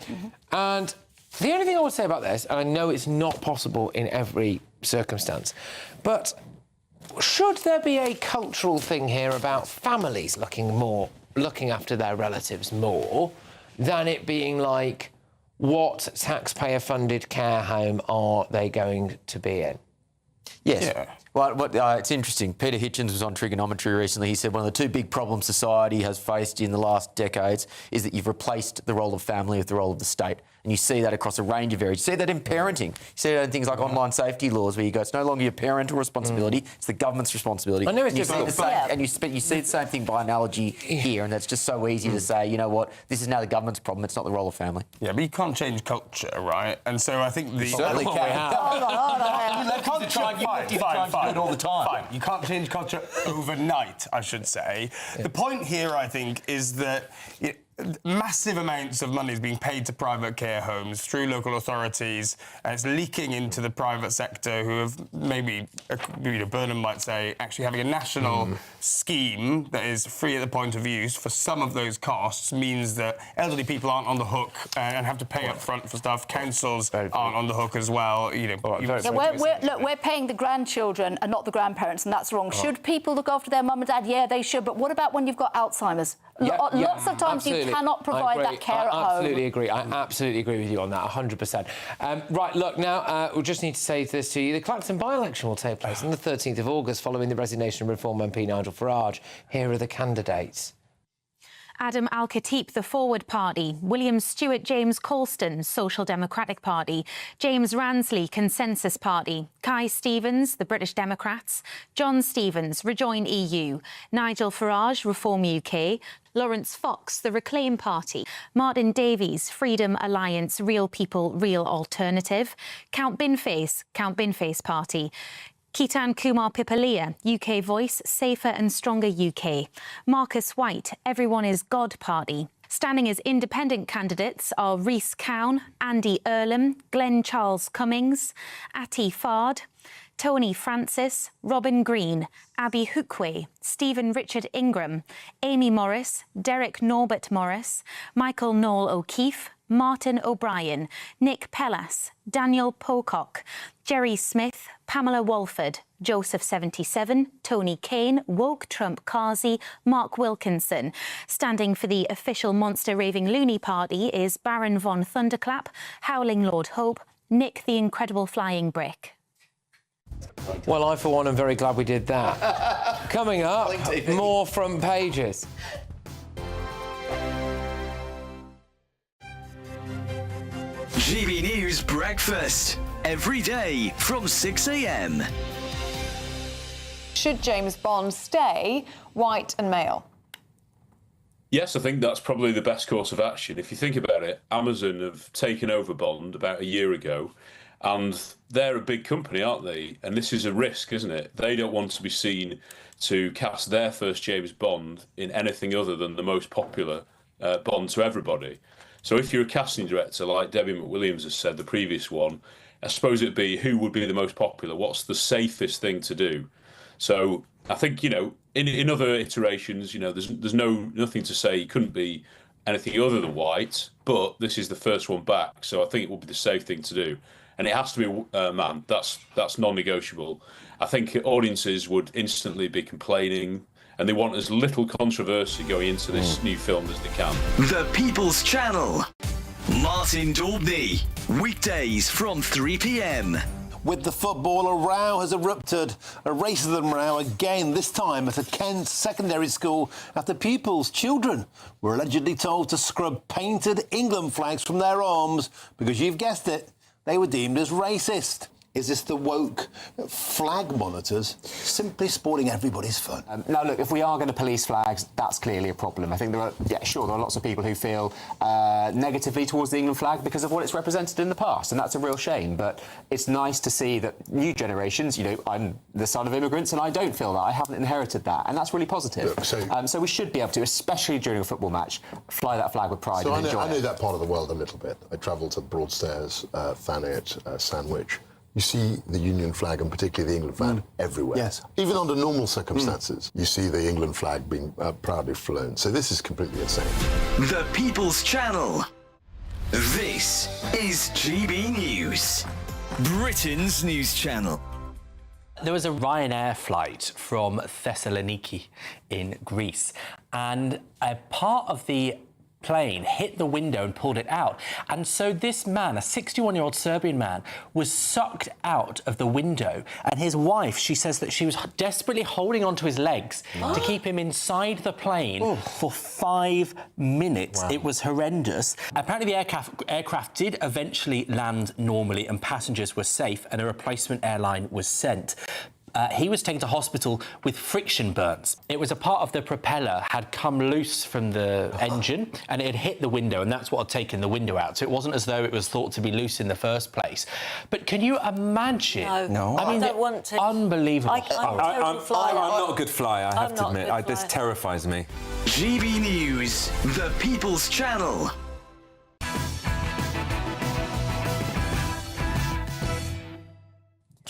the only thing I would say about this, and I know it's not possible in every circumstance, but should there be a cultural thing here about families looking after their relatives more than it being like, what taxpayer-funded care home are they going to be in? Yes. Yeah. Well, it's interesting. Peter Hitchens was on Trigonometry recently. He said one of the two big problems society has faced in the last decades is that you've replaced the role of family with the role of the state. And you see that across a range of areas. You see that in parenting. You see that in things like online safety laws, where you go, it's no longer your parental responsibility, it's the government's responsibility. I know it's difficult. And you see the same thing by analogy here, and that's just so easy to say, you know what, this is now the government's problem, it's not the role of family. Yeah, but you can't change culture, right? And so I think the... You certainly can. Hold on. Fine. All the time. Fine. You can't change culture overnight, I should say. The point here, I think, is that massive amounts of money is being paid to private care homes through local authorities, and it's leaking into the private sector, who have maybe, Burnham might say, actually having a national scheme that is free at the point of use for some of those costs means that elderly people aren't on the hook and have to pay up front for stuff. Councils aren't on the hook as well. We're paying the grandchildren and not the grandparents, and that's wrong. Should people look after their mum and dad? Yeah, they should. But what about when you've got Alzheimer's? Lots of times you cannot provide that care at home. I absolutely agree. I absolutely agree with you on that, 100%. Right, look, now we just need to say this to you. The Clacton by-election will take place on the 13th of August following the resignation of Reform MP Nigel Farage. Here are the candidates. Adam Al-Khatib, the Forward Party, William Stewart James Colston, Social Democratic Party, James Ransley, Consensus Party, Kai Stevens, the British Democrats, John Stevens, Rejoin EU, Nigel Farage, Reform UK, Lawrence Fox, the Reclaim Party, Martin Davies, Freedom Alliance, Real People, Real Alternative, Count Binface Party, Ketan Kumar Pipalia, UK Voice, Safer and Stronger UK. Marcus White, Everyone is God Party. Standing as independent candidates are Rhys Cowan, Andy Earlham, Glenn Charles Cummings, Ati Fard, Tony Francis, Robin Green, Abby Hookway, Stephen Richard Ingram, Amy Morris, Derek Norbert Morris, Michael Noel O'Keefe, Martin O'Brien, Nick Pellas, Daniel Pocock, Jerry Smith, Pamela Walford, Joseph 77, Tony Kane, Woke Trump Kazi, Mark Wilkinson. Standing for the official Monster Raving Loony Party is Baron Von Thunderclap, Howling Lord Hope, Nick the Incredible Flying Brick. Well, I, for one, am very glad we did that. Coming up, more front pages. GB News Breakfast, every day from 6 a.m. Should James Bond stay white and male? Yes, I think that's probably the best course of action. If you think about it, Amazon have taken over Bond about a year ago, and they're a big company, aren't they? And this is a risk, isn't it? They don't want to be seen to cast their first James Bond in anything other than the most popular Bond to everybody. So if you're a casting director, like Debbie McWilliams has said, the previous one, I suppose it'd be who would be the most popular? What's the safest thing to do? So I think, you know, in other iterations, you know, there's nothing to say it couldn't be anything other than white, but this is the first one back. So I think it will be the safe thing to do. And it has to be a man. That's non-negotiable. I think audiences would instantly be complaining, and they want as little controversy going into this new film as they can. The People's Channel. Martin Daubney, weekdays from 3 p.m. With the football, a row has erupted. A racism row again, this time at a Kent secondary school after pupils' children were allegedly told to scrub painted England flags from their arms because, you've guessed it, they were deemed as racist. Is this the woke flag monitors simply spoiling everybody's fun? Now, look, if we are going to police flags, that's clearly a problem. I think there are lots of people who feel negatively towards the England flag because of what it's represented in the past, and that's a real shame. But it's nice to see that new generations, you know, I'm the son of immigrants and I don't feel that. I haven't inherited that, and that's really positive. Look, so we should be able to, especially during a football match, fly that flag with pride and enjoy it. I know that part of the world a little bit. I travelled to Broadstairs, Thanet, Sandwich. You see the Union flag, and particularly the England flag, everywhere. Yes. Even under normal circumstances, you see the England flag being proudly flown. So this is completely insane. The People's Channel. This is GB News, Britain's news channel. There was a Ryanair flight from Thessaloniki in Greece, and a part of the plane hit the window and pulled it out. And so this man, a 61-year-old Serbian man, was sucked out of the window. And his wife, she says that she was desperately holding onto his legs to keep him inside the plane for 5 minutes. Wow. It was horrendous. Apparently the aircraft did eventually land normally and passengers were safe and a replacement airline was sent. He was taken to hospital with friction burns. It was a part of the propeller had come loose from the engine and it had hit the window, and that's what had taken the window out. So it wasn't as though it was thought to be loose in the first place. But can you imagine? No. I mean, don't want to. Unbelievable. I'm not a good flyer, I have to admit. This terrifies me. GB News, the People's Channel.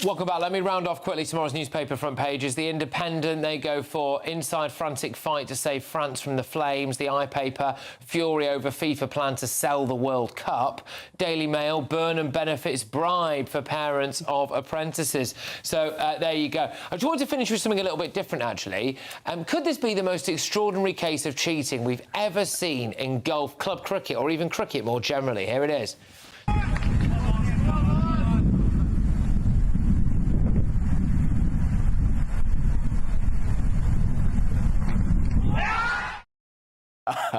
Welcome back. Let me round off quickly tomorrow's newspaper front pages. The Independent, they go for inside frantic fight to save France from the flames. The iPaper, fury over FIFA plan to sell the World Cup. Daily Mail, Burnham benefits bribe for parents of apprentices. So there you go. I just wanted to finish with something a little bit different, actually. Could this be the most extraordinary case of cheating we've ever seen in golf, club cricket, or even cricket more generally? Here it is.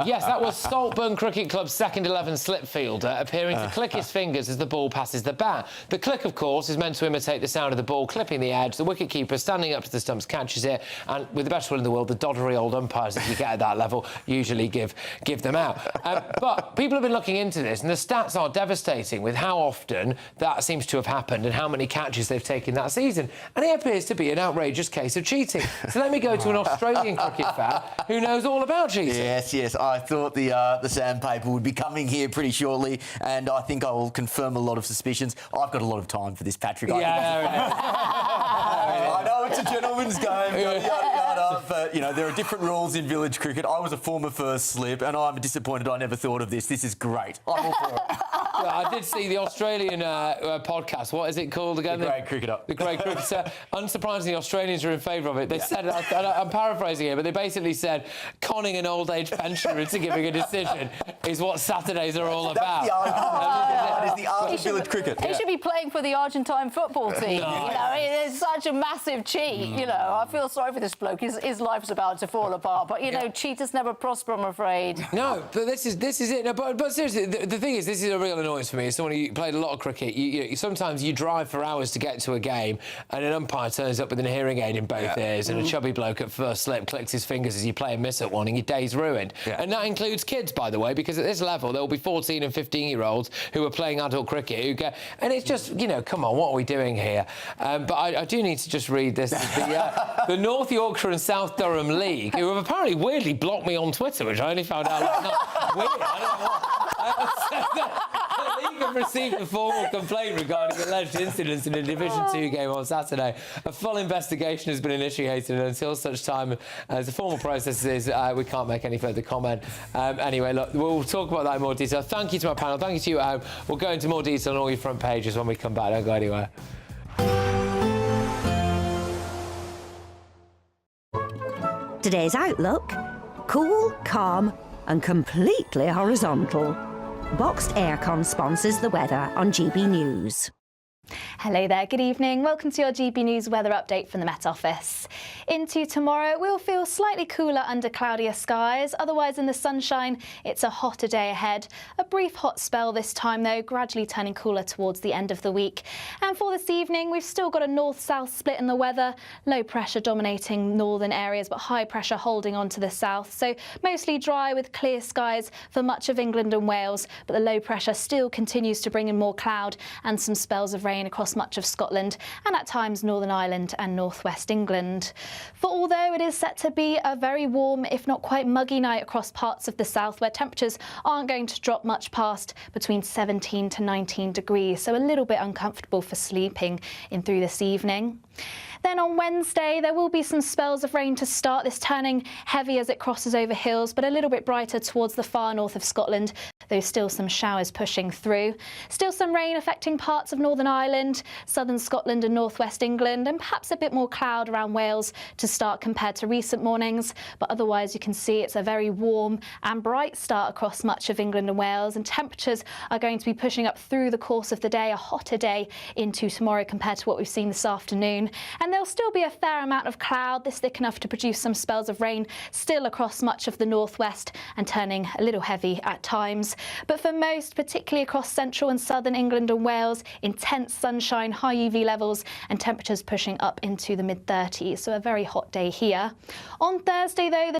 Yes, that was Saltburn Cricket Club's second 11 slip fielder appearing to click his fingers as the ball passes the bat. The click, of course, is meant to imitate the sound of the ball clipping the edge. The wicketkeeper standing up to the stumps catches it, and with the best will in the world, the doddery old umpires that you get at that level usually give them out. But people have been looking into this, and the stats are devastating with how often that seems to have happened and how many catches they've taken that season. And it appears to be an outrageous case of cheating. So let me go to an Australian cricket fan who knows all about cheating. Yes. I thought the sandpaper would be coming here pretty shortly, and I think I will confirm a lot of suspicions. I've got a lot of time for this, Patrick. I know it's a gentleman's game, yada, yada, but, you know, there are different rules in village cricket. I was a former first slip, and I'm disappointed I never thought of this. This is great. I'm all for it. I did see the Australian podcast. What is it called again? The Great Cricketer. The Great Cricketer. Unsurprisingly, Australians are in favour of it. They said, I'm paraphrasing here, but they basically said conning an old age pensioner into giving a decision is what Saturdays are all about. That is the art of village cricket. He should be playing for the Argentine football team. No. You know, it's such a massive cheat. You know, I feel sorry for this bloke. His life's about to fall apart. But you know, cheaters never prosper, I'm afraid. No, but this is it. No, but seriously, the thing is, this is a real annoyance for me. As someone who played a lot of cricket, you sometimes you drive for hours to get to a game, and an umpire turns up with a hearing aid in both ears, and a chubby bloke at first slip clicks his fingers as you play and miss at one, and your day's ruined. And that includes kids, by the way, because at this level there will be 14 and 15-year-olds who are playing adult cricket who get, and it's just, you know, come on, what are we doing here? But I do need to just read this. The North Yorkshire and South Durham League, who have apparently weirdly blocked me on Twitter, which I only found out last night. Weird, I don't know what. The league have received a formal complaint regarding alleged incidents in a Division 2 game on Saturday. A full investigation has been initiated, and until such time as the formal process is, we can't make any further comment. Anyway, look, we'll talk about that in more detail. Thank you to my panel. Thank you to you at home. We'll go into more detail on all your front pages when we come back. Don't go anywhere. Today's outlook: cool, calm and completely horizontal. Boxed Aircon sponsors the weather on GB News. Hello there, good evening. Welcome to your GB News weather update from the Met Office. Into tomorrow, we'll feel slightly cooler under cloudier skies. Otherwise, in the sunshine, it's a hotter day ahead. A brief hot spell this time, though, gradually turning cooler towards the end of the week. And for this evening, we've still got a north-south split in the weather. Low pressure dominating northern areas, but high pressure holding on to the south. So mostly dry with clear skies for much of England and Wales. But the low pressure still continues to bring in more cloud and some spells of rain across much of Scotland and at times Northern Ireland and northwest England. For although it is set to be a very warm, if not quite muggy night across parts of the south, where temperatures aren't going to drop much past between 17 to 19 degrees, so a little bit uncomfortable for sleeping in through this evening. Then on Wednesday, there will be some spells of rain to start, this turning heavy as it crosses over hills, but a little bit brighter towards the far north of Scotland, though still some showers pushing through. Still some rain affecting parts of Northern Ireland, southern Scotland and northwest England, and perhaps a bit more cloud around Wales to start compared to recent mornings. But otherwise, you can see it's a very warm and bright start across much of England and Wales, and temperatures are going to be pushing up through the course of the day, a hotter day into tomorrow compared to what we've seen this afternoon. rain. And there'll still be a fair amount of cloud, this thick enough to produce some spells of rain still across much of the northwest and turning a little heavy at times. But for most, particularly across central and southern England and Wales, intense sunshine, high UV levels and temperatures pushing up into the mid-30s. So a very hot day here. On Thursday, though, the